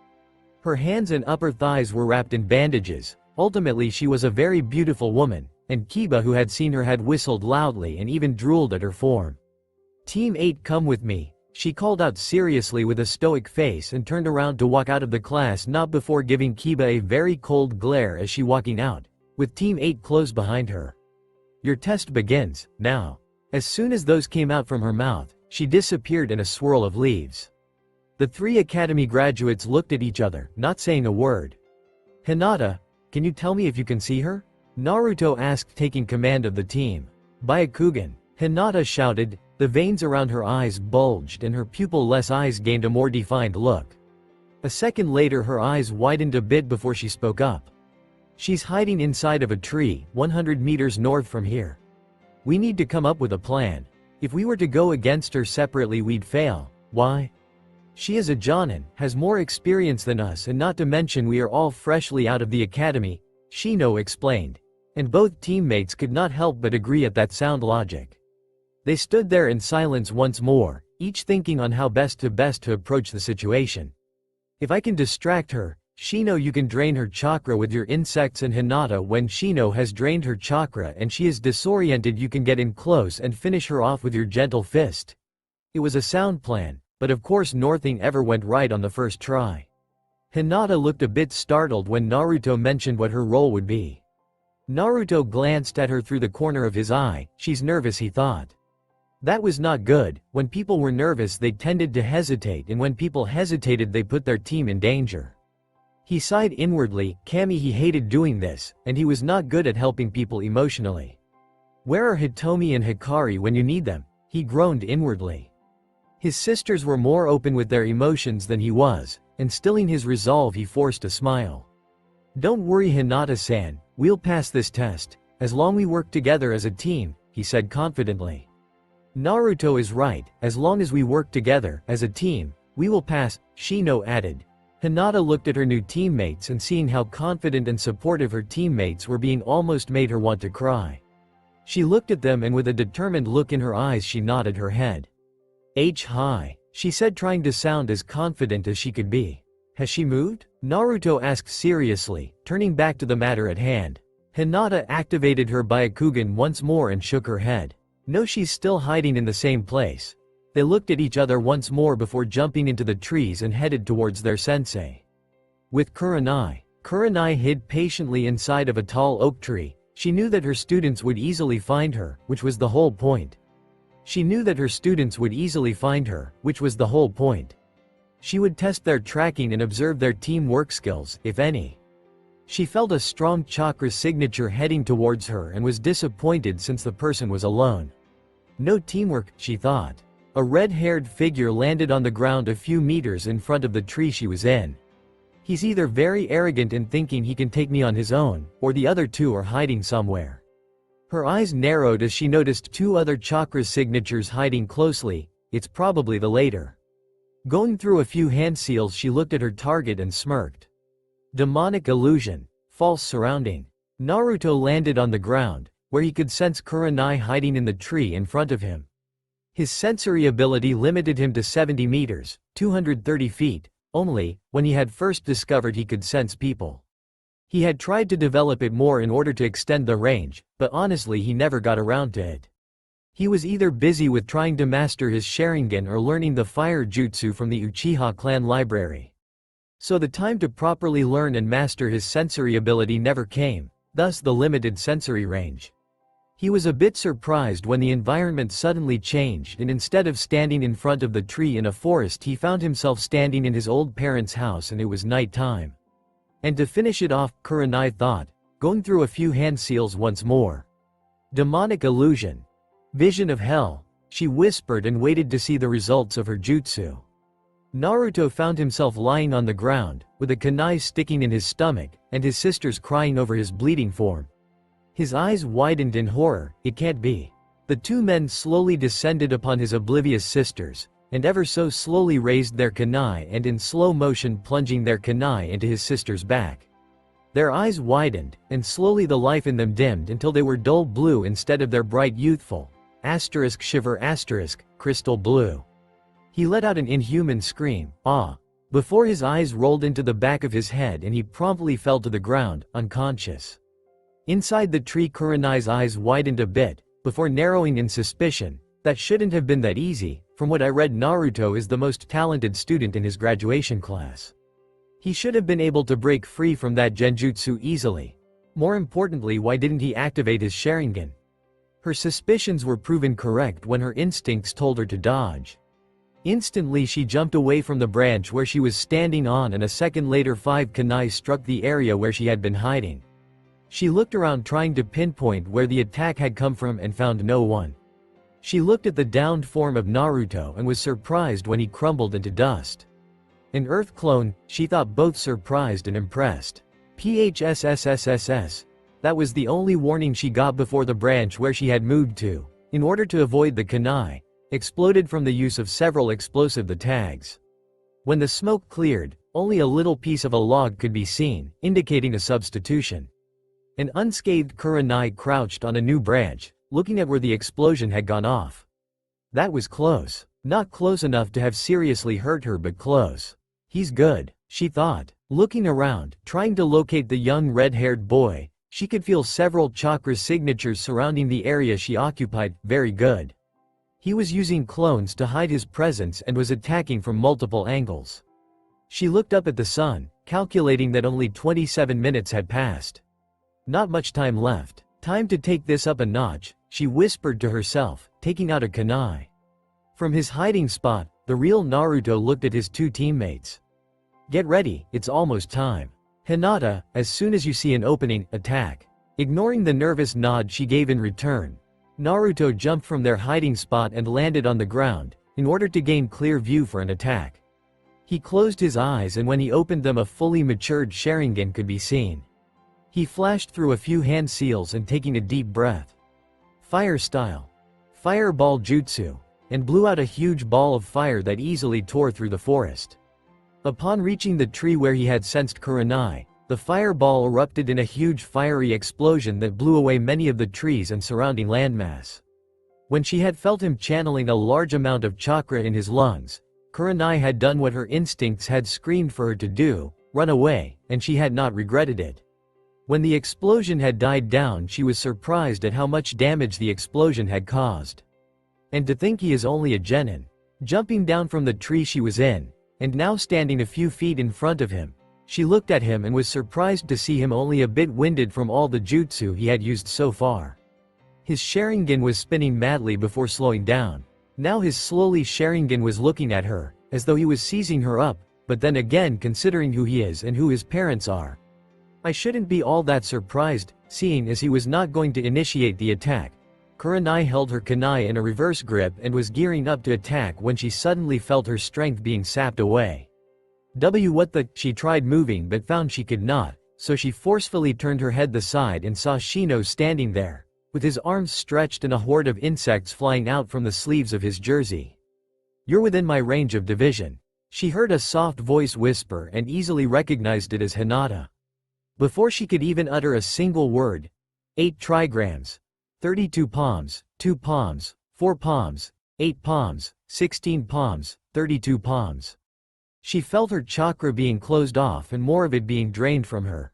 Her hands and upper thighs were wrapped in bandages. Ultimately, she was a very beautiful woman. and Kiba, who had seen her, had whistled loudly and even drooled at her form. "Team 8, come with me," she called out seriously with a stoic face and turned around to walk out of the class, not before giving Kiba a very cold glare as she walking out, with Team 8 close behind her. "Your test begins, now." As soon as those came out from her mouth, she disappeared in a swirl of leaves. The 3 academy graduates looked at each other, not saying a word. "Hinata, can you tell me if you can see her?" Naruto asked, taking command of the team. "Byakugan," Hinata shouted. The veins around her eyes bulged and her pupil-less eyes gained a more defined look. A second later her eyes widened a bit before she spoke up. "She's hiding inside of a tree, 100 meters north from here. We need to come up with a plan. If we were to go against her separately we'd fail. Why? She is a Jonin, has more experience than us, and not to mention we are all freshly out of the academy," Shino explained. And both teammates could not help but agree at that sound logic. They stood there in silence once more, each thinking on how best to approach the situation. "If I can distract her, Shino, you can drain her chakra with your insects, and Hinata, when Shino has drained her chakra and she is disoriented, you can get in close and finish her off with your gentle fist." It was a sound plan, but of course nothing ever went right on the first try. Hinata looked a bit startled when Naruto mentioned what her role would be. Naruto glanced at her through the corner of his eye. "She's nervous," he thought. That was not good. When people were nervous they tended to hesitate, and when people hesitated they put their team in danger. He sighed inwardly. He hated doing this, and he was not good at helping people emotionally. "Where are Hitomi and Hikari when you need them?" he groaned inwardly. His sisters were more open with their emotions than he was, and stilling his resolve he forced a smile. "Don't worry, Hinata-san, we'll pass this test, as long we work together as a team," he said confidently. "Naruto is right, as long as we work together as a team, we will pass," Shino added. Hinata looked at her new teammates, and seeing how confident and supportive her teammates were being almost made her want to cry. She looked at them, and with a determined look in her eyes she nodded her head. "Hi," she said, trying to sound as confident as she could be. "Has she moved?" Naruto asked seriously, turning back to the matter at hand. Hinata activated her Byakugan once more and shook her head. "No, she's still hiding in the same place." They looked at each other once more before jumping into the trees and headed towards their sensei. With Kurenai hid patiently inside of a tall oak tree. She knew that her students would easily find her, which was the whole point. She would test their tracking and observe their teamwork skills, if any. She felt a strong chakra signature heading towards her and was disappointed since the person was alone. No teamwork, she thought. A red-haired figure landed on the ground a few meters in front of the tree she was in. He's either very arrogant in thinking he can take me on his own, or the other two are hiding somewhere. Her eyes narrowed as she noticed 2 other chakra signatures hiding closely. It's probably the later. Going through a few hand seals, she looked at her target and smirked. Demonic illusion. False surrounding. Naruto landed on the ground, where he could sense Kurenai hiding in the tree in front of him. His sensory ability limited him to 70 meters, 230 feet, only. When he had first discovered he could sense people. He had tried to develop it more in order to extend the range, but honestly he never got around to it. He was either busy with trying to master his Sharingan or learning the fire jutsu from the Uchiha clan library. So the time to properly learn and master his sensory ability never came, thus the limited sensory range. He was a bit surprised when the environment suddenly changed, and instead of standing in front of the tree in a forest he found himself standing in his old parents' house, and it was night time. And to finish it off, Kurenai thought, going through a few hand seals once more. Demonic illusion. Vision of hell, she whispered and waited to see the results of her jutsu. Naruto found himself lying on the ground, with a kunai sticking in his stomach, and his sisters crying over his bleeding form. His eyes widened in horror. It can't be. The 2 men slowly descended upon his oblivious sisters, and ever so slowly raised their kunai and in slow motion plunging their kunai into his sister's back. Their eyes widened, and slowly the life in them dimmed until they were dull blue instead of their bright youthful, crystal blue. He let out an inhuman scream, "Ah!" before his eyes rolled into the back of his head and he promptly fell to the ground, unconscious. Inside the tree, Kurenai's eyes widened a bit, before narrowing in suspicion. That shouldn't have been that easy. From what I read, Naruto is the most talented student in his graduation class. He should have been able to break free from that genjutsu easily. More importantly, why didn't he activate his Sharingan? Her suspicions were proven correct when her instincts told her to dodge. Instantly she jumped away from the branch where she was standing on, and a second later 5 kunai struck the area where she had been hiding. She looked around trying to pinpoint where the attack had come from and found no one. She looked at the downed form of Naruto and was surprised when he crumbled into dust. An Earth clone, she thought, both surprised and impressed. PHSSSSS. That was the only warning she got before the branch where she had moved to, in order to avoid the kunai, exploded from the use of several explosive tags. When the smoke cleared, only a little piece of a log could be seen, indicating a substitution. An unscathed Kurenai crouched on a new branch, looking at where the explosion had gone off. That was close. Not close enough to have seriously hurt her, but close. He's good, she thought. Looking around, trying to locate the young red-haired boy, she could feel several chakra signatures surrounding the area she occupied. Very good. He was using clones to hide his presence and was attacking from multiple angles. She looked up at the sun, calculating that only 27 minutes had passed. Not much time left. Time to take this up a notch, she whispered to herself, taking out a kunai. From his hiding spot, the real Naruto looked at his 2 teammates. Get ready, it's almost time. Hinata, as soon as you see an opening, attack. Ignoring the nervous nod she gave in return, Naruto jumped from their hiding spot and landed on the ground, in order to gain clear view for an attack. He closed his eyes, and when he opened them, a fully matured Sharingan could be seen. He flashed through a few hand seals and, taking a deep breath, fire style, fireball jutsu, and blew out a huge ball of fire that easily tore through the forest. Upon reaching the tree where he had sensed Kurenai, the fireball erupted in a huge fiery explosion that blew away many of the trees and surrounding landmass. When she had felt him channeling a large amount of chakra in his lungs, Kurenai had done what her instincts had screamed for her to do, run away, and she had not regretted it. When the explosion had died down, she was surprised at how much damage the explosion had caused. And to think he is only a genin. Jumping down from the tree she was in, and now standing a few feet in front of him, she looked at him and was surprised to see him only a bit winded from all the jutsu he had used so far. His Sharingan was spinning madly before slowing down. Now his slowly Sharingan was looking at her, as though he was seizing her up, but then again, considering who he is and who his parents are, I shouldn't be all that surprised, seeing as he was not going to initiate the attack. Kurenai held her kunai in a reverse grip and was gearing up to attack when she suddenly felt her strength being sapped away. What the? She tried moving but found she could not, so she forcefully turned her head the side and saw Shino standing there, with his arms stretched and a horde of insects flying out from the sleeves of his jersey. You're within my range of division. She heard a soft voice whisper and easily recognized it as Hinata. Before she could even utter a single word, 8 trigrams, 32 palms, 2 palms, 4 palms, 8 palms, 16 palms, 32 palms. She felt her chakra being closed off and more of it being drained from her.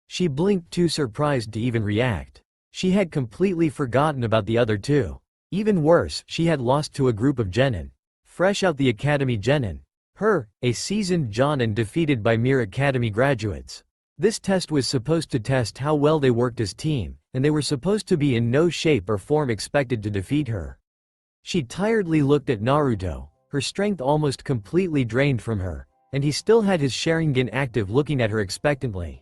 She blinked, too surprised to even react. She had completely forgotten about the other 2. Even worse, she had lost to a group of genin. Fresh out the academy genin. Her, a seasoned jonin defeated by mere academy graduates. This test was supposed to test how well they worked as team, and they were supposed to be in no shape or form expected to defeat her. She tiredly looked at Naruto, her strength almost completely drained from her, and he still had his Sharingan active, looking at her expectantly.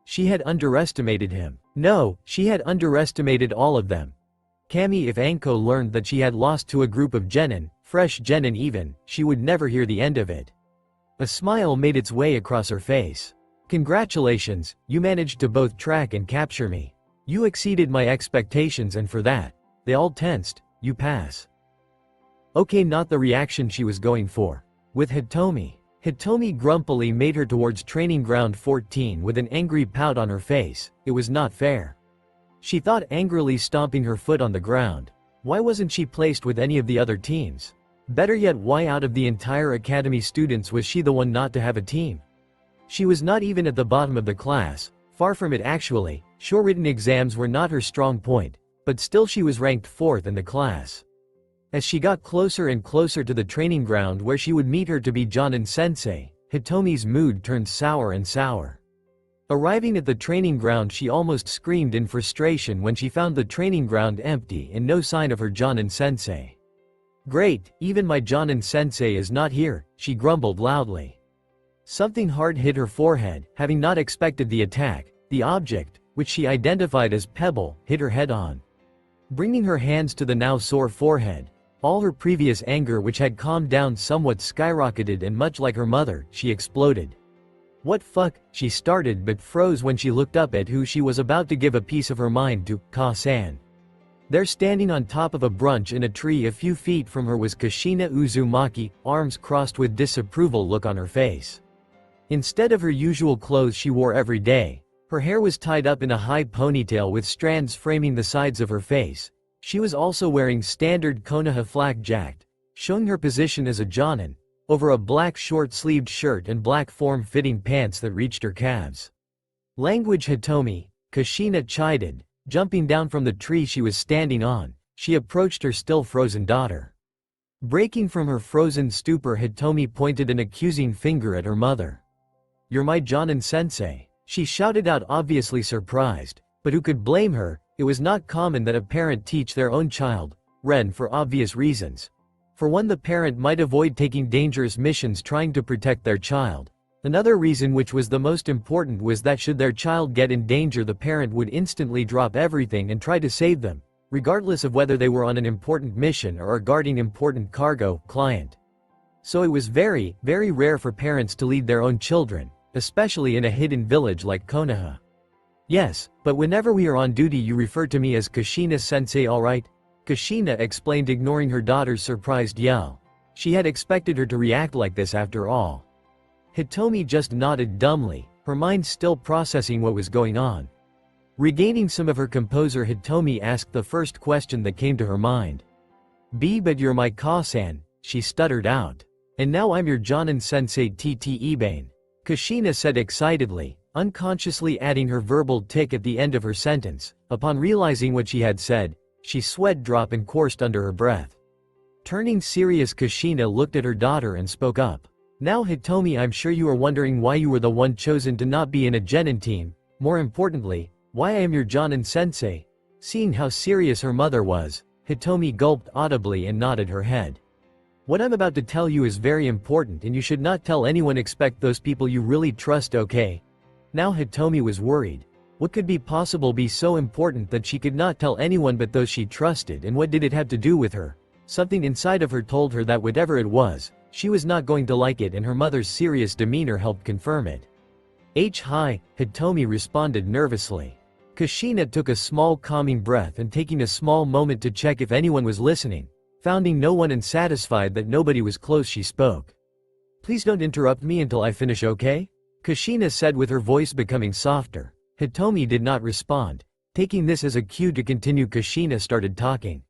She had underestimated him. No, she had underestimated all of them. Kami, if Anko learned that she had lost to a group of genin, fresh genin even, she would never hear the end of it. A smile made its way across her face. Congratulations, you managed to both track and capture me. You exceeded my expectations, and for that, they all tensed. You pass. Okay, not the reaction she was going for. With Hitomi. Hitomi grumpily made her towards training ground 14 with an angry pout on her face. It was not fair. She thought, angrily stomping her foot on the ground. Why wasn't she placed with any of the other teams? Better yet, why out of the entire academy students was she the one not to have a team? She was not even at the bottom of the class, far from it actually. Sure, written exams were not her strong point, but still she was ranked 4th in the class. As she got closer and closer to the training ground where she would meet her to be Jonin sensei, Hitomi's mood turned sour and sour. Arriving at the training ground, she almost screamed in frustration when she found the training ground empty and no sign of her Jonin sensei. "Great, even my Jonin sensei is not here," she grumbled loudly. Something hard hit her forehead. Having not expected the attack, the object, which she identified as Pebble, hit her head on. Bringing her hands to the now sore forehead, all her previous anger, which had calmed down somewhat, skyrocketed, and much like her mother, she exploded. "What fuck?" she started, but froze when she looked up at who she was about to give a piece of her mind to, Ka-san. There, standing on top of a branch in a tree a few feet from her, was Kushina Uzumaki, arms crossed with disapproval look on her face. Instead of her usual clothes she wore every day, her hair was tied up in a high ponytail with strands framing the sides of her face. She was also wearing standard Konoha flak jacket, showing her position as a Jonin, over a black short-sleeved shirt and black form-fitting pants that reached her calves. "Language, Hitomi," Kushina chided. Jumping down from the tree she was standing on, she approached her still frozen daughter. Breaking from her frozen stupor, Hitomi pointed an accusing finger at her mother. "You're my Jonin sensei," she shouted out, obviously surprised, but who could blame her? It was not common that a parent teach their own child, Ren, for obvious reasons. For one, the parent might avoid taking dangerous missions trying to protect their child. Another reason, which was the most important, was that should their child get in danger, the parent would instantly drop everything and try to save them, regardless of whether they were on an important mission or are guarding important cargo, client. So it was very, very rare for parents to lead their own children, especially in a hidden village like Konoha. "Yes, but whenever we are on duty you refer to me as Kushina-sensei, alright?" Kushina explained, ignoring her daughter's surprised yell. She had expected her to react like this after all. Hitomi just nodded dumbly, her mind still processing what was going on. Regaining some of her composure, Hitomi asked the first question that came to her mind. But you're my Ka-san," she stuttered out. "And now I'm your Jonin sensei Tte. Kushina said excitedly, unconsciously adding her verbal tick at the end of her sentence. Upon realizing what she had said, she sweat dropped and coursed under her breath. Turning serious, Kushina looked at her daughter and spoke up. "Now Hitomi, I'm sure you are wondering why you were the one chosen to not be in a genin team, more importantly, why I am your Jonin sensei." Seeing how serious her mother was, Hitomi gulped audibly and nodded her head. "What I'm about to tell you is very important and you should not tell anyone, expect those people you really trust, okay?" Now Hitomi was worried. What could possibly be so important that she could not tell anyone but those she trusted, and what did it have to do with her? Something inside of her told her that whatever it was, she was not going to like it, and her mother's serious demeanor helped confirm it. Hi, Hitomi responded nervously. Kushina took a small calming breath and, taking a small moment to check if anyone was listening, finding no one and satisfied that nobody was close, she spoke. "Please don't interrupt me until I finish, okay?" Kushina said with her voice becoming softer. Hitomi did not respond. Taking this as a cue to continue, Kushina started talking.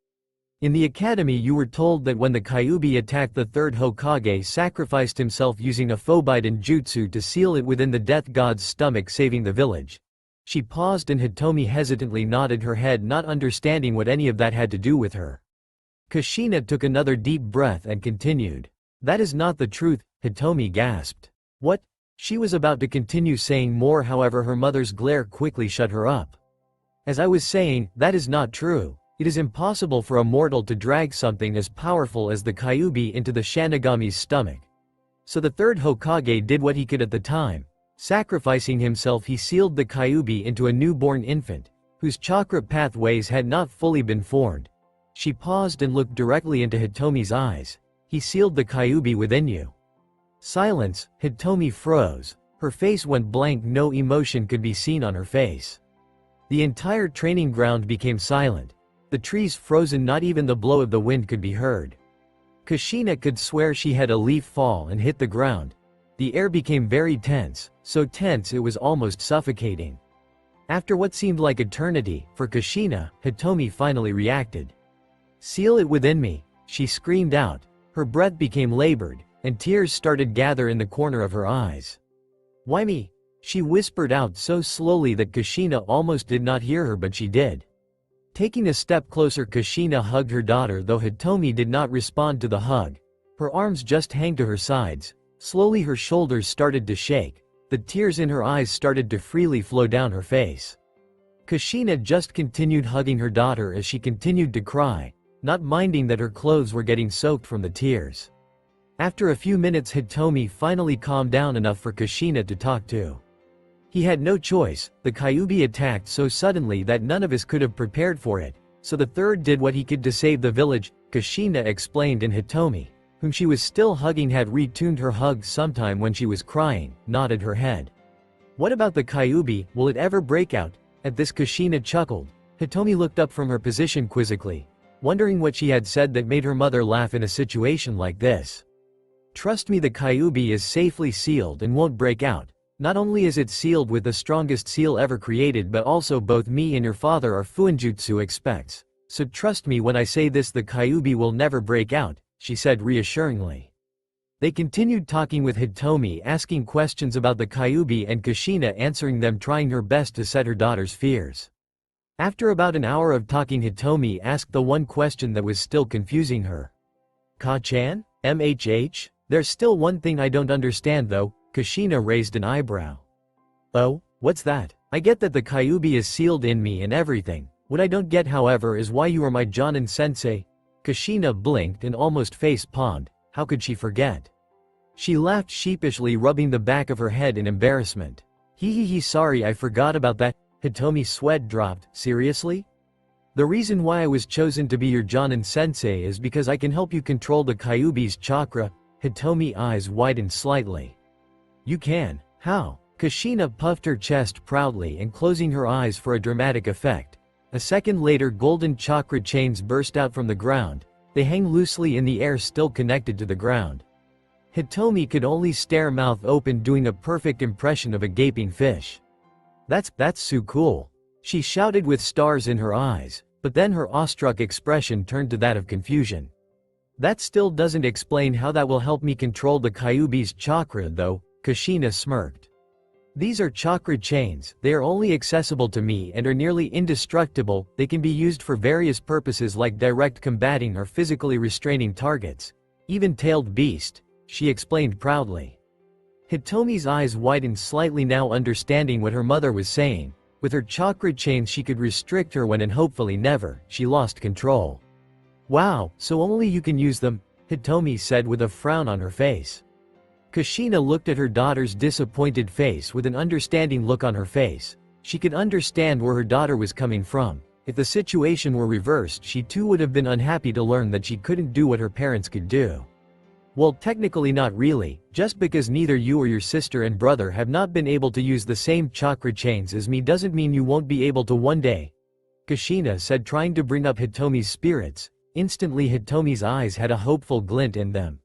"In the academy you were told that when the Kyuubi attacked, the third Hokage sacrificed himself using a Phobiden jutsu to seal it within the death god's stomach, saving the village." She paused and Hitomi hesitantly nodded her head, not understanding what any of that had to do with her. Kushina took another deep breath and continued. "That is not the truth," Hitomi gasped. "What?" She was about to continue saying more, however her mother's glare quickly shut her up. "As I was saying, that is not true. It is impossible for a mortal to drag something as powerful as the Kyuubi into the Shinigami's stomach. So the third Hokage did what he could at the time. Sacrificing himself, he sealed the Kyuubi into a newborn infant, whose chakra pathways had not fully been formed." She paused and looked directly into Hitomi's eyes. "He sealed the Kyuubi within you." Silence. Hitomi froze. Her face went blank, no emotion could be seen on her face. The entire training ground became silent. The trees frozen, not even the blow of the wind could be heard. Kushina could swear she had a leaf fall and hit the ground. The air became very tense, so tense it was almost suffocating. After what seemed like eternity, for Kushina, Hitomi finally reacted. "Seal it within me," she screamed out. Her breath became labored, and tears started gather in the corner of her eyes. "Why me?" She whispered out so slowly that Kushina almost did not hear her, but she did. Taking a step closer, Kushina hugged her daughter, though Hitomi did not respond to the hug. Her arms just hang to her sides. Slowly her shoulders started to shake. The tears in her eyes started to freely flow down her face. Kushina just continued hugging her daughter as she continued to cry, not minding that her clothes were getting soaked from the tears. After a few minutes, Hitomi finally calmed down enough for Kushina to talk to. He had no choice. The Kyuubi attacked so suddenly that none of us could have prepared for it, so the third did what he could to save the village, Kushina explained, and Hitomi, whom she was still hugging, had retuned her hug sometime when she was crying, nodded her head. What about the Kyuubi, will it ever break out? At this, Kushina chuckled. Hitomi looked up from her position quizzically, wondering what she had said that made her mother laugh in a situation like this. Trust me, the Kyuubi is safely sealed and won't break out. Not only is it sealed with the strongest seal ever created, but also both me and your father are Fuinjutsu experts. So trust me when I say this, the Kyuubi will never break out, she said reassuringly. They continued talking, with Hitomi asking questions about the Kyuubi and Kushina answering them, trying her best to set her daughter's fears. After about an hour of talking, Hitomi asked the one question that was still confusing her. Ka-chan? MHH? There's still one thing I don't understand though. Kushina raised an eyebrow. Oh, what's that? I get that the Kyuubi is sealed in me and everything. What I don't get, however, is why you are my Jonin sensei. Kushina blinked and almost face-palmed. How could she forget? She laughed sheepishly, rubbing the back of her head in embarrassment. Hee, sorry, I forgot about that. Hitomi's sweat dropped. Seriously? The reason why I was chosen to be your Jonin sensei is because I can help you control the Kyuubi's chakra. Hitomi's eyes widened slightly. You can? How? Kushina puffed her chest proudly and closing her eyes for a dramatic effect. A second later, golden chakra chains burst out from the ground. They hang loosely in the air, still connected to the ground. Hitomi could only stare, mouth open, doing a perfect impression of a gaping fish. That's so cool. She shouted with stars in her eyes, but then her awestruck expression turned to that of confusion. That still doesn't explain how that will help me control the Kyuubi's chakra though, Kushina smirked. These are chakra chains. They are only accessible to me and are nearly indestructible. They can be used for various purposes like direct combating or physically restraining targets. Even tailed beast, she explained proudly. Hitomi's eyes widened slightly, now understanding what her mother was saying. With her chakra chains she could restrict her when and hopefully never, she lost control. Wow, so only you can use them, Hitomi said with a frown on her face. Kushina looked at her daughter's disappointed face with an understanding look on her face. She could understand where her daughter was coming from. If the situation were reversed, she too would have been unhappy to learn that she couldn't do what her parents could do. Well, technically not really. Just because neither you or your sister and brother have not been able to use the same chakra chains as me doesn't mean you won't be able to one day, Kushina said, trying to bring up Hitomi's spirits. Instantly Hitomi's eyes had a hopeful glint in them.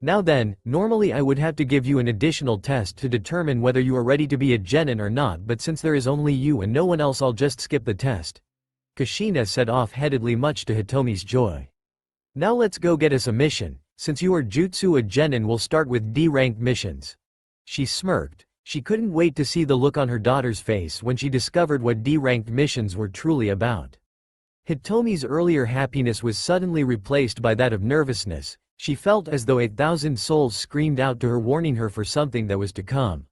Now then, normally I would have to give you an additional test to determine whether you are ready to be a genin or not, but since there is only you and no one else, I'll just skip the test, Kushina said off-headedly, much to Hitomi's joy. Now let's go get us a mission. Since you are jutsu a genin, we'll start with D-ranked missions. She smirked. She couldn't wait to see the look on her daughter's face when she discovered what D-ranked missions were truly about. Hitomi's earlier happiness was suddenly replaced by that of nervousness. She felt as though 8,000 souls screamed out to her, warning her for something that was to come.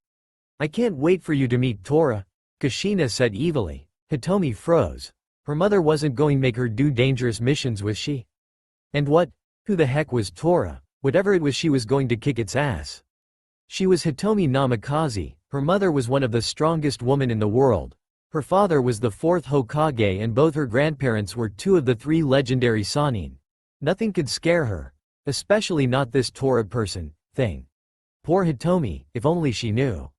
I can't wait for you to meet Tora, Kushina said evilly. Hitomi froze. Her mother wasn't going to make her do dangerous missions, was she? And what? Who the heck was Tora? Whatever it was, she was going to kick its ass. She was Hitomi Namikaze. Her mother was one of the strongest women in the world. Her father was the 4th Hokage and both her grandparents were 2 of the 3 legendary Sannin. Nothing could scare her. Especially not this Tora thing. Poor Hitomi, if only she knew.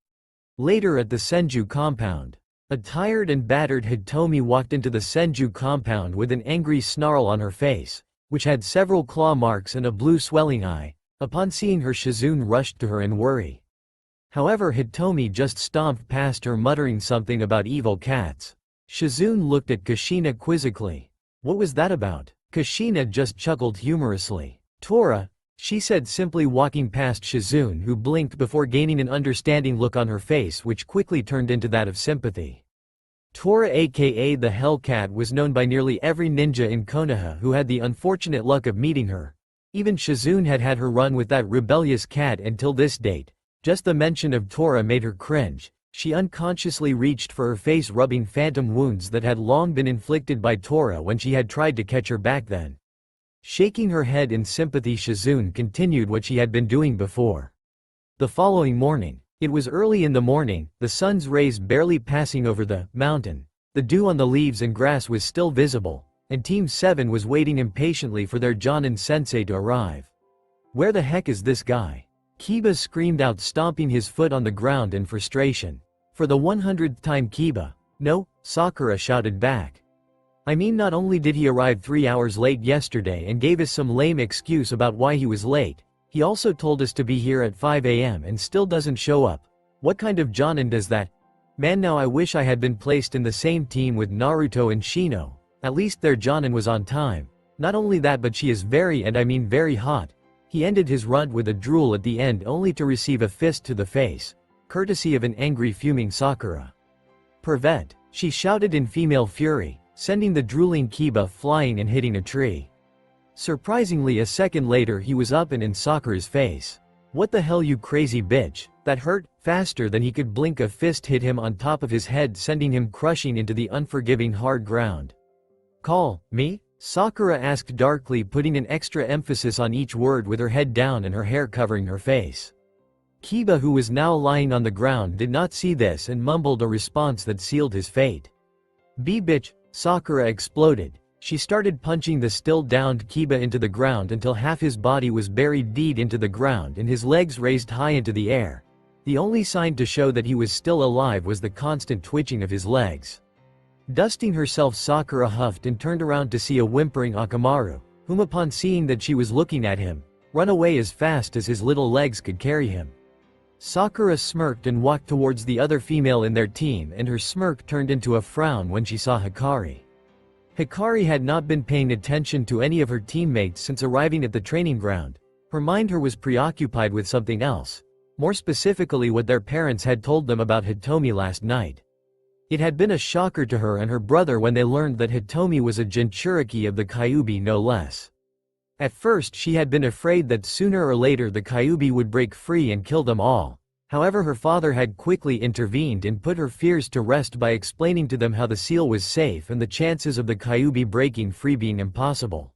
Later at the Senju compound. A tired and battered Hitomi walked into the Senju compound with an angry snarl on her face, which had several claw marks and a blue swelling eye. Upon seeing her, Shizune rushed to her in worry. However, Hitomi just stomped past her, muttering something about evil cats. Shizune looked at Kushina quizzically. What was that about? Kushina just chuckled humorously. Tora, she said, simply walking past Shizune, who blinked before gaining an understanding look on her face which quickly turned into that of sympathy. Tora aka the Hellcat was known by nearly every ninja in Konoha who had the unfortunate luck of meeting her. Even Shizune had had her run with that rebellious cat until this date. Just the mention of Tora made her cringe. She unconsciously reached for her face, rubbing phantom wounds that had long been inflicted by Tora when she had tried to catch her back then. Shaking her head in sympathy, Shizune continued what she had been doing before. The following morning. It was early in the morning, the sun's rays barely passing over the mountain. The dew on the leaves and grass was still visible, and Team 7 was waiting impatiently for their Jonin sensei to arrive. Where the heck is this guy? Kiba screamed out, stomping his foot on the ground in frustration. For the 100th time, Kiba. No, Sakura shouted back. I mean, not only did he arrive 3 hours late yesterday and gave us some lame excuse about why he was late, he also told us to be here at 5 AM and still doesn't show up. What kind of Jonin does that? Man, now I wish I had been placed in the same team with Naruto and Shino. At least their Jonin was on time. Not only that, but she is very, and I mean very hot. He ended his rant with a drool at the end, only to receive a fist to the face, courtesy of an angry, fuming Sakura. Pervert, she shouted in female fury, sending the drooling Kiba flying and hitting a tree. Surprisingly, a second later he was up and in Sakura's face. What the hell, you crazy bitch? That hurt. Faster than he could blink, a fist hit him on top of his head, sending him crushing into the unforgiving hard ground. Call me? Sakura asked darkly, putting an extra emphasis on each word with her head down and her hair covering her face. Kiba, who was now lying on the ground, did not see this and mumbled a response that sealed his fate. "B bitch," Sakura exploded. She started punching the still downed Kiba into the ground until half his body was buried deep into the ground and his legs raised high into the air. The only sign to show that he was still alive was the constant twitching of his legs. Dusting herself, Sakura huffed and turned around to see a whimpering Akamaru, whom, upon seeing that she was looking at him, run away as fast as his little legs could carry him. Sakura smirked and walked towards the other female in their team, and her smirk turned into a frown when she saw Hikari. Hikari had not been paying attention to any of her teammates since arriving at the training ground. Her mind was preoccupied with something else, more specifically what their parents had told them about Hitomi last night. It had been a shocker to her and her brother when they learned that Hitomi was a Jinchuriki of the Kyuubi, no less. At first she had been afraid that sooner or later the Kyuubi would break free and kill them all. However, her father had quickly intervened and put her fears to rest by explaining to them how the seal was safe and the chances of the Kyuubi breaking free being impossible.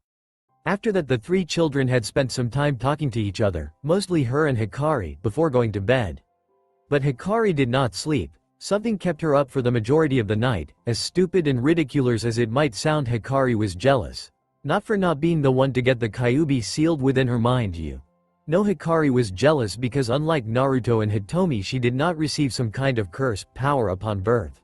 After that, the three children had spent some time talking to each other, mostly her and Hikari, before going to bed. But Hikari did not sleep. Something kept her up for the majority of the night. As stupid and ridiculous as it might sound, Hikari was jealous. Not for not being the one to get the Kyuubi sealed within her mind, No, Hikari was jealous because unlike Naruto and Hitomi, she did not receive some kind of curse power upon birth.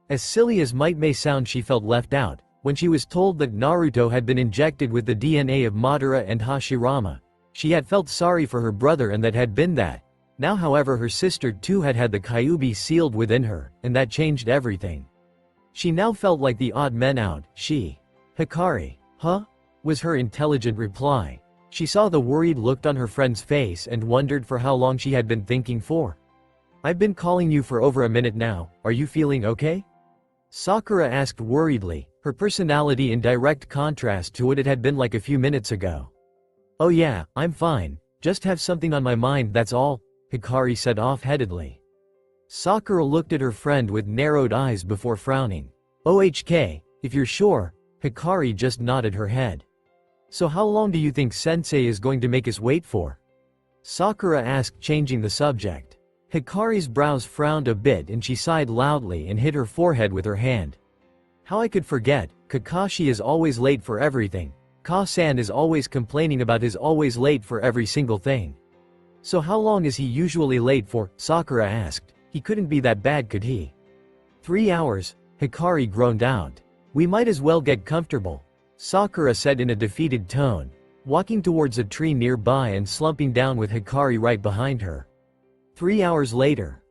As silly as may sound, she felt left out when she was told that Naruto had been injected with the DNA of Madara and Hashirama. She had felt sorry for her brother, and that had been that. Now, however, her sister too had had the Kyuubi sealed within her, and that changed everything. She now felt like the odd man out. Hikari, huh? Was her intelligent reply. She saw the worried look on her friend's face and wondered for how long she had been thinking for. "I've been calling you for over a minute now, are you feeling okay?" Sakura asked worriedly, her personality in direct contrast to what it had been like a few minutes ago. "Oh yeah, I'm fine, just have something on my mind, that's all," Hikari said off-headedly. Sakura looked at her friend with narrowed eyes before frowning. "OHK, if you're sure," Hikari just nodded her head. "So how long do you think Sensei is going to make us wait for?" Sakura asked, changing the subject. Hikari's brows frowned a bit and she sighed loudly and hit her forehead with her hand. "How I could forget, Kakashi is always late for everything. Ka-san is always complaining about his always late for every single thing." "So how long is he usually late for?" Sakura asked. "He couldn't be that bad, could he?" 3 hours, Hikari groaned out. "We might as well get comfortable," Sakura said in a defeated tone, walking towards a tree nearby and slumping down with Hikari right behind her. 3 hours later,